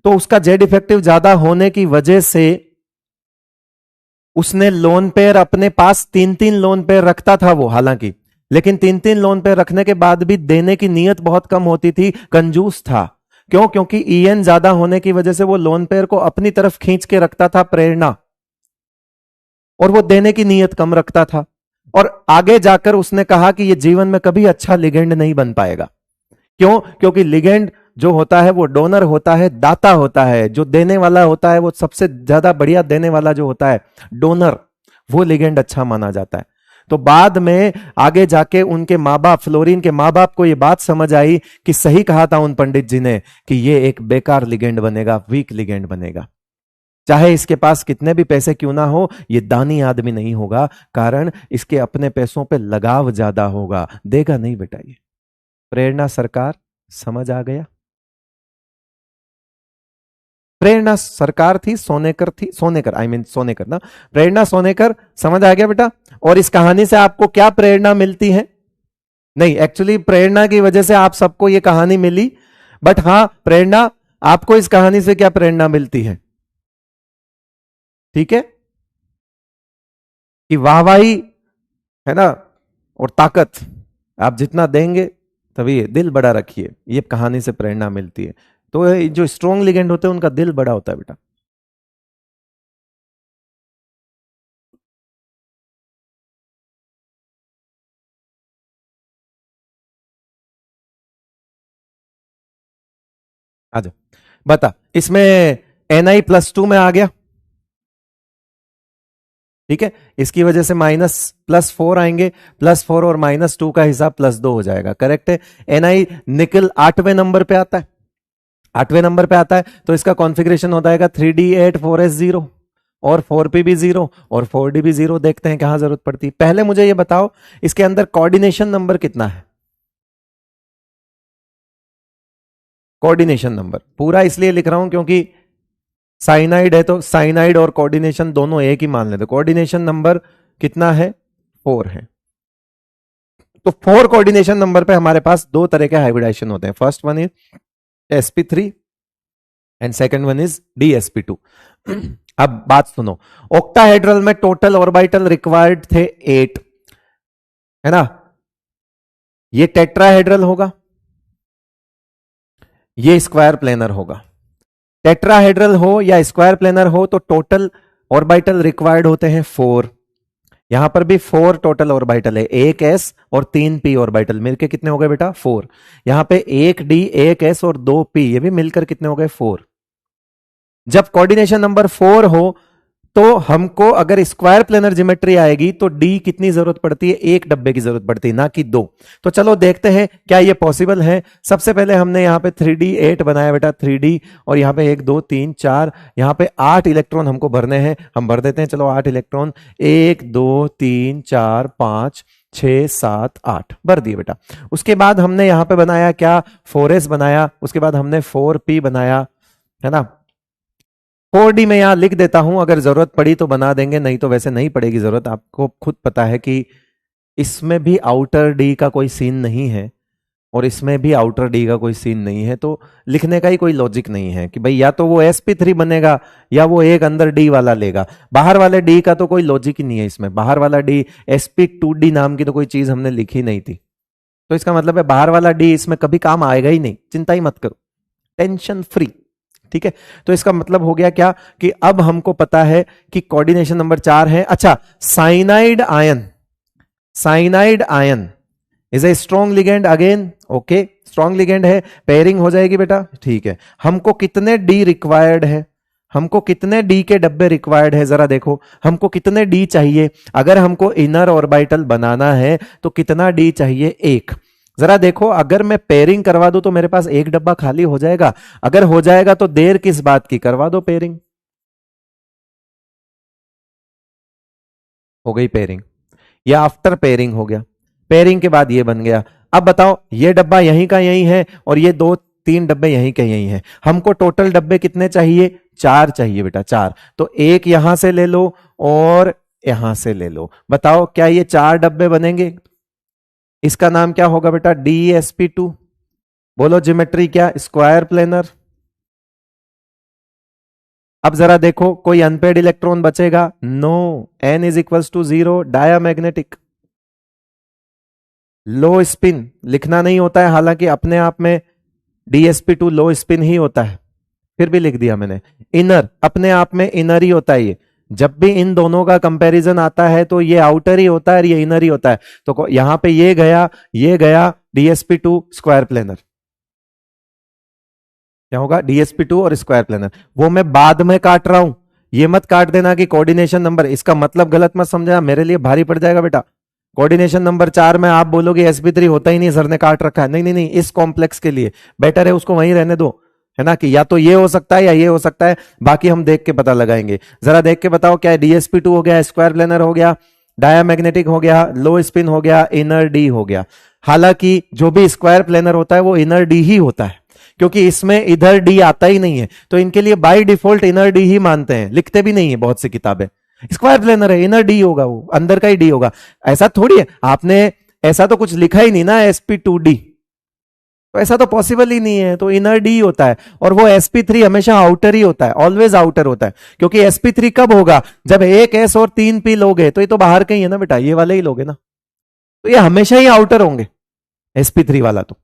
तो उसका जेड इफेक्टिव ज्यादा होने की वजह से उसने लोन पेयर अपने पास 3-3 लोन पेयर रखता था वो, हालांकि, लेकिन 3-3 लोन पेयर रखने के बाद भी देने की नीयत बहुत कम होती थी, कंजूस था। क्यों? क्योंकि ईएन ज्यादा होने की वजह से वो लोन पेयर को अपनी तरफ खींच के रखता था, प्रेरणा, और वो देने की नीयत कम रखता था। और आगे जाकर उसने कहा कि ये जीवन में कभी अच्छा लिगेंड नहीं बन पाएगा। क्यों? क्योंकि लिगेंड जो होता है वो डोनर होता है, दाता होता है, जो देने वाला होता है वो सबसे ज्यादा बढ़िया देने वाला जो होता है डोनर, वो लिगेंड अच्छा माना जाता है। तो बाद में आगे जाके उनके माँ बाप, फ्लोरीन के माँ बाप को ये बात समझ आई कि सही कहा था उन पंडित जी ने कि ये एक बेकार लिगेंड बनेगा, वीक लिगेंड बनेगा। चाहे इसके पास कितने भी पैसे क्यों ना हो, ये दानी आदमी नहीं होगा, कारण इसके अपने पैसों पे लगाव ज्यादा होगा, देगा नहीं बेटा ये। प्रेरणा सरकार, समझ आ गया? प्रेरणा सरकार थी, सोनेकर थी, सोनेकर आई मीन सोनेकर ना, प्रेरणा सोनेकर, समझ आ गया बेटा? और इस कहानी से आपको क्या प्रेरणा मिलती है? नहीं, एक्चुअली प्रेरणा की वजह से आप सबको ये कहानी मिली, बट हां प्रेरणा, आपको इस कहानी से क्या प्रेरणा मिलती है? ठीक है, कि वाहवाही, है ना, और ताकत आप जितना देंगे तभी, दिल बड़ा रखिए, ये कहानी से प्रेरणा मिलती है। तो जो स्ट्रॉन्ग लिगेंड होते हैं उनका दिल बड़ा होता है बेटा। आजा, बता, इसमें Ni+2 में आ गया, ठीक है, इसकी वजह से -+4 आएंगे, +4 और -2 का हिसाब +2 हो जाएगा, करेक्ट है। Ni निकल 8वें नंबर पे आता है, 8वें नंबर पे आता है, तो इसका कॉन्फ़िगरेशन हो जाएगा 3d8 4s0 और 4p भी 0 और 4d भी 0। देखते हैं कहां जरूरत पड़ती है। पहले मुझे ये बताओ, इसके अंदर कोऑर्डिनेशन नंबर कितना है? कोऑर्डिनेशन नंबर पूरा इसलिए लिख रहा हूं क्योंकि साइनाइड है तो साइनाइड और कोऑर्डिनेशन दोनों एक ही मान लेते। कोऑर्डिनेशन नंबर कितना है? 4 है। तो 4 कोऑर्डिनेशन नंबर पे हमारे पास दो तरह के हाइब्रिडाइजेशन होते हैं। First one is sp3 and second one is dsp2। अब बात सुनो, ऑक्टाहेड्रल में टोटल ऑर्बिटल रिक्वायर्ड थे 8, है ना, ये टेट्राहेड्रल होगा, ये स्क्वायर प्लेनर होगा। टेट्राहेड्रल हो या स्क्वायर प्लेनर हो तो टोटल ऑर्बिटल रिक्वायर्ड होते हैं 4। यहां पर भी 4 टोटल ऑर्बिटल है, एक एस और 3 पी ऑर्बिटल मिलकर कितने हो गए बेटा 4। यहां पे एक डी, एक एस और 2 पी, ये भी मिलकर कितने हो गए 4। जब कोऑर्डिनेशन नंबर 4 हो तो हमको अगर स्क्वायर प्लेनर ज्योमेट्री आएगी तो डी कितनी जरूरत पड़ती है, एक डब्बे की जरूरत पड़ती है, ना कि 2। तो चलो देखते हैं क्या ये पॉसिबल है। सबसे पहले हमने यहां पे 3D 8 बनाया बेटा, 3D, और यहां पे 1 2 3 4, यहां पे 8 इलेक्ट्रॉन हमको भरने हैं। हम भर देते हैं, चलो 8 इलेक्ट्रॉन, 1 2 3 4 5 6 7 8 भर दिए बेटा। उसके बाद हमने यहां पे बनाया क्या, 4s बनाया, उसके बाद हमने 4p बनाया, है ना। 4D में यहां लिख देता हूं, अगर जरूरत पड़ी तो बना देंगे, नहीं तो वैसे नहीं पड़ेगी जरूरत। आपको खुद पता है कि इसमें भी आउटर डी का कोई सीन नहीं है और इसमें भी आउटर डी का कोई सीन नहीं है, तो लिखने का ही कोई लॉजिक नहीं है कि भाई या तो वो sp3 बनेगा या वो एक अंदर डी वाला लेगा। बाहर वाले डी का तो कोई लॉजिक ही नहीं है इसमें। बाहर वाला डी, sp2d नाम की तो कोई चीज हमने लिखी नहीं थी, तो इसका मतलब है बाहर वाला डी इसमें कभी काम आएगा ही नहीं, चिंता ही मत करो, टेंशन फ्री। ठीक है, तो इसका मतलब हो गया क्या कि अब हमको पता है कि कोऑर्डिनेशन नंबर 4 है। अच्छा, cyanide ion, cyanide ion is a strong ligand again, okay, strong ligand है, पेयरिंग हो जाएगी बेटा, ठीक है। हमको कितने डी रिक्वायर्ड है, हमको कितने डी के डब्बे रिक्वायर्ड है, जरा देखो हमको कितने डी चाहिए। अगर हमको इनर ऑर्बिटल बनाना है तो कितना डी चाहिए, 1। जरा देखो, अगर मैं पेयरिंग करवा दूं तो मेरे पास एक डब्बा खाली हो जाएगा। अगर हो जाएगा तो देर किस बात की, करवा दो पेयरिंग। हो गई पेयरिंग, या आफ्टर पेयरिंग हो गया, पेयरिंग के बाद ये बन गया। अब बताओ, ये डब्बा यहीं का यहीं है और ये 2 3 डब्बे यहीं के यहीं हैं। हमको टोटल डब्बे कितने चाहिए, 4 चाहिए बेटा, 4। तो एक यहां से ले लो और यहां से ले लो। बताओ क्या ये 4 डब्बे बनेंगे। इसका नाम क्या होगा बेटा, DsP2। बोलो ज्योमेट्री क्या, स्क्वायर प्लेनर। अब जरा देखो कोई अनपेड इलेक्ट्रॉन बचेगा, नो, n is equals to 0, diamagnetic, low spin. लिखना नहीं होता है हालांकि अपने आप में DsP2 लो स्पिन ही होता है, फिर भी लिख दिया मैंने। इनर, अपने आप में इनर ही होता है ये। जब भी इन दोनों का कंपैरिजन आता है तो ये आउटर ही होता है और ये इनर ही होता है। तो यहां पे ये गया DsP2 स्क्वायर प्लेनर। क्या होगा, DsP2 और स्क्वायर प्लेनर। वो मैं बाद में काट रहा हूं, ये मत काट देना कि कोऑर्डिनेशन नंबर, इसका मतलब गलत मत समझना, मेरे लिए भारी पड़ जाएगा बेटा। कोऑर्डिनेशन नंबर 4 में आप बोलोगे sp3 होता ही नहीं, सर ने काट रखा है। नहीं नहीं नहीं, इस कॉम्प्लेक्स के लिए बेटर है उसको वहीं रहने दो, है ना, कि या तो ये हो सकता है या ये हो सकता है, बाकी हम देख के पता लगाएंगे। जरा देख के बताओ, क्या DsP2 हो गया, स्क्वायर प्लेनर हो गया, डायामैग्नेटिक हो गया, लो स्पिन हो गया, इनर डी हो गया। हालांकि जो भी स्क्वायर प्लेनर होता है वो इनर डी ही होता है, क्योंकि इसमें इधर डी आता ही नहीं है, तो इनके लिए बाय डिफॉल्ट इनर डी ही मानते हैं, लिखते भी नहीं है बहुत सी किताबें। स्क्वायर प्लेनर है, इनर डी होगा, वो अंदर का ही डी होगा। ऐसा थोड़ी है, आपने ऐसा तो कुछ लिखा ही नहीं ना sp2d, तो ऐसा तो पॉसिबल ही नहीं है, तो इनर डी होता है। और वो sp3 हमेशा आउटर ही होता है, ऑलवेज आउटर होता है, क्योंकि sp3 कब होगा, जब एक s और 3 p लोगे, तो ये तो बाहर के ही है ना बेटा, ये वाले ही लोगे ना, तो ये हमेशा ही आउटर होंगे sp3 वाला। तो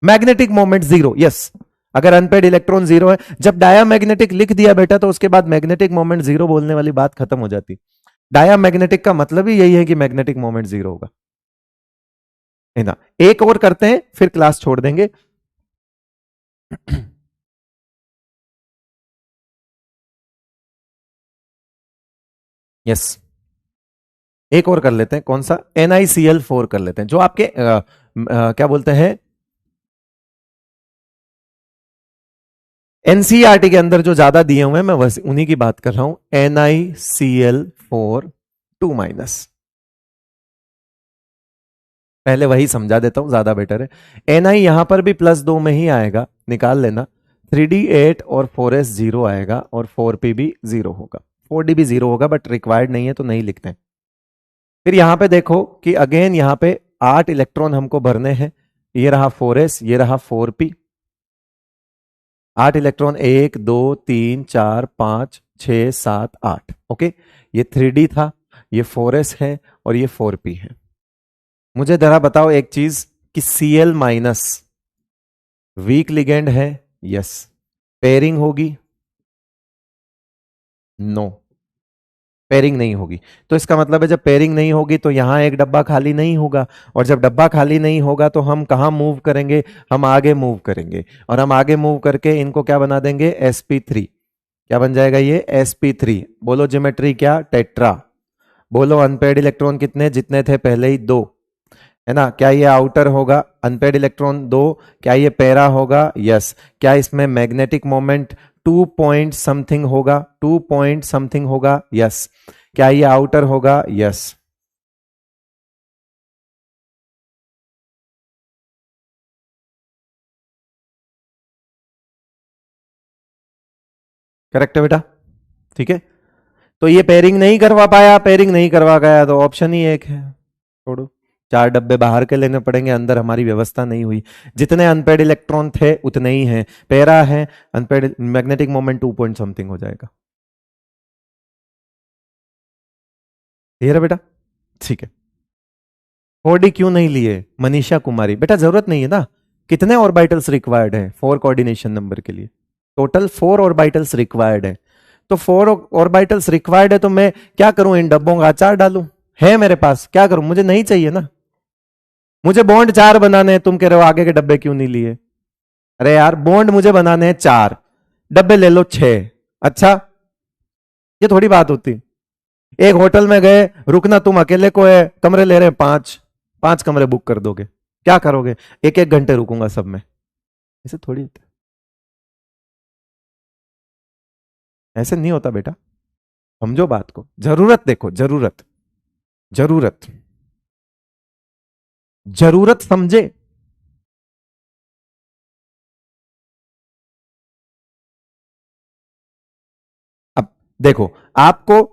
मैग्नेटिक मोमेंट 0, यस, अगर अनपेड इलेक्ट्रॉन 0 है। जब डायामैग्नेटिक लिख दिया बेटा तो उसके बाद मैग्नेटिक मोमेंट 0 बोलने वाली बात खत्म हो जाती। डायामैग्नेटिक का मतलब ही यही है कि मैग्नेटिक मोमेंट 0 होगा, है ना। एक और करते हैं फिर क्लास छोड़ देंगे। यस, एक और कर लेते हैं, कौन सा, NiCl4 कर लेते हैं, जो आपके क्या बोलते हैं, एनसीईआरटी के अंदर जो ज्यादा दिए हुए हैं मैं बस उन्हीं की बात कर रहा हूं। NiCl4 2-, पहले वही समझा देता हूं, ज्यादा बेटर है। Ni यहां पर भी +2 में ही आएगा, निकाल लेना। 3D8 और 4s 0 आएगा और 4p भी 0 होगा, 4d भी 0 होगा, बट रिक्वायर्ड नहीं है तो नहीं लिखते हैं। फिर यहां पे देखो कि अगेन यहां पे 8 इलेक्ट्रॉन हमको भरने हैं। ये रहा 4s, ये रहा 4p, 8 इलेक्ट्रॉन, 1 2 3 4 5 6 7 8, ओके। ये 3D था, ये 4s है और ये 4p है। मुझे जरा बताओ एक चीज कि Cl माइनस वीक लिगेंड है, यस। पेयरिंग होगी, नो, पेयरिंग नहीं होगी। तो इसका मतलब है जब पेयरिंग नहीं होगी तो यहां एक डब्बा खाली नहीं होगा, और जब डब्बा खाली नहीं होगा तो हम कहां मूव करेंगे, हम आगे मूव करेंगे, और हम आगे मूव करके इनको क्या बना देंगे, sp3। क्या बन जाएगा ये, sp3। बोलो ज्योमेट्री क्या, टेट्रा। बोलो अनपेड इलेक्ट्रॉन कितने, जितने थे पहले ही, दो, है ना। क्या ये आउटर होगा, अनपेड इलेक्ट्रॉन दो। क्या ये पैरा होगा, यस। क्या इसमें मैग्नेटिक मोमेंट 2 पॉइंट समथिंग होगा, 2 पॉइंट समथिंग होगा, यस। क्या ये आउटर होगा, यस। करेक्ट है बेटा, ठीक है। तो ये पेयरिंग नहीं करवा पाया, पेयरिंग नहीं करवा गया, तो ऑप्शन ही एक है, छोड़ो। 4 डब्बे बाहर के लेने पड़ेंगे, अंदर हमारी व्यवस्था नहीं हुई। जितने अनपेड इलेक्ट्रॉन थे उतने ही हैं, पैरा है, unpaired magnetic moment 2 point something हो जाएगा। क्लियर है बेटा, ठीक है। 4D क्यों नहीं लिए मनीषा कुमारी, बेटा जरूरत नहीं है ना। कितने ऑर्बिटल्स रिक्वायर्ड है 4 कोऑर्डिनेशन नंबर के लिए, टोटल 4 ऑर्बिटल्स रिक्वायर्ड है। तो 4 ऑर्बिटल्स रिक्वायर्ड है, तो मैं क्या करूं, इन डब्बों का अचार डालूं, है मेरे पास, क्या करूं, मुझे नहीं चाहिए ना। मुझे बॉन्ड 4 बनाने हैं, तुम कह रहे हो आगे के डब्बे क्यों नहीं लिए। अरे यार बॉन्ड मुझे बनाने हैं 4, डब्बे ले लो 6। अच्छा, ये थोड़ी बात होती। एक होटल में गए, रुकना तुम अकेले को है, कमरे ले रहे हैं 5, 5 कमरे बुक कर दोगे, क्या करोगे, 1-1 घंटे रुकूंगा सब में, ऐसे थोड़ी होता है। ऐसे नहीं होता बेटा, समझो बात को, जरूरत देखो, जरूरत, जरूरत, जरूरत समझे। अब देखो, आपको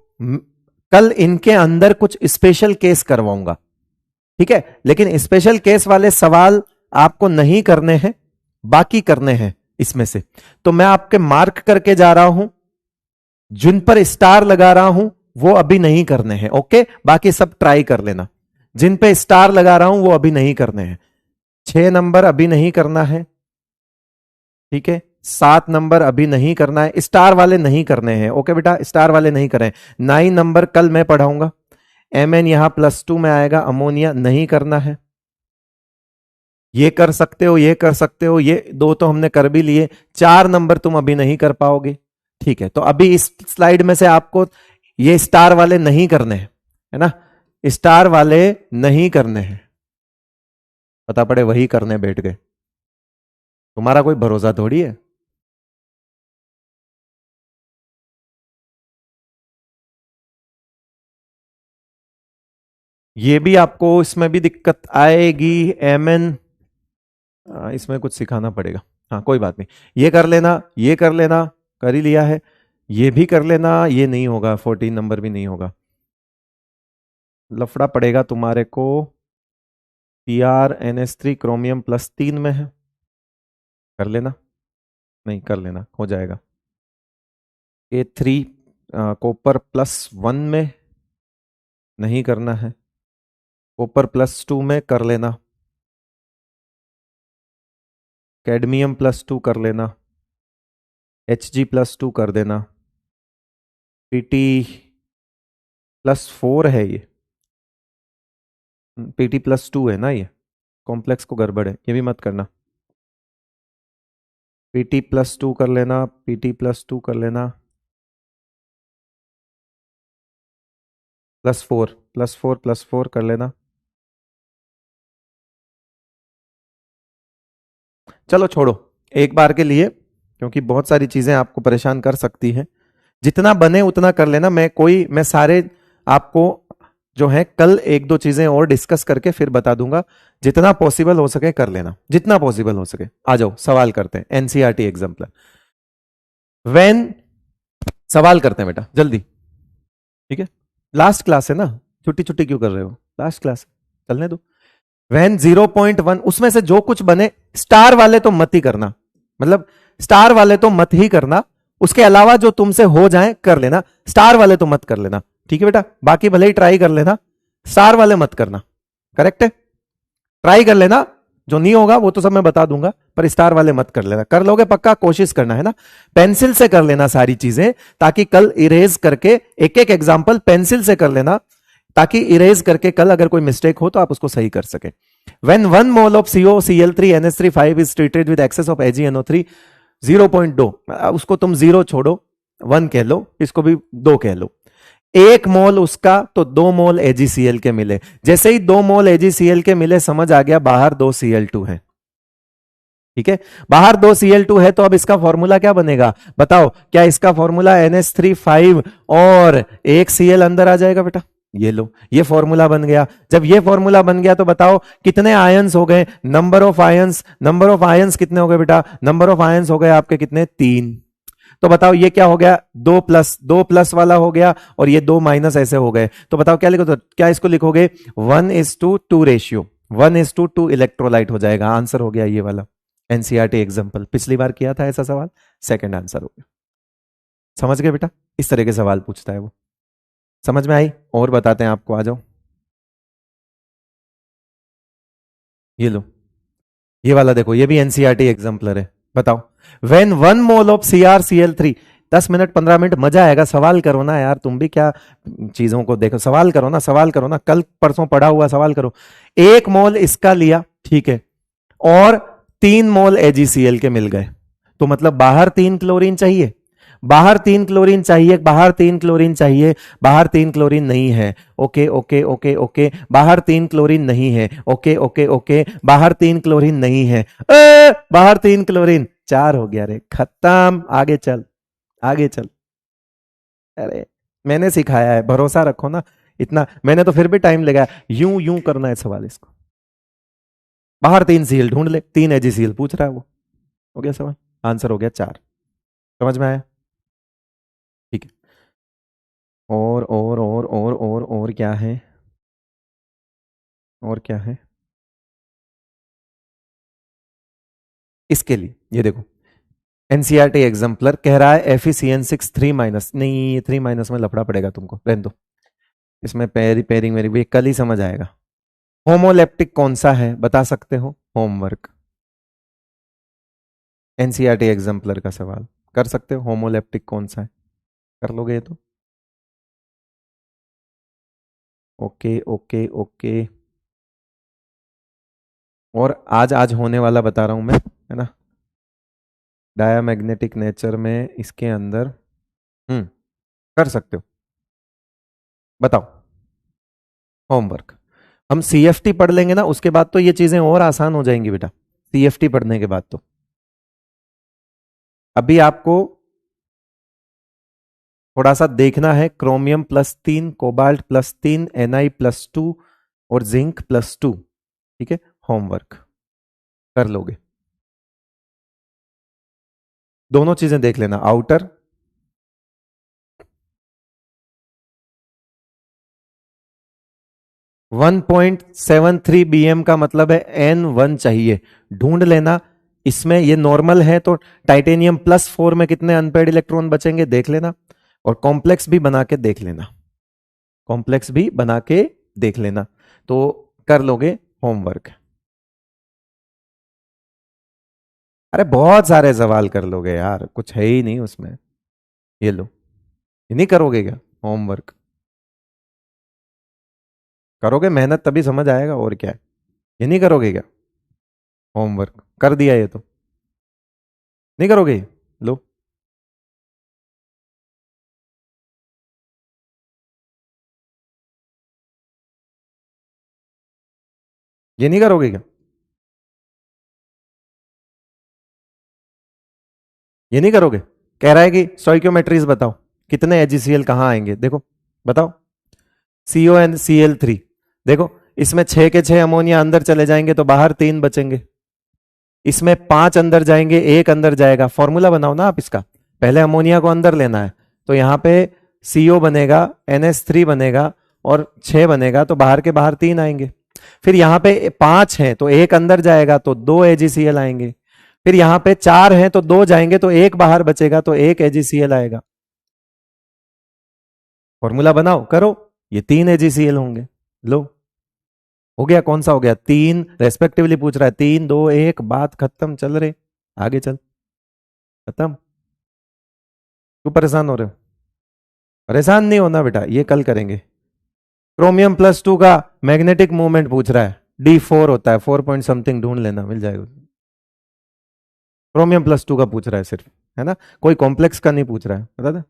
कल इनके अंदर कुछ स्पेशल केस करवाऊंगा, ठीक है, लेकिन स्पेशल केस वाले सवाल आपको नहीं करने हैं, बाकी करने हैं इसमें से। तो मैं आपके मार्क करके जा रहा हूं, जिन पर स्टार लगा रहा हूं वो अभी नहीं करने हैं, ओके, बाकी सब ट्राई कर लेना। जिन पे स्टार लगा रहा हूं वो अभी नहीं करने हैं। 6 नंबर अभी नहीं करना है, ठीक है। 7 नंबर अभी नहीं करना है, स्टार वाले नहीं करने हैं, ओके बेटा, स्टार वाले नहीं करें। 9 नंबर कल मैं पढ़ाऊंगा, Mn यहां +2 में आएगा, अमोनिया नहीं करना है। ये कर सकते हो, ये कर सकते हो, ये 2 तो हमने कर भी लिए। 4 नंबर तुम अभी नहीं कर पाओगे, ठीक है। तो अभी इस स्लाइड में से आपको ये स्टार वाले नहीं करने हैं, है ना, स्टार वाले नहीं करने हैं, पता पड़े वही करने बैठ गए, तुम्हारा कोई भरोसा थोड़ी है। ये भी आपको इसमें भी दिक्कत आएगी, Mn इसमें कुछ सिखाना पड़ेगा, हाँ कोई बात नहीं। ये कर लेना, ये कर लेना, कर ही लिया है, ये भी कर लेना, ये नहीं होगा, 14 नंबर भी नहीं होगा, लफड़ा पड़ेगा तुम्हारे को। PrNH3 क्रोमियम +3 में है, कर लेना, नहीं कर लेना, हो जाएगा। A3 कॉपर +1 में नहीं करना है, कॉपर +2 में कर लेना, कैडमियम +2 कर लेना, Hg+2 कर देना, Pt+4 है, ये Pt+2 है ना, ये कॉम्प्लेक्स को गड़बड़ है, ये भी मत करना। Pt+2 कर लेना, Pt+2 कर लेना, +4 +4 +4 कर लेना। चलो छोड़ो एक बार के लिए, क्योंकि बहुत सारी चीजें आपको परेशान कर सकती हैं, जितना बने उतना कर लेना। मैं सारे आपको जो है कल 1-2 चीजें और डिस्कस करके फिर बता दूंगा, जितना पॉसिबल हो सके कर लेना, जितना पॉसिबल हो सके। आ जाओ सवाल करते हैं, एनसीईआरटी एग्जाम्पल व्हेन, सवाल करते हैं बेटा जल्दी, ठीक है, लास्ट क्लास है ना, छुट्टी छुट्टी क्यों कर रहे हो, लास्ट क्लास चलने दो। वैन 0.1 उसमें से जो कुछ बने, स्टार वाले तो मत ही करना, मतलब स्टार वाले तो मत ही करना, उसके अलावा जो तुमसे हो जाए कर लेना, स्टार वाले तो मत कर लेना, ठीक है बेटा, बाकी भले ही ट्राई कर लेना, स्टार वाले मत करना, करेक्ट है। ट्राई कर लेना, जो नहीं होगा वो तो सब मैं बता दूंगा, पर स्टार वाले मत कर लेना। कर लोगे पक्का, कोशिश करना है ना, पेंसिल से कर लेना सारी चीजें, ताकि कल इरेज करके एक एक एग्जाम्पल पेंसिल से कर लेना, ताकि इरेज करके कल अगर कोई मिस्टेक हो तो आप उसको सही कर सके। When 1 mole of COCl3 NH3 5 is treated with excess of AgNO3 0.2, उसको तुम 0 छोड़ो, 1 कह लो, इसको भी 2 कह लो, 1 मोल उसका तो 2 मोल AgCl के मिले। जैसे ही 2 मोल AgCl के मिले, समझ आ गया बाहर 2 Cl2 है। ठीक है, बाहर 2 Cl2 है, तो अब इसका फॉर्मूला क्या बनेगा बताओ? क्या इसका फॉर्मूला NH3 5 और 1 Cl अंदर आ जाएगा बेटा? ये लो, ये फॉर्मूला बन गया। जब ये फॉर्मूला बन गया तो बताओ कितने आयंस हो गए? Number of ions, number of ions कितने हो गए बेटा? नंबर ऑफ आयंस हो गए आपके कितने? 3। तो बताओ ये क्या हो गया? 2 प्लस वाला हो गया, और ये 2 माइनस ऐसे हो गए। तो बताओ क्या लिखो? तो क्या इसको लिखोगे? 1:2 रेशियो, 1:2 इलेक्ट्रोलाइट हो जाएगा। आंसर हो गया ये वाला, एनसीईआरटी एग्जाम्पल, पिछली बार किया था ऐसा सवाल, सेकंड आंसर हो गया। समझ गए बेटा? इस तरह के सवाल पूछता है वो। समझ में आई? और बताते हैं आपको, आ जाओ। ये लो, ये वाला देखो, ये भी एनसीईआरटी एग्जाम्पलर है। बताओ, when 1 mole of CrCl3, 10 minute 15 minute मजा आएगा, सवाल करो ना यार, तुम भी क्या चीजों को देखो, सवाल करो ना, सवाल करो ना, कल परसों पढ़ा हुआ सवाल करो। 1 मोल इसका लिया, ठीक है, और 3 मोल AgCl के मिल गए, तो मतलब बाहर 3 क्लोरीन चाहिए, बाहर 3 क्लोरीन चाहिए, बाहर 3 क्लोरीन चाहिए, बाहर 3 क्लोरीन नहीं है। ओके ओके ओके ओके, बाहर 3 क्लोरीन नहीं है। ओके ओके ओके, बाहर 3 क्लोरीन नहीं है। बाहर 3 क्लोरीन, 4 हो गया रे, खत्म। आगे चल, आगे चल। अरे मैंने सिखाया है, भरोसा रखो ना, इतना मैंने तो फिर भी टाइम लगाया। यूं यूं करना है सवाल इसको। बाहर 3 Cl ढूंढ ले, 3 AgCl पूछ रहा है वो। हो गया सवाल, आंसर हो गया 4। समझ में आया? ठीक है, और क्या है? और क्या है इसके लिए? ये देखो, एनसीईआरटी एग्जाम्पलर कह रहा है FeCN6 3- नहीं, ये 3- में लफड़ा पड़ेगा तुमको, रहने दो, इसमें पेयरिंग मेरी भी कल ही समझ आएगा। होमोलेप्टिक कौन सा है बता सकते हो? होमवर्क, एनसीईआरटी एग्जाम्पलर का सवाल कर सकते हो, होमोलेप्टिक कौन सा है? कर लोगे ये तो? ओके ओके ओके, और आज आज होने वाला बता रहा हूं मैं, है ना, डायामैग्नेटिक नेचर में इसके अंदर कर सकते हो। बताओ, होमवर्क। हम CFT पढ़ लेंगे ना, उसके बाद तो ये चीजें और आसान हो जाएंगी बेटा, CFT पढ़ने के बाद तो। अभी आपको थोड़ा सा देखना है, क्रोमियम +3, कोबाल्ट +3, Na+2 और जिंक +2। ठीक है, होमवर्क कर लोगे, दोनों चीजें देख लेना। आउटर 1.73 BM का मतलब है N1 चाहिए, ढूंढ लेना। इसमें ये नॉर्मल है, तो टाइटेनियम +4 में कितने अनपेड इलेक्ट्रॉन बचेंगे देख लेना, और कॉम्प्लेक्स भी बना के देख लेना, कॉम्प्लेक्स भी बना के देख लेना, तो कर लोगे होमवर्क। अरे बहुत सारे सवाल कर लोगे यार, कुछ है ही नहीं उसमें। ये लो, ये नहीं करोगे क्या होमवर्क? करोगे मेहनत तभी समझ आएगा, और क्या है। ये नहीं करोगे क्या होमवर्क? कर दिया ये तो, नहीं करोगे? लो, ये नहीं करोगे क्या? ये नहीं करोगे? कह रहा है कि स्टोइकियोमेट्रीज बताओ, कितने एजीसीएल कहां आएंगे, देखो बताओ। CONCl3, देखो इसमें 6 के 6 अमोनिया अंदर चले जाएंगे, तो बाहर 3 बचेंगे। इसमें 5 अंदर जाएंगे, 1 अंदर जाएगा। फॉर्मूला बनाओ ना आप इसका, पहले अमोनिया को अंदर लेना है, तो यहां पे CO बनेगा, NH3 बनेगा, और 6 बनेगा, तो बाहर के बाहर 3 आएंगे। फिर यहां पे 5 है तो 1 अंदर जाएगा, तो 2 AgCl आएंगे। फिर यहां पे 4 है तो 2 जाएंगे, तो 1 बाहर बचेगा, तो 1 AgCl आएगा। फॉर्मूला बनाओ, करो, ये 3 AgCl होंगे। लो, हो गया, कौन सा हो गया, 3 रेस्पेक्टिवली पूछ रहा है, 3 2 1, बात खत्म, चल रहे आगे चल, खत्म। क्यों परेशान हो रहे हो? परेशान नहीं होना बेटा, ये कल करेंगे। क्रोमियम +2 का मैग्नेटिक मूवमेंट पूछ रहा है, D4 होता है, 4 पॉइंट समथिंग, ढूंढ लेना, मिल जाएगा। क्रोमियम +2 का पूछ रहा है सिर्फ, है ना, कोई कॉम्प्लेक्स का नहीं पूछ रहा है, बता दे।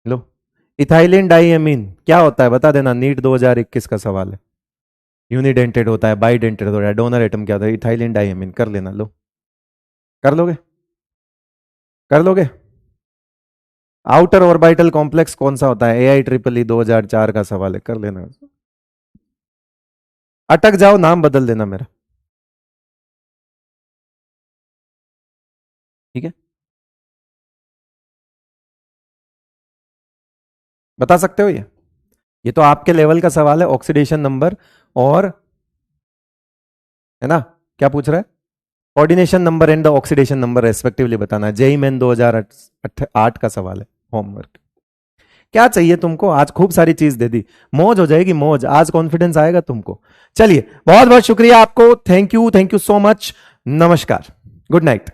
लो, इथाइलिन डाइएमीन क्या होता है बता देना, नीट 2021 का सवाल है। यूनिडेंटेड होता है, बाइडेंटेड होता है, डोनर एटम क्या होता है, इथाइलिन डाइएमीन, कर लेना। लो, कर लोगे, कर लोगे। आउटर ऑर्बिटल कॉम्प्लेक्स कौन सा होता है, AIEEE 2004 का सवाल है, कर लेना। अटक जाओ, नाम बदल देना मेरा, ठीक है। बता सकते हो ये तो आपके लेवल का सवाल है, ऑक्सीडेशन नंबर और, है ना, क्या पूछ रहा है, coordination number and the oxidation number respectively बताना है, जेई मेन 2008 का सवाल है, होमवर्क। क्या चाहिए तुमको, आज खूब सारी चीज दे दी, मौज हो जाएगी मौज, आज कॉन्फिडेंस आएगा तुमको। चलिए, बहुत बहुत शुक्रिया आपको, थैंक यू सो मच, नमस्कार, गुड नाइट।